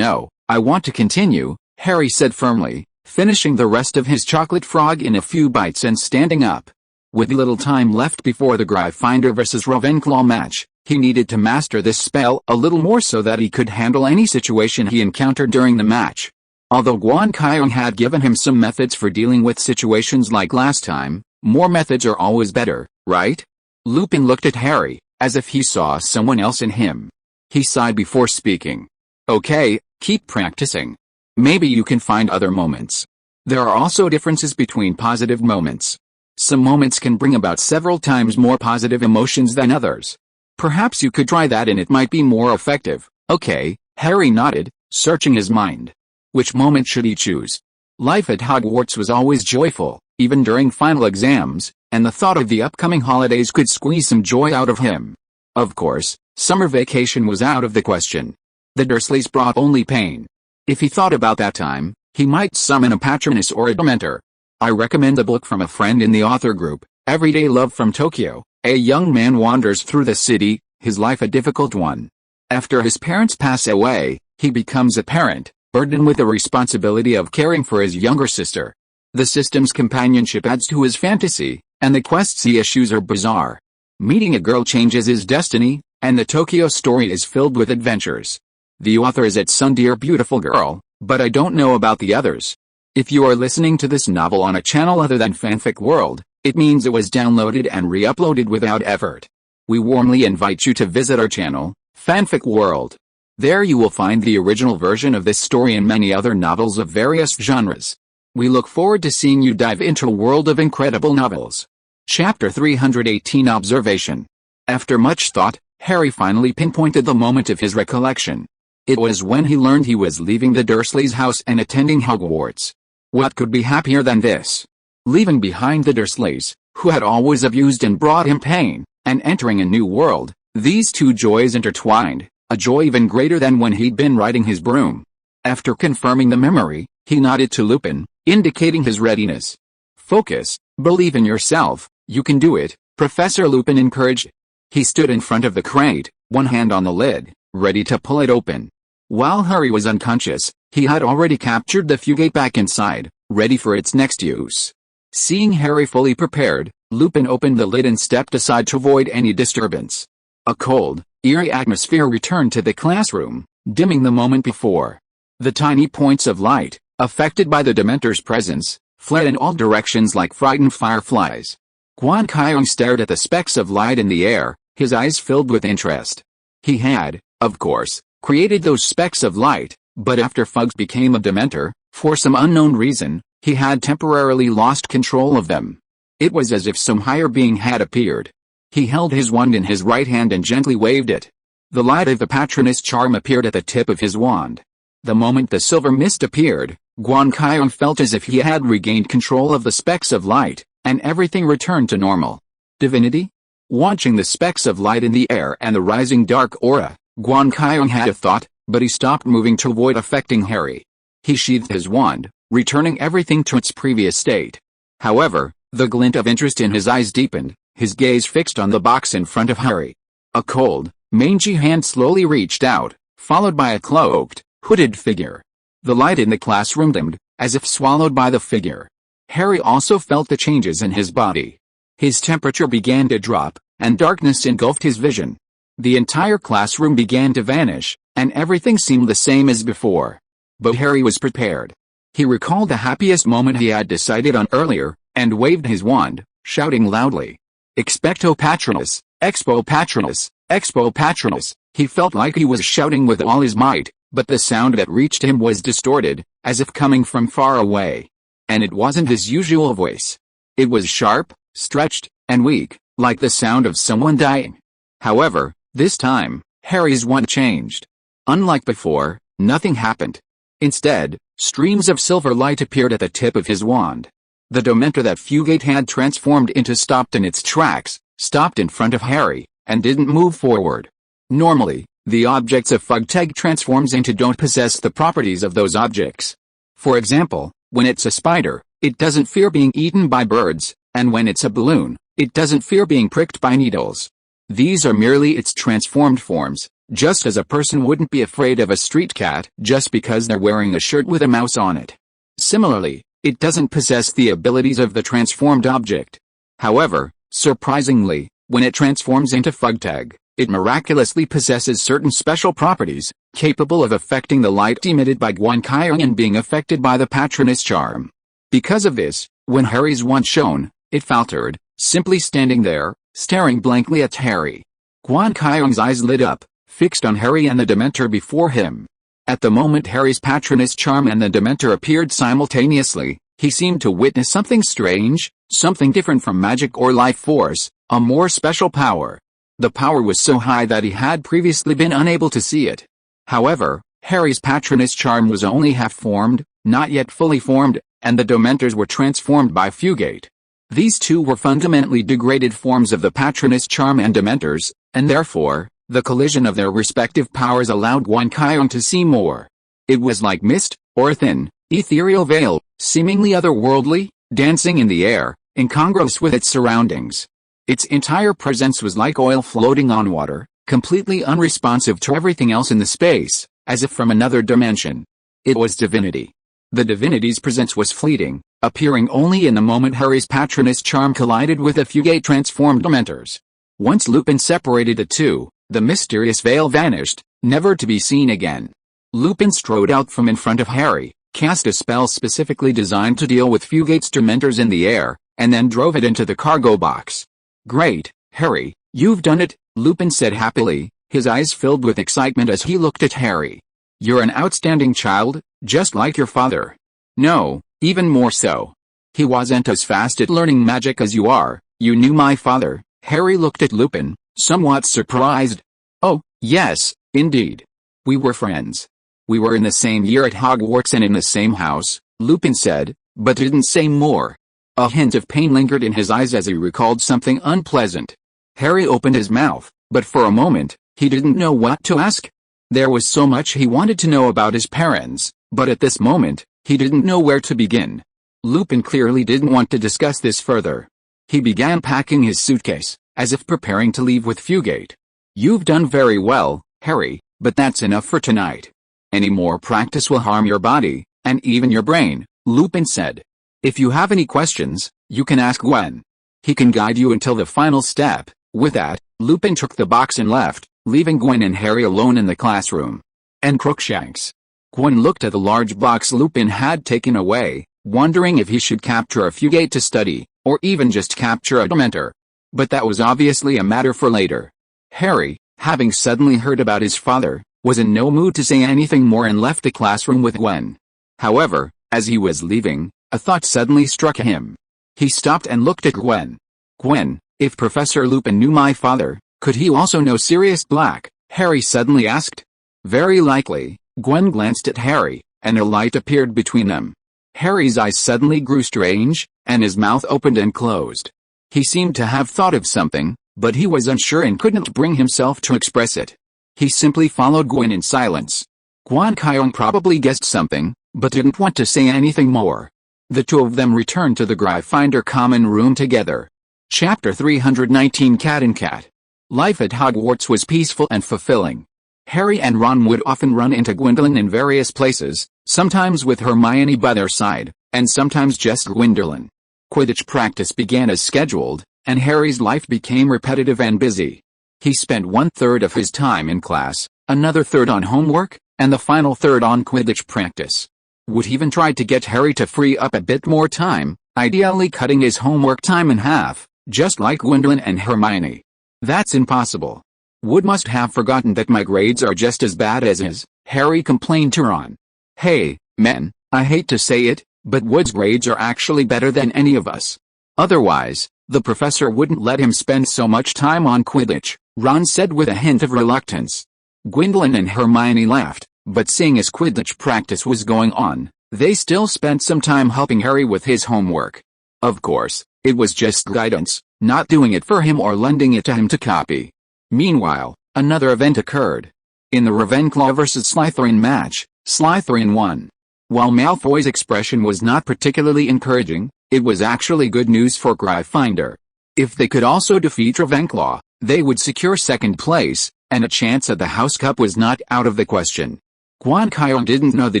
I want to continue," Harry said firmly, finishing the rest of his chocolate frog in a few bites and standing up. With little time left before the Gryffindor vs Ravenclaw match, he needed to master this spell a little more so that he could handle any situation he encountered during the match. Although Guan Qiong had given him some methods for dealing with situations like last time, more methods are always better, right? Lupin looked at Harry, as if he saw someone else in him. He sighed before speaking. "Okay, keep practicing. Maybe you can find other moments. There are also differences between positive moments. Some moments can bring about several times more positive emotions than others. Perhaps you could try that and it might be more effective." "Okay," Harry nodded, searching his mind. Which moment should he choose? Life at Hogwarts was always joyful, even during final exams, and the thought of the upcoming holidays could squeeze some joy out of him. Of course, summer vacation was out of the question. The Dursleys brought only pain. If he thought about that time, he might summon a Patronus or a Dementor. I recommend a book from a friend in the author group, Everyday Love from Tokyo. A young man wanders through the city, his life a difficult one. After his parents pass away, he becomes a parent, burdened with the responsibility of caring for his younger sister. The system's companionship adds to his fantasy, and the quests he issues are bizarre. Meeting a girl changes his destiny, and the Tokyo story is filled with adventures. The author is at Sun Dear Beautiful Girl, but I don't know about the others. If you are listening to this novel on a channel other than Fanfic World, it means it was downloaded and re-uploaded without effort. We warmly invite you to visit our channel, Fanfic World. There you will find the original version of this story and many other novels of various genres. We look forward to seeing you dive into a world of incredible novels. Chapter 318 Observation. After much thought, Harry finally pinpointed the moment of his recollection. It was when he learned he was leaving the Dursleys' house and attending Hogwarts. What could be happier than this? Leaving behind the Dursleys, who had always abused and brought him pain, and entering a new world, these two joys intertwined, a joy even greater than when he'd been riding his broom. After confirming the memory, he nodded to Lupin, indicating his readiness. Focus, believe in yourself, you can do it, Professor Lupin encouraged. He stood in front of the crate, one hand on the lid, ready to pull it open. While Harry was unconscious, he had already captured the fugate back inside, ready for its next use. Seeing Harry fully prepared, Lupin opened the lid and stepped aside to avoid any disturbance. A cold, eerie atmosphere returned to the classroom, dimming the moment before. The tiny points of light, affected by the Dementor's presence, fled in all directions like frightened fireflies. Guan Qiong stared at the specks of light in the air, his eyes filled with interest. He had, of course, created those specks of light, but after Fuggs became a Dementor, for some unknown reason, he had temporarily lost control of them. It was as if some higher being had appeared. He held his wand in his right hand and gently waved it. The light of the Patronus charm appeared at the tip of his wand. The moment the silver mist appeared, Guan Qiong felt as if he had regained control of the specks of light, and everything returned to normal. Divinity? Watching the specks of light in the air and the rising dark aura, Guan Qiong had a thought, but he stopped moving to avoid affecting Harry. He sheathed his wand, returning everything to its previous state. However, the glint of interest in his eyes deepened, his gaze fixed on the box in front of Harry. A cold, mangy hand slowly reached out, followed by a cloaked, hooded figure. The light in the classroom dimmed, as if swallowed by the figure. Harry also felt the changes in his body. His temperature began to drop, and darkness engulfed his vision. The entire classroom began to vanish, and everything seemed the same as before. But Harry was prepared. He recalled the happiest moment he had decided on earlier, and waved his wand, shouting loudly, "Expecto Patronus, Expo Patronus, Expo Patronus." He felt like he was shouting with all his might, but the sound that reached him was distorted, as if coming from far away. And it wasn't his usual voice. It was sharp, stretched, and weak, like the sound of someone dying. However, this time, Harry's wand changed. Unlike before, nothing happened. Instead, streams of silver light appeared at the tip of his wand. The Dementor that Fugate had transformed into stopped in its tracks, stopped in front of Harry, and didn't move forward. Normally, the objects a Fugtag transforms into don't possess the properties of those objects. For example, when it's a spider, it doesn't fear being eaten by birds, and when it's a balloon, it doesn't fear being pricked by needles. These are merely its transformed forms, just as a person wouldn't be afraid of a street cat just because they're wearing a shirt with a mouse on it. Similarly, it doesn't possess the abilities of the transformed object. However, surprisingly, when it transforms into Fugtag, it miraculously possesses certain special properties, capable of affecting the light emitted by Guan Qiong and being affected by the Patronus charm. Because of this, when Harry's wand shone, it faltered, simply standing there, staring blankly at Harry. Guan Qiong's eyes lit up, fixed on Harry and the Dementor before him. At the moment Harry's Patronus charm and the Dementor appeared simultaneously, he seemed to witness something strange, something different from magic or life force, a more special power. The power was so high that he had previously been unable to see it. However, Harry's Patronus charm was only half formed, not yet fully formed, and the Dementors were transformed by Fugate. These two were fundamentally degraded forms of the Patronus charm and Dementors, and therefore, the collision of their respective powers allowed Guan Qiong to see more. It was like mist, or a thin, ethereal veil, seemingly otherworldly, dancing in the air, incongruous with its surroundings. Its entire presence was like oil floating on water, completely unresponsive to everything else in the space, as if from another dimension. It was divinity. The divinity's presence was fleeting, appearing only in the moment Harry's Patronus charm collided with the Fugate transformed Dementors. Once Lupin separated the two, the mysterious veil vanished, never to be seen again. Lupin strode out from in front of Harry, cast a spell specifically designed to deal with Fugate's Dementors in the air, and then drove it into the cargo box. "Great, Harry, you've done it," Lupin said happily, his eyes filled with excitement as he looked at Harry. "You're an outstanding child, just like your father. No, even more so. He wasn't as fast at learning magic as you are." "You knew my father?" Harry looked at Lupin, somewhat surprised. "Oh, yes, indeed. We were friends. We were in the same year at Hogwarts and in the same house," Lupin said, but didn't say more. A hint of pain lingered in his eyes as he recalled something unpleasant. Harry opened his mouth, but for a moment, he didn't know what to ask. There was so much he wanted to know about his parents, but at this moment, he didn't know where to begin. Lupin clearly didn't want to discuss this further. He began packing his suitcase, as if preparing to leave with Fugate. "You've done very well, Harry, but that's enough for tonight. Any more practice will harm your body, and even your brain," Lupin said. "If you have any questions, you can ask Gwen. He can guide you until the final step." With that, Lupin took the box and left, leaving Gwen and Harry alone in the classroom. And Crookshanks. Gwen looked at the large box Lupin had taken away, wondering if he should capture a Fugate to study, or even just capture a Dementor. But that was obviously a matter for later. Harry, having suddenly heard about his father, was in no mood to say anything more and left the classroom with Gwen. However, as he was leaving, a thought suddenly struck him. He stopped and looked at Gwen. "Gwen, if Professor Lupin knew my father, could he also know Sirius Black?" Harry suddenly asked. "Very likely." Gwen glanced at Harry, and a light appeared between them. Harry's eyes suddenly grew strange, and his mouth opened and closed. He seemed to have thought of something, but he was unsure and couldn't bring himself to express it. He simply followed Gwen in silence. Guan Qiong probably guessed something, but didn't want to say anything more. The two of them returned to the Gryffindor common room together. Chapter 319 Cat and Cat. Life at Hogwarts was peaceful and fulfilling. Harry and Ron would often run into Gwendolyn in various places, sometimes with Hermione by their side, and sometimes just Gwendolyn. Quidditch practice began as scheduled, and Harry's life became repetitive and busy. He spent 1/3 of his time in class, another third on homework, and the final third on Quidditch practice. Wood even tried to get Harry to free up a bit more time, ideally cutting his homework time in half, just like Gwendolyn and Hermione. "That's impossible. Wood must have forgotten that my grades are just as bad as his," Harry complained to Ron. "Hey, men, I hate to say it, but Wood's grades are actually better than any of us. Otherwise, the professor wouldn't let him spend so much time on Quidditch," Ron said with a hint of reluctance. Gwendolyn and Hermione laughed, but seeing as Quidditch practice was going on, they still spent some time helping Harry with his homework. Of course, it was just guidance, not doing it for him or lending it to him to copy. Meanwhile, another event occurred. In the Ravenclaw vs Slytherin match, Slytherin won. While Malfoy's expression was not particularly encouraging, it was actually good news for Gryffindor. If they could also defeat Ravenclaw, they would secure second place, and a chance at the House Cup was not out of the question. Guan Qiong didn't know the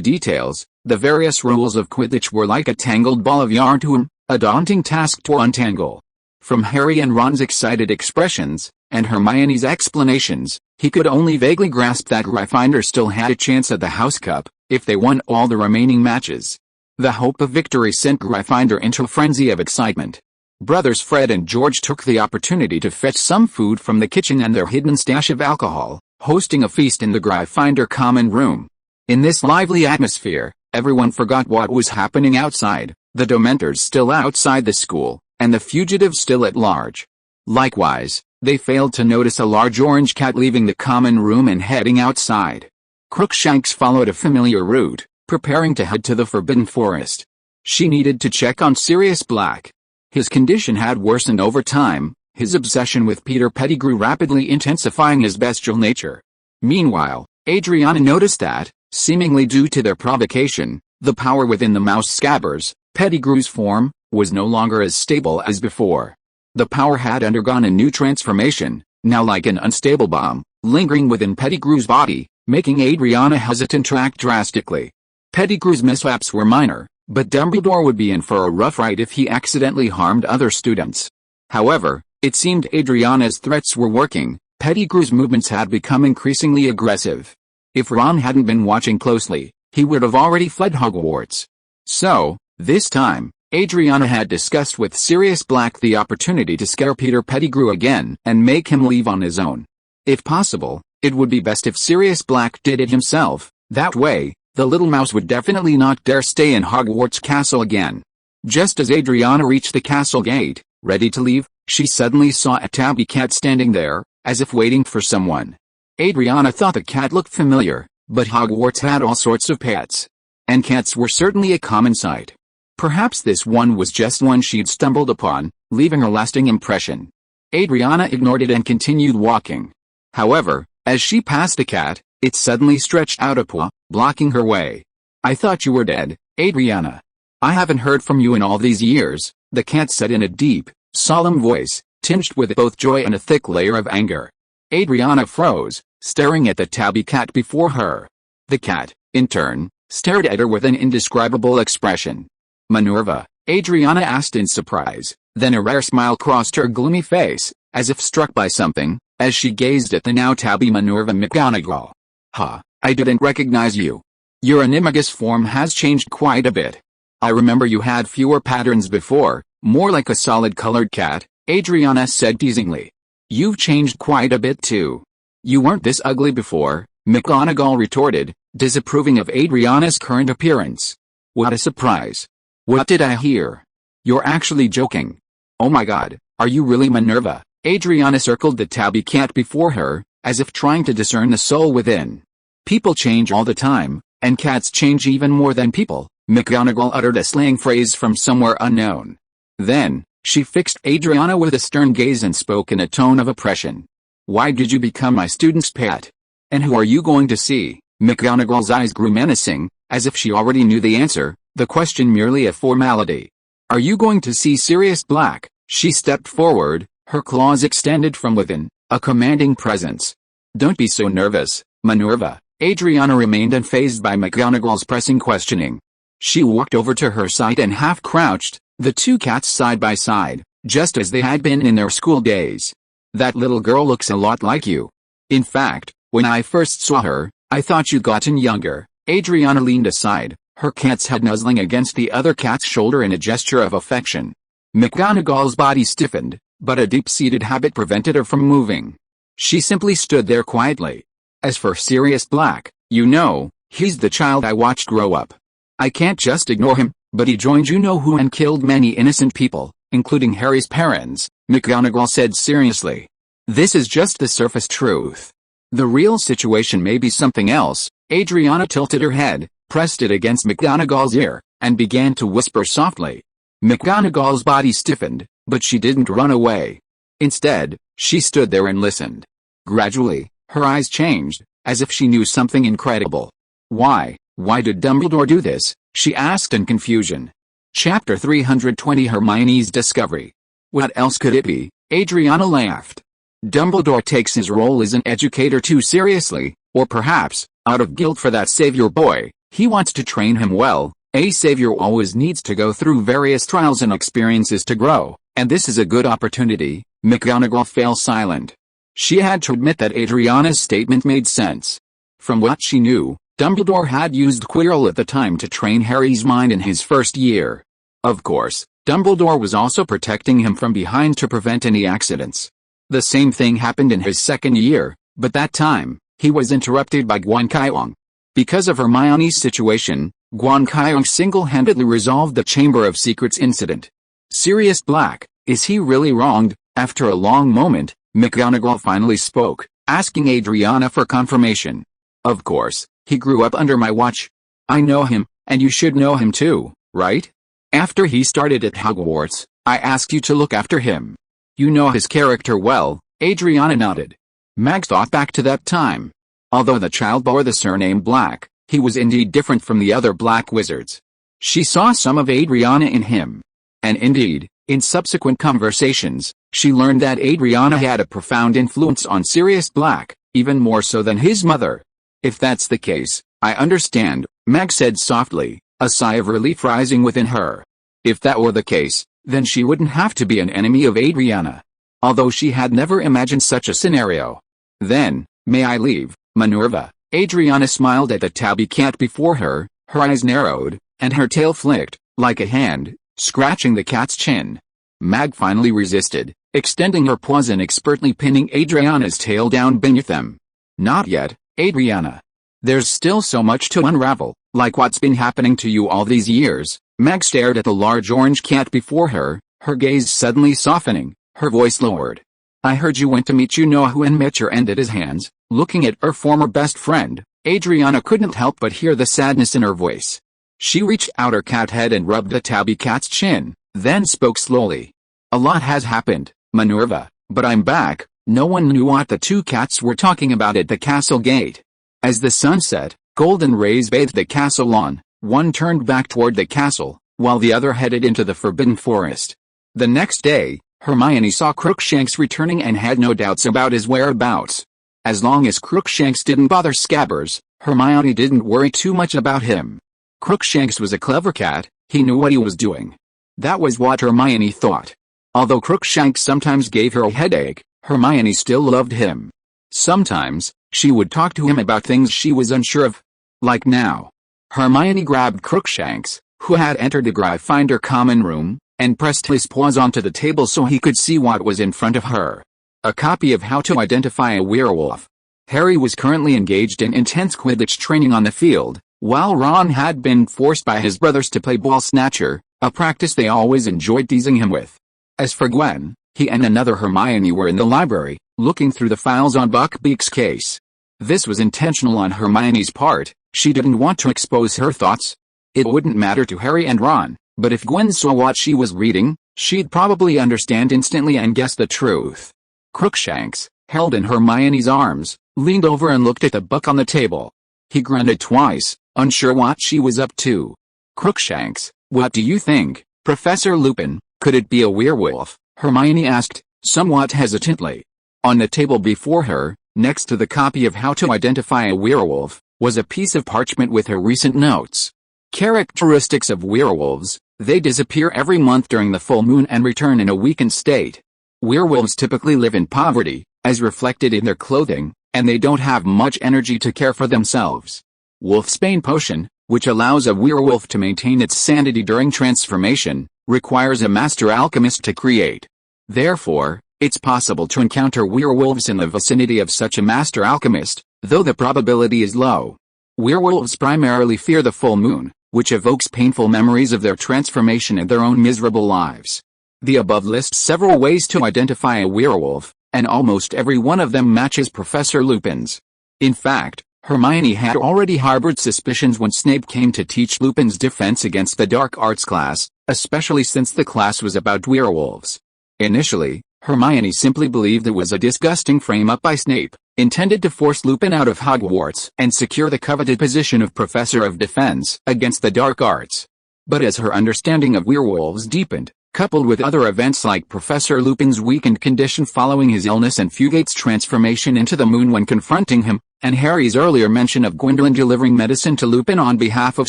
details. The various rules of Quidditch were like a tangled ball of yarn to him, a daunting task to untangle. From Harry and Ron's excited expressions, and Hermione's explanations, he could only vaguely grasp that Gryffindor still had a chance at the House Cup, if they won all the remaining matches. The hope of victory sent Gryffindor into a frenzy of excitement. Brothers Fred and George took the opportunity to fetch some food from the kitchen and their hidden stash of alcohol, hosting a feast in the Gryffindor common room. In this lively atmosphere, everyone forgot what was happening outside, the Dementors still outside the school, and the fugitives still at large. Likewise, they failed to notice a large orange cat leaving the common room and heading outside. Crookshanks followed a familiar route, preparing to head to the Forbidden Forest. She needed to check on Sirius Black. His condition had worsened over time, his obsession with Peter Pettigrew rapidly intensifying his bestial nature. Meanwhile, Adriana noticed that, seemingly due to their provocation, the power within the mouse scabbers, Pettigrew's form, was no longer as stable as before. The power had undergone a new transformation, now like an unstable bomb, lingering within Pettigrew's body, making Adriana hesitant to act drastically. Pettigrew's mishaps were minor, but Dumbledore would be in for a rough ride if he accidentally harmed other students. However, it seemed Adriana's threats were working. Pettigrew's movements had become increasingly aggressive. If Ron hadn't been watching closely, he would have already fled Hogwarts. So, this time, Adriana had discussed with Sirius Black the opportunity to scare Peter Pettigrew again and make him leave on his own. If possible, it would be best if Sirius Black did it himself. That way, the little mouse would definitely not dare stay in Hogwarts Castle again. Just as Adriana reached the castle gate, ready to leave, she suddenly saw a tabby cat standing there, as if waiting for someone. Adriana thought the cat looked familiar, but Hogwarts had all sorts of pets. And cats were certainly a common sight. Perhaps this one was just one she'd stumbled upon, leaving a lasting impression. Adriana ignored it and continued walking. However, as she passed the cat, it suddenly stretched out a paw, blocking her way. "I thought you were dead, Adriana. I haven't heard from you in all these years," the cat said in a deep, solemn voice, tinged with both joy and a thick layer of anger. Adriana froze, staring at the tabby cat before her. The cat, in turn, stared at her with an indescribable expression. "Minerva?" Adriana asked in surprise, then a rare smile crossed her gloomy face, as if struck by something, as she gazed at the now tabby Minerva McGonagall. "Ha, I didn't recognize you. Your animagus form has changed quite a bit. I remember you had fewer patterns before, more like a solid-colored cat," Adriana said teasingly. "You've changed quite a bit too. You weren't this ugly before," McGonagall retorted, disapproving of Adriana's current appearance. "What a surprise. What did I hear? You're actually joking. Oh my god, are you really Minerva?" Adriana circled the tabby cat before her, as if trying to discern the soul within. "People change all the time, and cats change even more than people," McGonagall uttered a slang phrase from somewhere unknown. Then, she fixed Adriana with a stern gaze and spoke in a tone of oppression. "Why did you become my student's pet? And who are you going to see?" McGonagall's eyes grew menacing, as if she already knew the answer, the question merely a formality. "Are you going to see Sirius Black?" She stepped forward, her claws extended from within, a commanding presence. "Don't be so nervous, Minerva." Adriana remained unfazed by McGonagall's pressing questioning. She walked over to her side and half-crouched, the two cats side by side, just as they had been in their school days. "That little girl looks a lot like you. In fact, when I first saw her, I thought you'd gotten younger." Adriana leaned aside, her cat's head nuzzling against the other cat's shoulder in a gesture of affection. McGonagall's body stiffened, but a deep-seated habit prevented her from moving. She simply stood there quietly. "As for Sirius Black, you know, he's the child I watched grow up. I can't just ignore him, but he joined you-know-who and killed many innocent people, including Harry's parents," McGonagall said seriously. "This is just the surface truth. The real situation may be something else." Adriana tilted her head, pressed it against McGonagall's ear, and began to whisper softly. McGonagall's body stiffened, but she didn't run away. Instead, she stood there and listened. Gradually, her eyes changed, as if she knew something incredible. Why did Dumbledore do this?" she asked in confusion. Chapter 320 Hermione's Discovery. "What else could it be?" Adriana laughed. "Dumbledore takes his role as an educator too seriously, or perhaps, out of guilt for that savior boy, he wants to train him well. A savior always needs to go through various trials and experiences to grow, and this is a good opportunity." McGonagall fell silent. She had to admit that Adriana's statement made sense. From what she knew, Dumbledore had used Quirrell at the time to train Harry's mind in his first year. Of course, Dumbledore was also protecting him from behind to prevent any accidents. The same thing happened in his second year, but that time, he was interrupted by Guan Qiong. Because of Hermione's situation, Guan Qiong single-handedly resolved the Chamber of Secrets incident. "Sirius Black, is he really wronged?" After a long moment, McGonagall finally spoke, asking Adriana for confirmation. "Of course, he grew up under my watch. I know him, and you should know him too, right?" After he started at Hogwarts, I asked you to look after him. You know his character well." Adriana nodded. Mag thought back to that time. Although the child bore the surname Black, he was indeed different from the other black wizards. She saw some of Adriana in him. And indeed, in subsequent conversations, she learned that Adriana had a profound influence on Sirius Black, even more so than his mother. "If that's the case, I understand," Mag said softly, a sigh of relief rising within her. If that were the case, then she wouldn't have to be an enemy of Adriana. Although she had never imagined such a scenario. "Then, may I leave, Minerva?" Adriana smiled at the tabby cat before her, her eyes narrowed, and her tail flicked, like a hand, scratching the cat's chin. Mag finally resisted, extending her paws and expertly pinning Adriana's tail down beneath them. "Not yet, Adriana. There's still so much to unravel, like what's been happening to you all these years." Mag stared at the large orange cat before her, her gaze suddenly softening, her voice lowered. "I heard you went to meet you-know-who and met your end at his hands." Looking at her former best friend, Adriana couldn't help but hear the sadness in her voice. She reached out her cat head and rubbed the tabby cat's chin, then spoke slowly. "A lot has happened, Minerva, but I'm back." No one knew what the two cats were talking about at the castle gate. As the sun set, golden rays bathed the castle lawn. One turned back toward the castle, while the other headed into the forbidden forest. The next day, Hermione saw Crookshanks returning and had no doubts about his whereabouts. As long as Crookshanks didn't bother Scabbers, Hermione didn't worry too much about him. Crookshanks was a clever cat, he knew what he was doing. That was what Hermione thought. Although Crookshanks sometimes gave her a headache, Hermione still loved him. Sometimes, she would talk to him about things she was unsure of. Like now. Hermione grabbed Crookshanks, who had entered the Gryffindor common room, and pressed his paws onto the table so he could see what was in front of her. A copy of How to Identify a Werewolf. Harry was currently engaged in intense Quidditch training on the field, while Ron had been forced by his brothers to play ball snatcher, a practice they always enjoyed teasing him with. As for Gwen, he and another Hermione were in the library, looking through the files on Buckbeak's case. This was intentional on Hermione's part. She didn't want to expose her thoughts. It wouldn't matter to Harry and Ron, but if Gwen saw what she was reading, she'd probably understand instantly and guess the truth. Crookshanks, held in Hermione's arms, leaned over and looked at the book on the table. He grunted twice, unsure what she was up to. "Crookshanks, what do you think, Professor Lupin? Could it be a werewolf?" Hermione asked, somewhat hesitantly. On the table before her, next to the copy of How to Identify a Werewolf, was a piece of parchment with her recent notes. Characteristics of werewolves: they disappear every month during the full moon and return in a weakened state. Werewolves typically live in poverty, as reflected in their clothing, and they don't have much energy to care for themselves. Wolfsbane potion, which allows a werewolf to maintain its sanity during transformation, requires a master alchemist to create. Therefore, it's possible to encounter werewolves in the vicinity of such a master alchemist, though the probability is low. Werewolves primarily fear the full moon, which evokes painful memories of their transformation and their own miserable lives. The above lists several ways to identify a werewolf, and almost every one of them matches Professor Lupin's. In fact, Hermione had already harbored suspicions when Snape came to teach Lupin's defense against the dark arts class, especially since the class was about werewolves. Initially, Hermione simply believed it was a disgusting frame-up by Snape, intended to force Lupin out of Hogwarts and secure the coveted position of Professor of Defense against the dark arts. But as her understanding of werewolves deepened, coupled with other events like Professor Lupin's weakened condition following his illness and Fugate's transformation into the moon when confronting him, and Harry's earlier mention of Gwendolen delivering medicine to Lupin on behalf of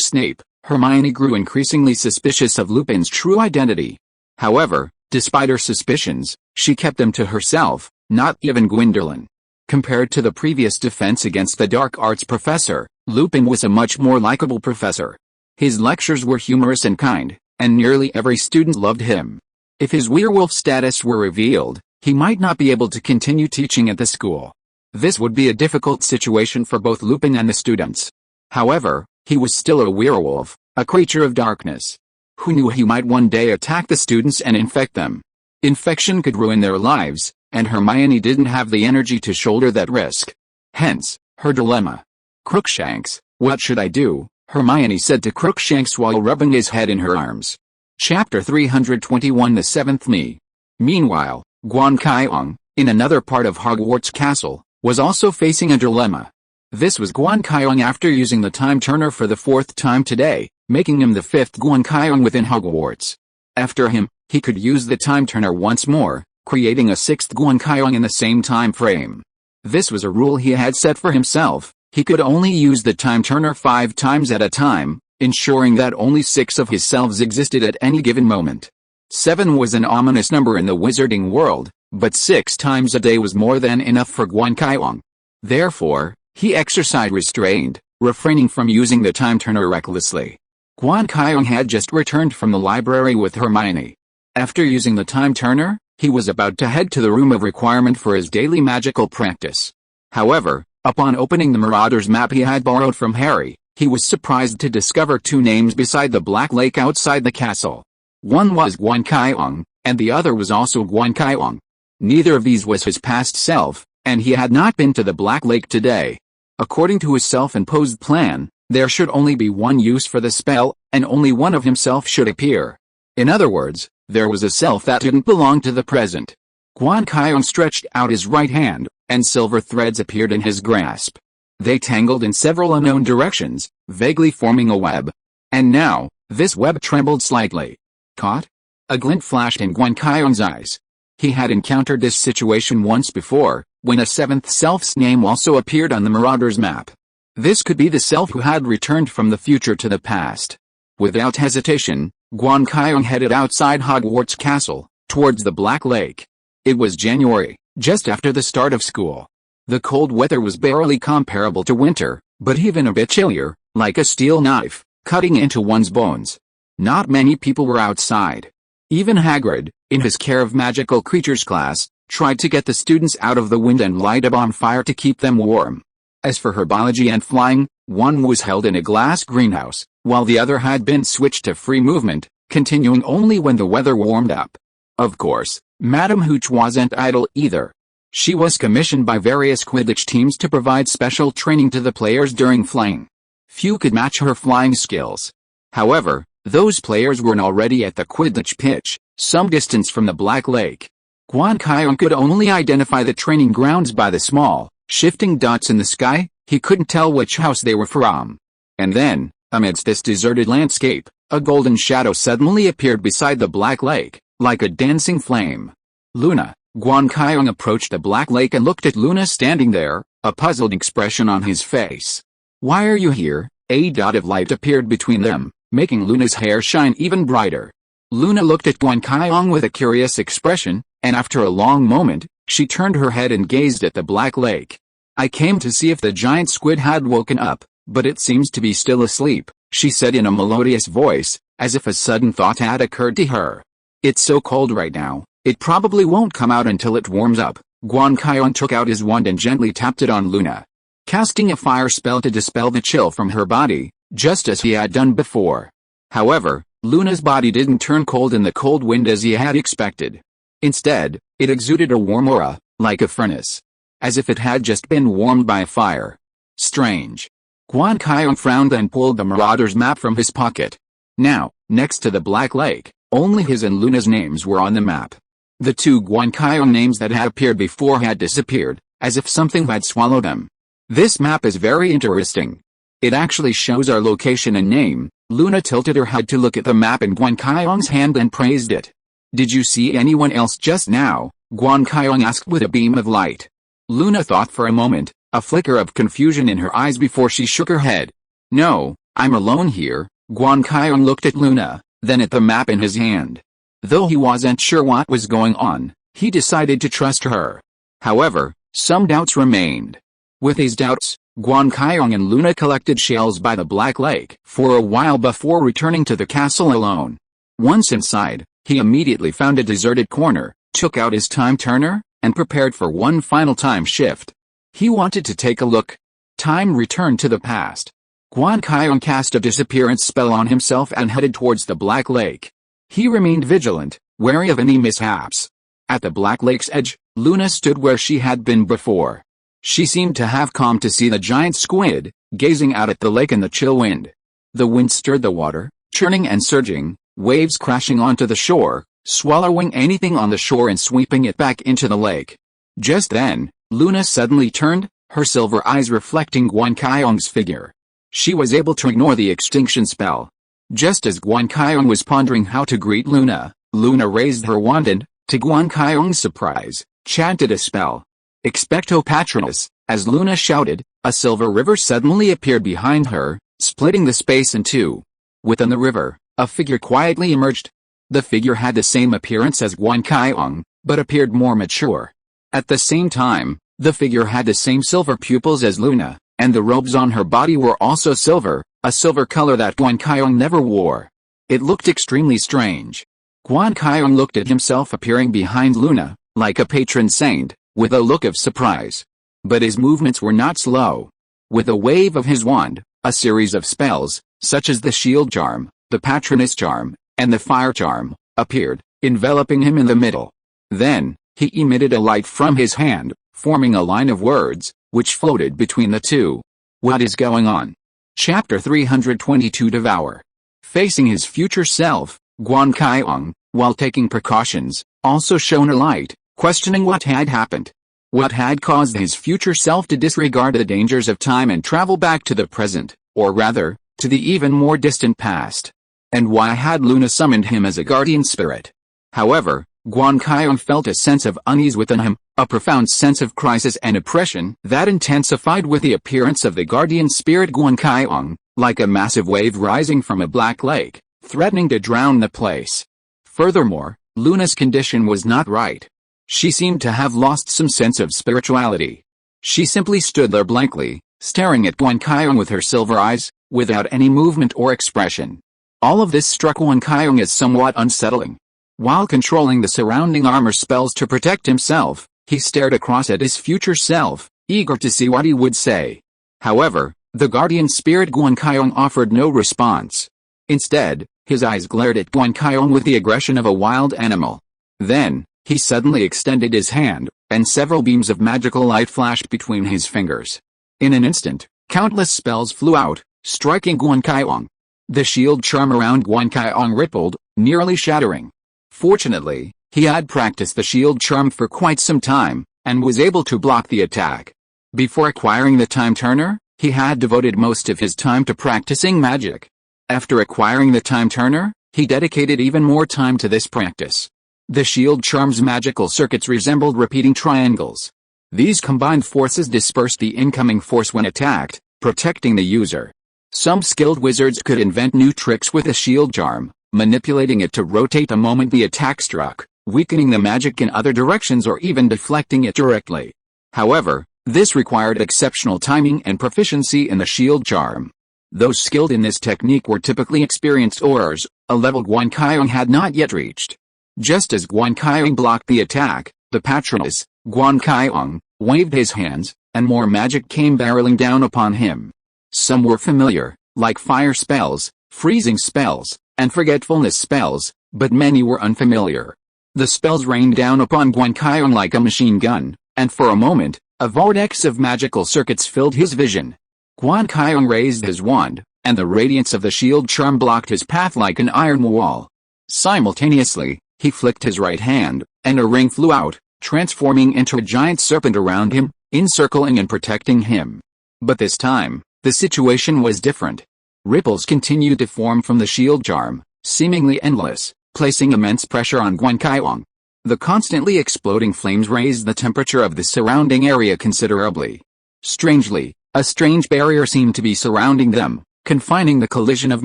Snape, Hermione grew increasingly suspicious of Lupin's true identity. However, despite her suspicions, she kept them to herself, not even Gwendolen. Compared to the previous defense against the dark arts professor, Lupin was a much more likable professor. His lectures were humorous and kind, and nearly every student loved him. If his werewolf status were revealed, he might not be able to continue teaching at the school. This would be a difficult situation for both Lupin and the students. However, he was still a werewolf, a creature of darkness. Who knew he might one day attack the students and infect them? Infection could ruin their lives, and Hermione didn't have the energy to shoulder that risk. Hence, her dilemma. "Crookshanks, what should I do?" Hermione said to Crookshanks while rubbing his head in her arms. Chapter 321 The Seventh Me. Meanwhile, Guan Qiong, in another part of Hogwarts Castle, was also facing a dilemma. This was Guan Qiong after using the time turner for the fourth time today, making him the fifth Guan Qiong within Hogwarts. After him, he could use the time turner once more, creating a sixth Guan Qiong in the same time frame. This was a rule he had set for himself. He could only use the time turner 5 times at a time, ensuring that only 6 of his selves existed at any given moment. 7 was an ominous number in the wizarding world, but 6 times a day was more than enough for Guan Qiong. Therefore, he exercised restraint, refraining from using the time turner recklessly. Guan Qiong had just returned from the library with Hermione. After using the time turner, he was about to head to the room of requirement for his daily magical practice. However, upon opening the Marauder's map he had borrowed from Harry, he was surprised to discover 2 names beside the Black Lake outside the castle. One was Guan Qiong, and the other was also Guan Qiong. Neither of these was his past self, and he had not been to the Black Lake today. According to his self-imposed plan, there should only be one use for the spell, and only one of himself should appear. In other words, there was a self that didn't belong to the present. Guan Qiong stretched out his right hand, and silver threads appeared in his grasp. They tangled in several unknown directions, vaguely forming a web. And now, this web trembled slightly. Caught? A glint flashed in Guan Qiong's eyes. He had encountered this situation once before, when a 7th self's name also appeared on the Marauder's map. This could be the self who had returned from the future to the past. Without hesitation, Guan Qiong headed outside Hogwarts Castle, towards the Black Lake. It was January, just after the start of school. The cold weather was barely comparable to winter, but even a bit chillier, like a steel knife, cutting into one's bones. Not many people were outside. Even Hagrid, in his Care of Magical Creatures class, tried to get the students out of the wind and light a bonfire to keep them warm. As for herbology and flying, one was held in a glass greenhouse, while the other had been switched to free movement, continuing only when the weather warmed up. Of course, Madame Hooch wasn't idle either. She was commissioned by various Quidditch teams to provide special training to the players during flying. Few could match her flying skills. However, those players were already at the Quidditch pitch, some distance from the Black Lake. Guan Qiong could only identify the training grounds by the small, shifting dots in the sky. He couldn't tell which house they were from. And then, amidst this deserted landscape, a golden shadow suddenly appeared beside the Black Lake, like a dancing flame. Luna. Guan Qiong approached the Black Lake and looked at Luna standing there, a puzzled expression on his face. "Why are you here?" A dot of light appeared between them, making Luna's hair shine even brighter. Luna looked at Guan Qiong with a curious expression, and after a long moment, she turned her head and gazed at the Black Lake. "I came to see if the giant squid had woken up, but it seems to be still asleep," she said in a melodious voice, as if a sudden thought had occurred to her. "It's so cold right now, it probably won't come out until it warms up." Guan Qiong took out his wand and gently tapped it on Luna, casting a fire spell to dispel the chill from her body, just as he had done before. However, Luna's body didn't turn cold in the cold wind as he had expected. Instead, it exuded a warm aura, like a furnace, as if it had just been warmed by a fire. Strange. Guan Qiong frowned and pulled the Marauder's map from his pocket. Now, next to the Black Lake, only his and Luna's names were on the map. The 2 Guan Qiong names that had appeared before had disappeared, as if something had swallowed them. "This map is very interesting. It actually shows our location and name." Luna tilted her head to look at the map in Guan Qiong's hand and praised it. "Did you see anyone else just now?" Guan Qiong asked with a beam of light. Luna thought for a moment, a flicker of confusion in her eyes before she shook her head. "No, I'm alone here." Guan Qiong looked at Luna, then at the map in his hand. Though he wasn't sure what was going on, he decided to trust her. However, some doubts remained. With his doubts, Guan Qiong and Luna collected shells by the Black Lake for a while before returning to the castle alone. Once inside, he immediately found a deserted corner, took out his time turner, and prepared for one final time shift. He wanted to take a look. Time returned to the past. Guan Qiong cast a disappearance spell on himself and headed towards the Black Lake. He remained vigilant, wary of any mishaps. At the Black Lake's edge, Luna stood where she had been before. She seemed to have calm to see the giant squid, gazing out at the lake in the chill wind. The wind stirred the water, churning and surging, waves crashing onto the shore, swallowing anything on the shore and sweeping it back into the lake. Just then, Luna suddenly turned, her silver eyes reflecting Guan Qiong's figure. She was able to ignore the extinction spell. Just as Guan Qiong was pondering how to greet Luna, Luna raised her wand and, to Guan Qiong's surprise, chanted a spell. Expecto Patronus. As Luna shouted, a silver river suddenly appeared behind her, splitting the space in two. Within the river, a figure quietly emerged. The figure had the same appearance as Guan Qiong, but appeared more mature. At the same time, the figure had the same silver pupils as Luna, and the robes on her body were also silver, a silver color that Guan Qiong never wore. It looked extremely strange. Guan Qiong looked at himself appearing behind Luna, like a patron saint, with a look of surprise. But his movements were not slow. With a wave of his wand, a series of spells, such as the shield charm, the patronus charm, and the fire charm, appeared, enveloping him in the middle. Then, he emitted a light from his hand, forming a line of words, which floated between the two. What is going on? Chapter 322 Devour. Facing his future self, Guan Qiong, while taking precautions, also shone a light, questioning what had happened. What had caused his future self to disregard the dangers of time and travel back to the present, or rather, to the even more distant past? And why had Luna summoned him as a guardian spirit? However, Guan Qiong felt a sense of unease within him, a profound sense of crisis and oppression that intensified with the appearance of the guardian spirit Guan Qiong, like a massive wave rising from a black lake, threatening to drown the place. Furthermore, Luna's condition was not right. She seemed to have lost some sense of spirituality. She simply stood there blankly, staring at Guan Qiong with her silver eyes, without any movement or expression. All of this struck Guan Qiong as somewhat unsettling. While controlling the surrounding armor spells to protect himself, he stared across at his future self, eager to see what he would say. However, the guardian spirit Guan Qiong offered no response. Instead, his eyes glared at Guan Qiong with the aggression of a wild animal. Then, he suddenly extended his hand, and several beams of magical light flashed between his fingers. In an instant, countless spells flew out, striking Guan Qiong. The shield charm around Guan Qiong rippled, nearly shattering. Fortunately, he had practiced the shield charm for quite some time, and was able to block the attack. Before acquiring the time turner, he had devoted most of his time to practicing magic. After acquiring the time turner, he dedicated even more time to this practice. The shield charm's magical circuits resembled repeating triangles. These combined forces dispersed the incoming force when attacked, protecting the user. Some skilled wizards could invent new tricks with a shield charm, manipulating it to rotate the moment the attack struck, weakening the magic in other directions or even deflecting it directly. However, this required exceptional timing and proficiency in the shield charm. Those skilled in this technique were typically experienced aurors, a level Guan Qiong had not yet reached. Just as Guan Qiong blocked the attack, the patronus, Guan Qiong, waved his hands, and more magic came barreling down upon him. Some were familiar, like fire spells, freezing spells, and forgetfulness spells, but many were unfamiliar. The spells rained down upon Guan Qiong like a machine gun, and for a moment, a vortex of magical circuits filled his vision. Guan Qiong raised his wand, and the radiance of the shield charm blocked his path like an iron wall. Simultaneously, he flicked his right hand, and a ring flew out, transforming into a giant serpent around him, encircling and protecting him. But this time, the situation was different. Ripples continued to form from the shield charm, seemingly endless, placing immense pressure on Guan Qiong. The constantly exploding flames raised the temperature of the surrounding area considerably. Strangely, a strange barrier seemed to be surrounding them, confining the collision of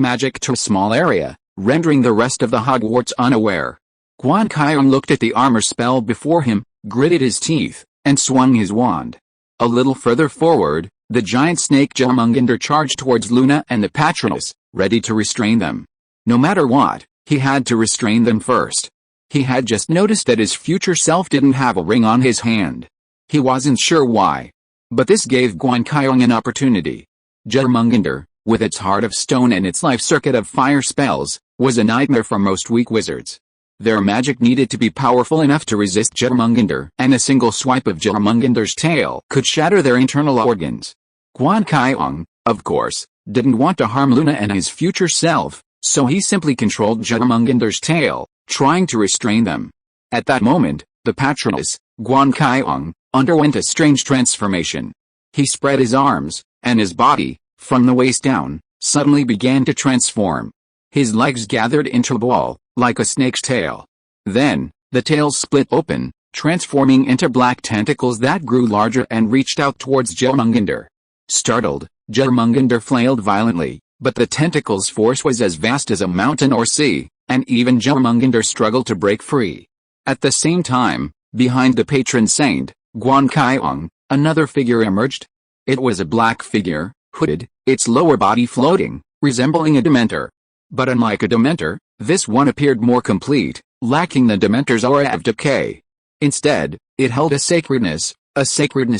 magic to a small area, rendering the rest of the Hogwarts unaware. Guan Qiong looked at the armor spell before him, gritted his teeth, and swung his wand. A little further forward, the giant snake Jormungandr charged towards Luna and the patroness, ready to restrain them. No matter what, he had to restrain them first. He had just noticed that his future self didn't have a ring on his hand. He wasn't sure why. But this gave Guan Qiong an opportunity. Jormungandr, with its heart of stone and its life circuit of fire spells, was a nightmare for most weak wizards. Their magic needed to be powerful enough to resist Jormungandr, and a single swipe of Jormungandr's tail could shatter their internal organs. Guan Qiong, of course, didn't want to harm Luna and his future self, so he simply controlled Jurmungander's tail, trying to restrain them. At that moment, the patroness, Guan Qiong, underwent a strange transformation. He spread his arms, and his body, from the waist down, suddenly began to transform. His legs gathered into a ball, like a snake's tail. Then, the tail split open, transforming into black tentacles that grew larger and reached out towards Jurmungander. Startled, Jurmungander flailed violently, but the tentacles' force was as vast as a mountain or sea, and even Jurmungander struggled to break free. At the same time, behind the patron saint, Guan Qiong, another figure emerged. It was a black figure, hooded, its lower body floating, resembling a Dementor. But unlike a Dementor, this one appeared more complete, lacking the Dementor's aura of decay. Instead, it held a sacredness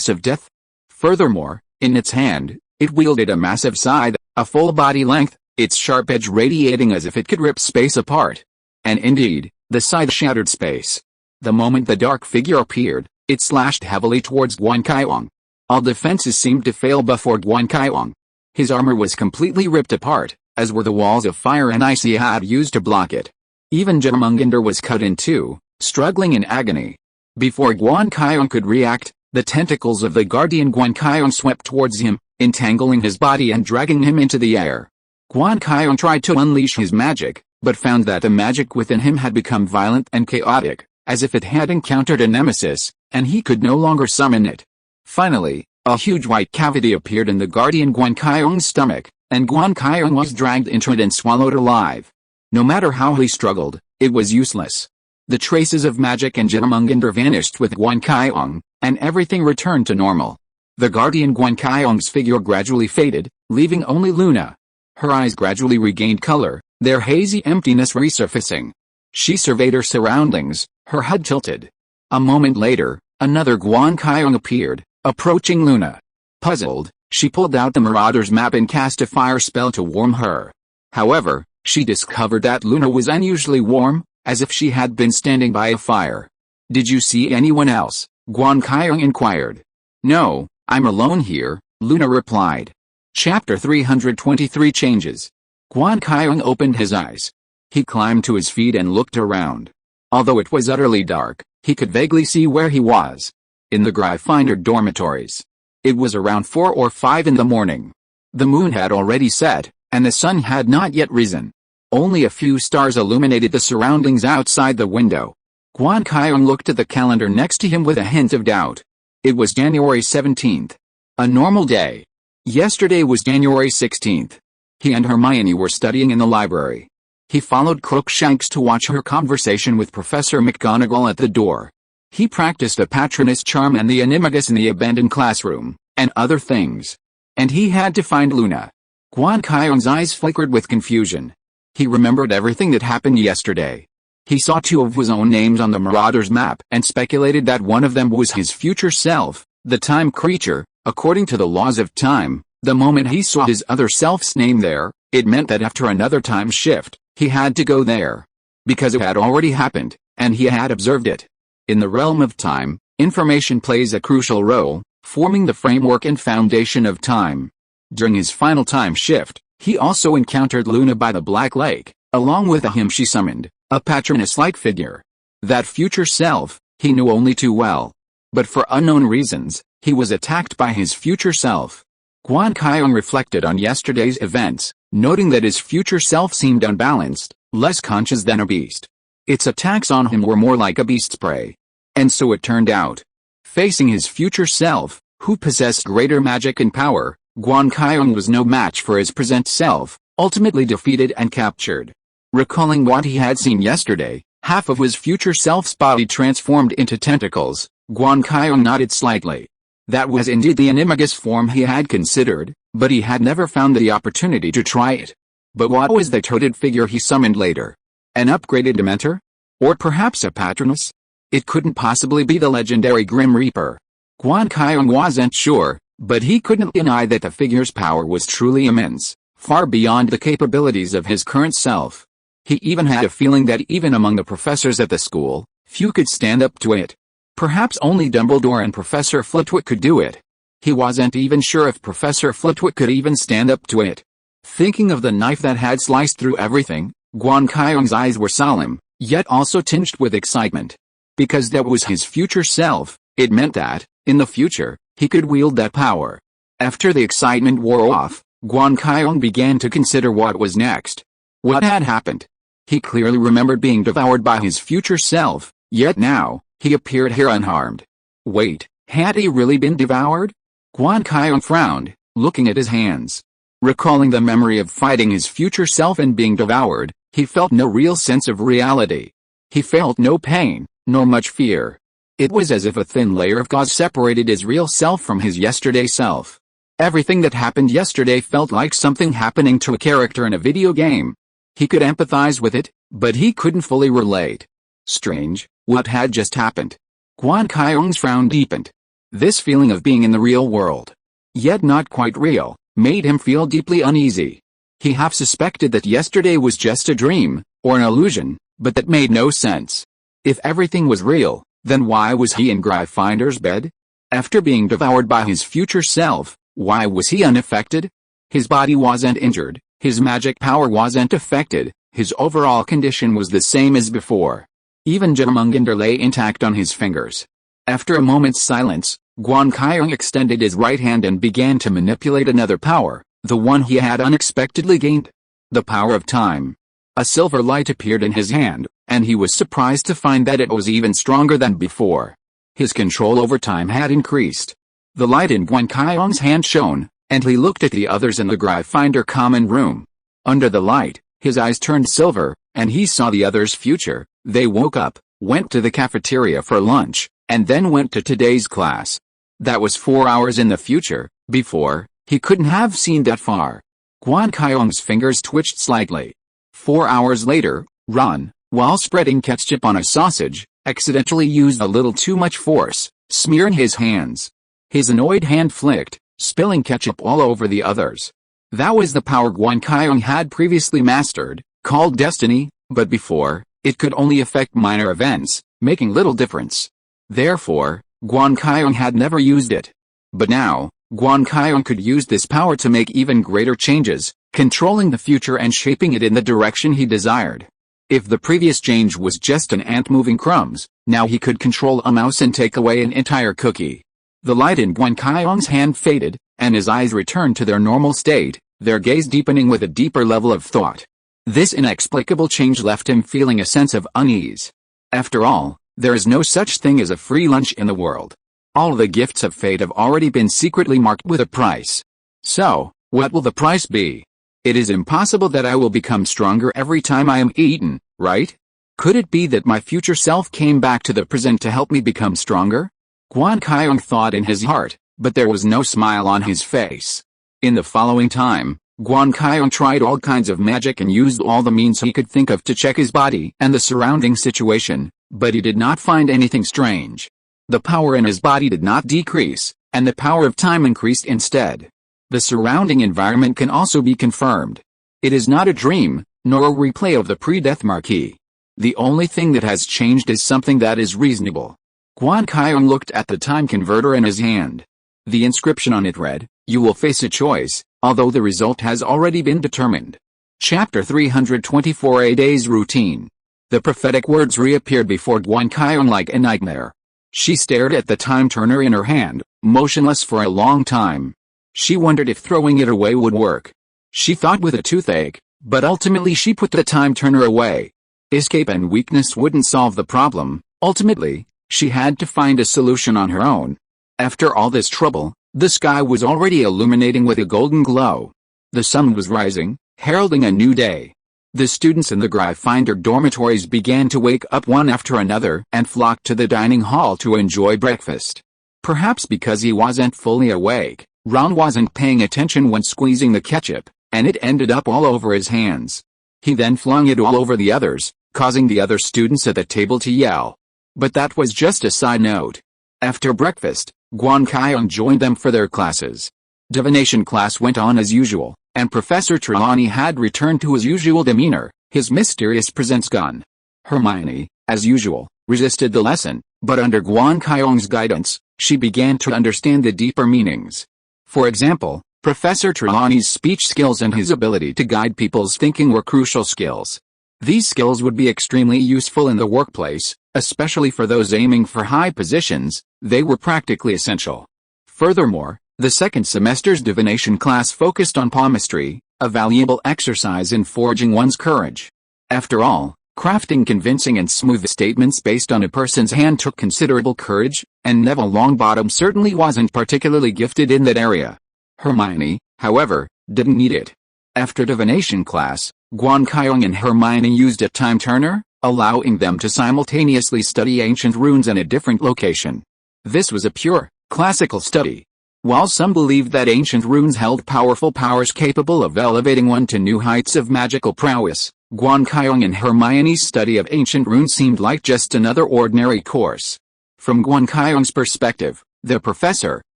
of death. Furthermore, in its hand, it wielded a massive scythe, a full body length, its sharp edge radiating as if it could rip space apart. And indeed, the scythe shattered space. The moment the dark figure appeared, it slashed heavily towards Guan Qiong. All defenses seemed to fail before Guan Qiong. His armor was completely ripped apart, as were the walls of fire and ice he had used to block it. Even Jurmungander was cut in two, struggling in agony. Before Guan Qiong could react, the tentacles of the guardian Guan Qiong swept towards him, entangling his body and dragging him into the air. Guan Qiong tried to unleash his magic, but found that the magic within him had become violent and chaotic, as if it had encountered a nemesis, and he could no longer summon it. Finally, a huge white cavity appeared in the guardian Guan Qiong's stomach, and Guan Qiong was dragged into it and swallowed alive. No matter how he struggled, it was useless. The traces of magic and Jurmungander vanished with Guan Qiong, and everything returned to normal. The guardian Guan Qiong's figure gradually faded, leaving only Luna. Her eyes gradually regained color, their hazy emptiness resurfacing. She surveyed her surroundings, her head tilted. A moment later, another Guan Qiong appeared, approaching Luna. Puzzled, she pulled out the Marauder's map and cast a fire spell to warm her. However, she discovered that Luna was unusually warm, as if she had been standing by a fire. "Did you see anyone else?" Guan Qiong inquired. "No, I'm alone here," Luna replied. Chapter 323 Changes. Guan Qiong opened his eyes. He climbed to his feet and looked around. Although it was utterly dark, he could vaguely see where he was. In the Gryffindor dormitories. It was around 4 or 5 in the morning. The moon had already set, and the sun had not yet risen. Only a few stars illuminated the surroundings outside the window. Guan Qiong looked at the calendar next to him with a hint of doubt. It was January 17th. A normal day. Yesterday was January 16th. He and Hermione were studying in the library. He followed Crookshanks to watch her conversation with Professor McGonagall at the door. He practiced a patroness charm and the enigmas in the abandoned classroom, and other things. And he had to find Luna. Guan Qiong's eyes flickered with confusion. He remembered everything that happened yesterday. He saw 2 of his own names on the Marauder's map and speculated that one of them was his future self, the time creature. According to the laws of time, the moment he saw his other self's name there, it meant that after another time shift, he had to go there. Because it had already happened, and he had observed it. In the realm of time, information plays a crucial role, forming the framework and foundation of time. During his final time shift, he also encountered Luna by the Black Lake, along with a him she summoned, a patroness-like figure. That future self, he knew only too well. But for unknown reasons, he was attacked by his future self. Guan Qiong reflected on yesterday's events, noting that his future self seemed unbalanced, less conscious than a beast. Its attacks on him were more like a beast's prey. And so it turned out. Facing his future self, who possessed greater magic and power, Guan Qiong was no match for his present self, ultimately defeated and captured. Recalling what he had seen yesterday, half of his future self's body transformed into tentacles. Guan Qiong nodded slightly. That was indeed the enigma's form he had considered, but he had never found the opportunity to try it. But what was the toted figure he summoned later? An upgraded Dementor? Or perhaps a patroness? It couldn't possibly be the legendary Grim Reaper. Guan Qiong wasn't sure, but he couldn't deny that the figure's power was truly immense, far beyond the capabilities of his current self. He even had a feeling that even among the professors at the school, few could stand up to it. Perhaps only Dumbledore and Professor Flitwick could do it. He wasn't even sure if Professor Flitwick could even stand up to it. Thinking of the knife that had sliced through everything, Guan Qiong's eyes were solemn, yet also tinged with excitement. Because that was his future self, it meant that, in the future, he could wield that power. After the excitement wore off, Guan Qiong began to consider what was next. What had happened? He clearly remembered being devoured by his future self, yet now, he appeared here unharmed. Wait, had he really been devoured? Guan Qiong frowned, looking at his hands. Recalling the memory of fighting his future self and being devoured, he felt no real sense of reality. He felt no pain, nor much fear. It was as if a thin layer of gauze separated his real self from his yesterday self. Everything that happened yesterday felt like something happening to a character in a video game. He could empathize with it, but he couldn't fully relate. Strange, what had just happened? Guan Qiong's frown deepened. This feeling of being in the real world, yet not quite real, made him feel deeply uneasy. He half suspected that yesterday was just a dream, or an illusion, but that made no sense. If everything was real, then why was he in Gryffinder's bed? After being devoured by his future self, why was he unaffected? His body wasn't injured, his magic power wasn't affected, his overall condition was the same as before. Even Jomungandr lay intact on his fingers. After a moment's silence, Guan Qiong extended his right hand and began to manipulate another power, the one he had unexpectedly gained. The power of time. A silver light appeared in his hand, and he was surprised to find that it was even stronger than before. His control over time had increased. The light in Guan Qiong's hand shone, and he looked at the others in the Gryffindor common room. Under the light, his eyes turned silver, and he saw the others' future. They woke up, went to the cafeteria for lunch, and then went to today's class. That was 4 hours in the future. Before, he couldn't have seen that far. Guan Qiong's fingers twitched slightly. 4 hours later, Ron, while spreading ketchup on a sausage, accidentally used a little too much force, smearing his hands. His annoyed hand flicked, spilling ketchup all over the others. That was the power Guan Qiong had previously mastered, called destiny, but before, it could only affect minor events, making little difference. Therefore, Guan Qiong had never used it. But now, Guan Qiong could use this power to make even greater changes, controlling the future and shaping it in the direction he desired. If the previous change was just an ant moving crumbs, now he could control a mouse and take away an entire cookie. The light in Guan Qiong's hand faded, and his eyes returned to their normal state, their gaze deepening with a deeper level of thought. This inexplicable change left him feeling a sense of unease. After all, there is no such thing as a free lunch in the world. All the gifts of fate have already been secretly marked with a price. So, what will the price be? It is impossible that I will become stronger every time I am eaten, right? Could it be that my future self came back to the present to help me become stronger? Guan Qiong thought in his heart, but there was no smile on his face. In the following time, Guan Qiong tried all kinds of magic and used all the means he could think of to check his body and the surrounding situation, but he did not find anything strange. The power in his body did not decrease, and the power of time increased instead. The surrounding environment can also be confirmed. It is not a dream, nor a replay of the pre-death marquee. The only thing that has changed is something that is reasonable. Guan Qiong looked at the time converter in his hand. The inscription on it read, "You will face a choice, although the result has already been determined." Chapter 324, A Day's Routine. The prophetic words reappeared before Guan Qiong like a nightmare. She stared at the time turner in her hand, motionless for a long time. She wondered if throwing it away would work. She thought with a toothache, but ultimately she put the time turner away. Escape and weakness wouldn't solve the problem. Ultimately, she had to find a solution on her own. After all this trouble, the sky was already illuminating with a golden glow. The sun was rising, heralding a new day. The students in the Gryffindor dormitories began to wake up one after another and flocked to the dining hall to enjoy breakfast. Perhaps because he wasn't fully awake, Ron wasn't paying attention when squeezing the ketchup, and it ended up all over his hands. He then flung it all over the others, causing the other students at the table to yell. But that was just a side note. After breakfast, Guan Qiong joined them for their classes. Divination class went on as usual, and Professor Trelawney had returned to his usual demeanor, his mysterious presence gone. Hermione, as usual, resisted the lesson, but under Guan Qiong's guidance, she began to understand the deeper meanings. For example, Professor Trelawney's speech skills and his ability to guide people's thinking were crucial skills. These skills would be extremely useful in the workplace, especially for those aiming for high positions. They were practically essential. Furthermore, the second semester's divination class focused on palmistry, a valuable exercise in forging one's courage. After all, crafting convincing and smooth statements based on a person's hand took considerable courage, and Neville Longbottom certainly wasn't particularly gifted in that area. Hermione, however, didn't need it. After divination class, Guan Qiong and Hermione used a time turner, allowing them to simultaneously study ancient runes in a different location. This was a pure, classical study. While some believed that ancient runes held powerful powers capable of elevating one to new heights of magical prowess, Guan Qiong and Hermione's study of ancient runes seemed like just another ordinary course. From Guan Qiong's perspective, the professor,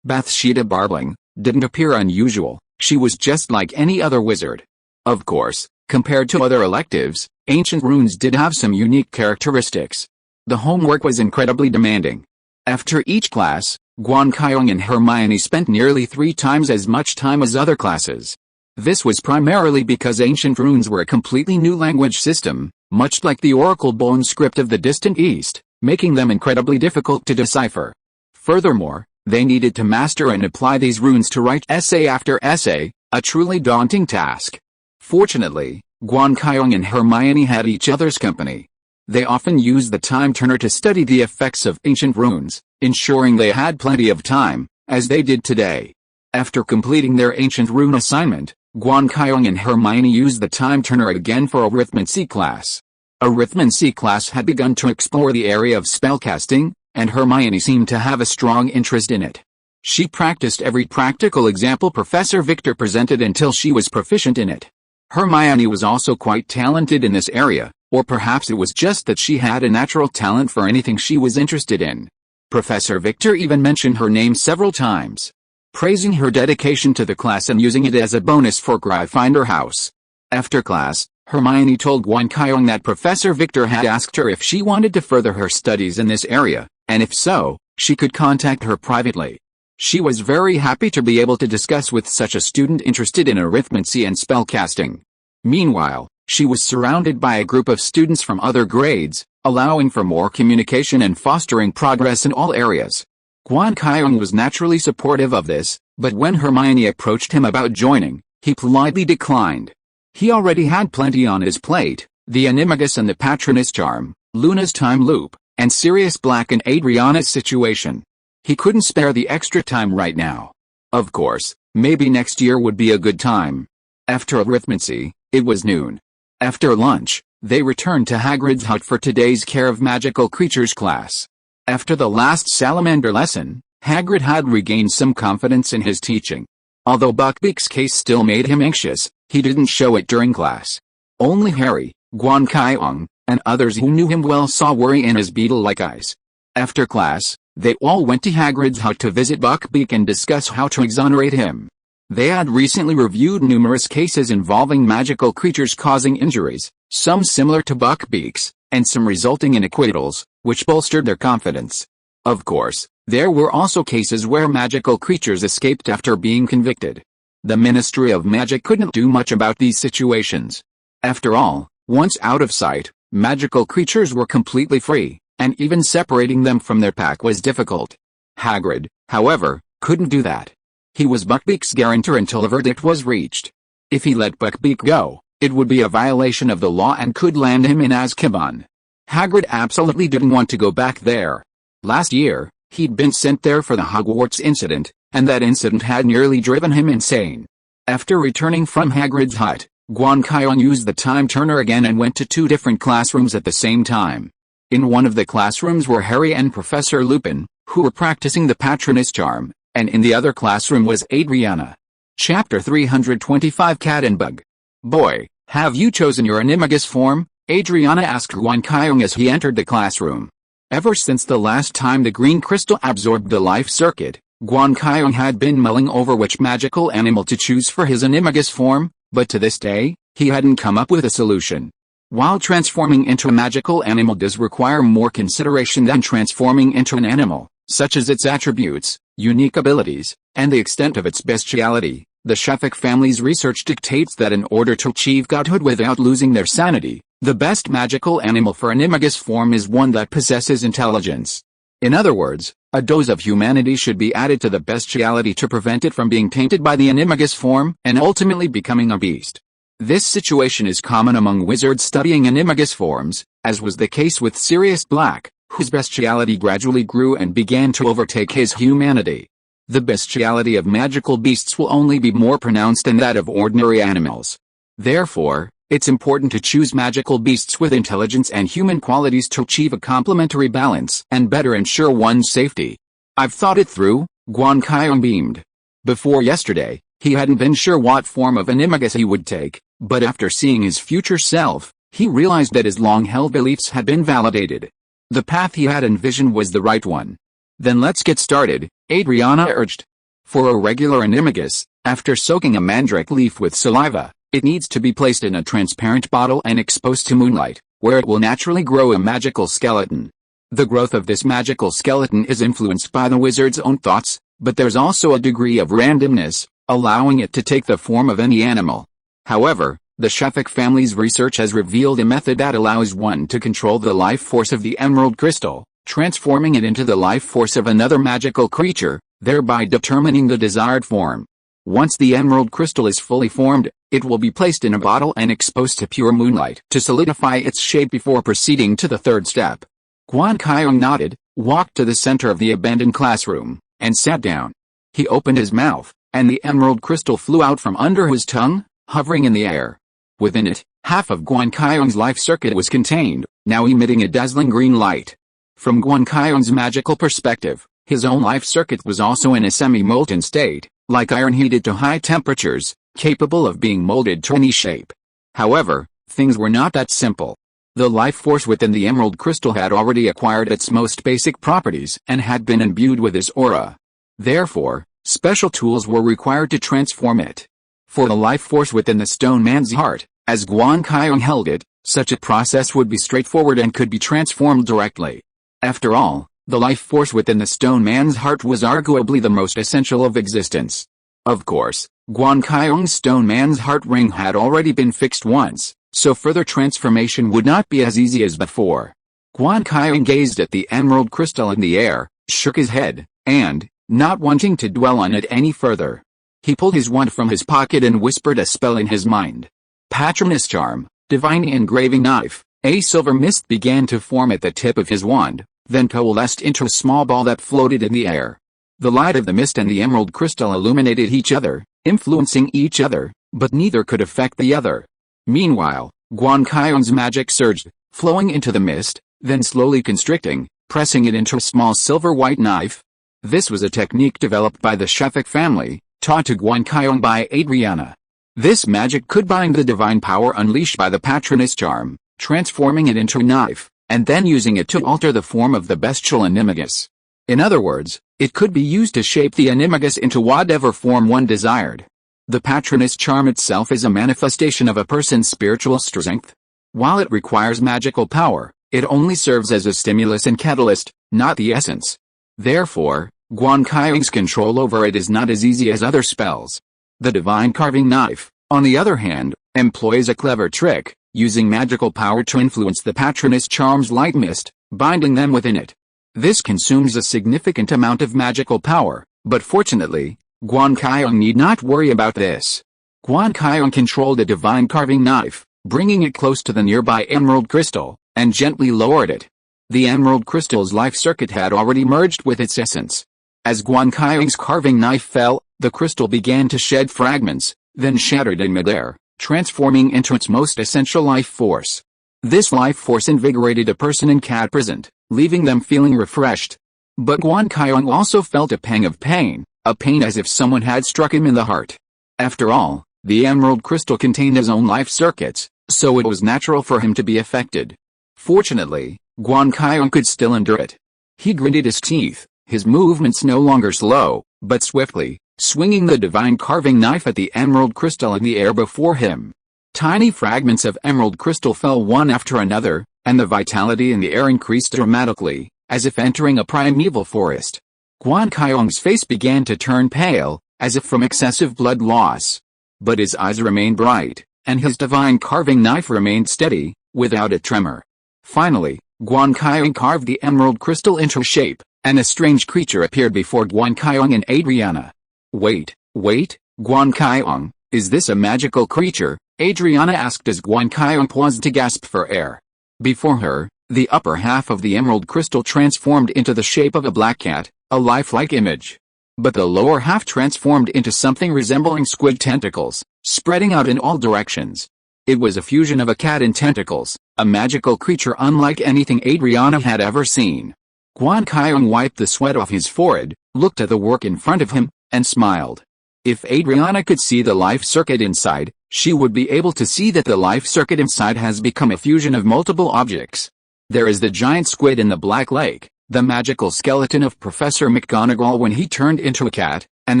Bathsheba Barbling, didn't appear unusual. She was just like any other wizard. Of course, compared to other electives, ancient runes did have some unique characteristics. The homework was incredibly demanding. After each class, Guan Qiong and Hermione spent nearly 3 times as much time as other classes. This was primarily because ancient runes were a completely new language system, much like the oracle bone script of the distant East, making them incredibly difficult to decipher. Furthermore, they needed to master and apply these runes to write essay after essay, a truly daunting task. Fortunately, Guan Qiong and Hermione had each other's company. They often used the time turner to study the effects of ancient runes, ensuring they had plenty of time, as they did today. After completing their ancient rune assignment, Guan Qiong and Hermione used the time turner again for arithmancy class. Arithmancy class had begun to explore the area of spellcasting, and Hermione seemed to have a strong interest in it. She practiced every practical example Professor Victor presented until she was proficient in it. Hermione was also quite talented in this area, or perhaps it was just that she had a natural talent for anything she was interested in. Professor Victor even mentioned her name several times, praising her dedication to the class and using it as a bonus for Gryffindor House. After class, Hermione told Guan Qiong that Professor Victor had asked her if she wanted to further her studies in this area, and if so, she could contact her privately. She was very happy to be able to discuss with such a student interested in arithmancy and spellcasting. Meanwhile, she was surrounded by a group of students from other grades, allowing for more communication and fostering progress in all areas. Guan Qiong was naturally supportive of this, but when Hermione approached him about joining, he politely declined. He already had plenty on his plate: the enigmas and the patronus charm, Luna's time loop, and Sirius Black and Adriana's situation. He couldn't spare the extra time right now. Of course, maybe next year would be a good time. After arithmancy, it was noon. After lunch, they returned to Hagrid's hut for today's Care of Magical Creatures class. After the last salamander lesson, Hagrid had regained some confidence in his teaching. Although Buckbeak's case still made him anxious, he didn't show it during class. Only Harry, Guan Qiong, and others who knew him well saw worry in his beetle-like eyes. After class, they all went to Hagrid's hut to visit Buckbeak and discuss how to exonerate him. They had recently reviewed numerous cases involving magical creatures causing injuries, some similar to Buckbeak's, and some resulting in acquittals, which bolstered their confidence. Of course, there were also cases where magical creatures escaped after being convicted. The Ministry of Magic couldn't do much about these situations. After all, once out of sight, magical creatures were completely free, and even separating them from their pack was difficult. Hagrid, however, couldn't do that. He was Buckbeak's guarantor until a verdict was reached. If he let Buckbeak go, it would be a violation of the law and could land him in Azkaban. Hagrid absolutely didn't want to go back there. Last year, he'd been sent there for the Hogwarts incident, and that incident had nearly driven him insane. After returning from Hagrid's hut, Guan Qiong used the time turner again and went to 2 different classrooms at the same time. In one of the classrooms were Harry and Professor Lupin, who were practicing the Patronus charm, and in the other classroom was Adriana. Chapter 325 Cat and Bug. Boy, have you chosen your animagus form? Adriana asked Guan Qiong as he entered the classroom. Ever since the last time the green crystal absorbed the life circuit, Guan Qiong had been mulling over which magical animal to choose for his animagus form, but to this day, he hadn't come up with a solution. While transforming into a magical animal does require more consideration than transforming into an animal, such as its attributes, unique abilities, and the extent of its bestiality, The Sheffic family's research dictates that in order to achieve godhood without losing their sanity, the best magical animal for animagus form is one that possesses intelligence. In other words, a dose of humanity should be added to the bestiality to prevent it from being tainted by the animagus form and ultimately becoming a beast. This situation is common among wizards studying animagus forms, as was the case with Sirius Black, whose bestiality gradually grew and began to overtake his humanity. The bestiality of magical beasts will only be more pronounced than that of ordinary animals. Therefore, it's important to choose magical beasts with intelligence and human qualities to achieve a complementary balance and better ensure one's safety. I've thought it through, Guan Qiong beamed. Before yesterday, he hadn't been sure what form of animagus he would take, but after seeing his future self, he realized that his long-held beliefs had been validated. The path he had envisioned was the right one. Then let's get started, Adriana urged. For a regular animagus, after soaking a mandrake leaf with saliva, it needs to be placed in a transparent bottle and exposed to moonlight, where it will naturally grow a magical skeleton. The growth of this magical skeleton is influenced by the wizard's own thoughts, but there's also a degree of randomness, allowing it to take the form of any animal. However, the Sheffic family's research has revealed a method that allows one to control the life force of the emerald crystal, transforming it into the life force of another magical creature, thereby determining the desired form. Once the emerald crystal is fully formed, it will be placed in a bottle and exposed to pure moonlight to solidify its shape before proceeding to the third step. Guan Qiong nodded, walked to the center of the abandoned classroom, and sat down. He opened his mouth, and the emerald crystal flew out from under his tongue, hovering in the air. Within it, half of Guan Qiong's life circuit was contained, now emitting a dazzling green light. From Guan Qiong's magical perspective, his own life circuit was also in a semi-molten state, like iron heated to high temperatures, capable of being molded to any shape. However, things were not that simple. The life force within the emerald crystal had already acquired its most basic properties and had been imbued with his aura. Therefore, special tools were required to transform it. For the life force within the stone man's heart, as Guan Qiong held it, such a process would be straightforward and could be transformed directly. After all, the life force within the stone man's heart was arguably the most essential of existence. Of course, Guan Qiong's stone man's heart ring had already been fixed once, so further transformation would not be as easy as before. Guan Qiong gazed at the emerald crystal in the air, shook his head, and, not wanting to dwell on it any further, he pulled his wand from his pocket and whispered a spell in his mind. Patronus charm, divine engraving knife. A silver mist began to form at the tip of his wand, then coalesced into a small ball that floated in the air. The light of the mist and the emerald crystal illuminated each other, influencing each other, but neither could affect the other. Meanwhile, Guan Qiong's magic surged, flowing into the mist, then slowly constricting, pressing it into a small silver-white knife. This was a technique developed by the Sheffic family, taught to Guan Qiong by Adriana. This magic could bind the divine power unleashed by the Patronus charm, transforming it into a knife, and then using it to alter the form of the bestial animagus. In other words, it could be used to shape the animagus into whatever form one desired. The Patronus charm itself is a manifestation of a person's spiritual strength. While it requires magical power, it only serves as a stimulus and catalyst, not the essence. Therefore, Guan Qiong's control over it is not as easy as other spells. The divine carving knife, on the other hand, employs a clever trick, using magical power to influence the Patronus charm's light mist, binding them within it. This consumes a significant amount of magical power, but fortunately, Guan Qiong need not worry about this. Guan Qiong controlled the divine carving knife, bringing it close to the nearby emerald crystal, and gently lowered it. The emerald crystal's life circuit had already merged with its essence. As Guan Qiong's carving knife fell, the crystal began to shed fragments, then shattered in midair, transforming into its most essential life force. This life force invigorated a person in cat present, leaving them feeling refreshed. But Guan Qiong also felt a pang of pain, a pain as if someone had struck him in the heart. After all, the emerald crystal contained his own life circuits, so it was natural for him to be affected. Fortunately, Guan Qiong could still endure it. He gritted his teeth, his movements no longer slow, but swiftly, swinging the divine carving knife at the emerald crystal in the air before him. Tiny fragments of emerald crystal fell one after another, and the vitality in the air increased dramatically, as if entering a primeval forest. Guan Qiong's face began to turn pale, as if from excessive blood loss. But his eyes remained bright, and his divine carving knife remained steady, without a tremor. Finally, Guan Qiong carved the emerald crystal into shape, and a strange creature appeared before Guan Qiong and Adriana. Wait, Guan Qiong, is this a magical creature? Adriana asked as Guan Qiong paused to gasp for air. Before her, the upper half of the emerald crystal transformed into the shape of a black cat, a lifelike image. But the lower half transformed into something resembling squid tentacles, spreading out in all directions. It was a fusion of a cat and tentacles, a magical creature unlike anything Adriana had ever seen. Guan Qiong wiped the sweat off his forehead, looked at the work in front of him, and smiled. If Adriana could see the life circuit inside, she would be able to see that the life circuit inside has become a fusion of multiple objects. There is the giant squid in the Black Lake, the magical skeleton of Professor McGonagall when he turned into a cat, and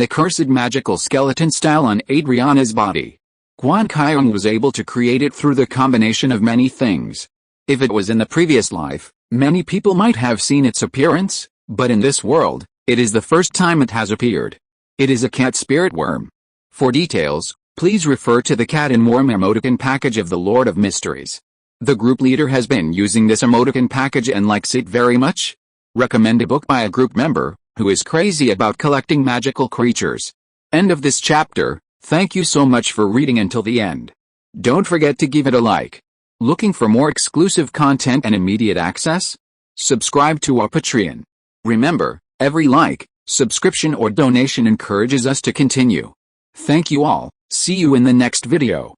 the cursed magical skeleton style on Adriana's body. Guan Qiong was able to create it through the combination of many things. If it was in the previous life, many people might have seen its appearance, but in this world, it is the first time it has appeared. It is a cat spirit worm. For details, please refer to the Cat and Worm emoticon package of the Lord of Mysteries. The group leader has been using this emoticon package and likes it very much. Recommend a book by a group member, who is crazy about collecting magical creatures. End of this chapter. Thank you so much for reading until the end. Don't forget to give it a like. Looking for more exclusive content and immediate access? Subscribe to our Patreon. Remember, every like, subscription or donation encourages us to continue. Thank you all. See you in the next video.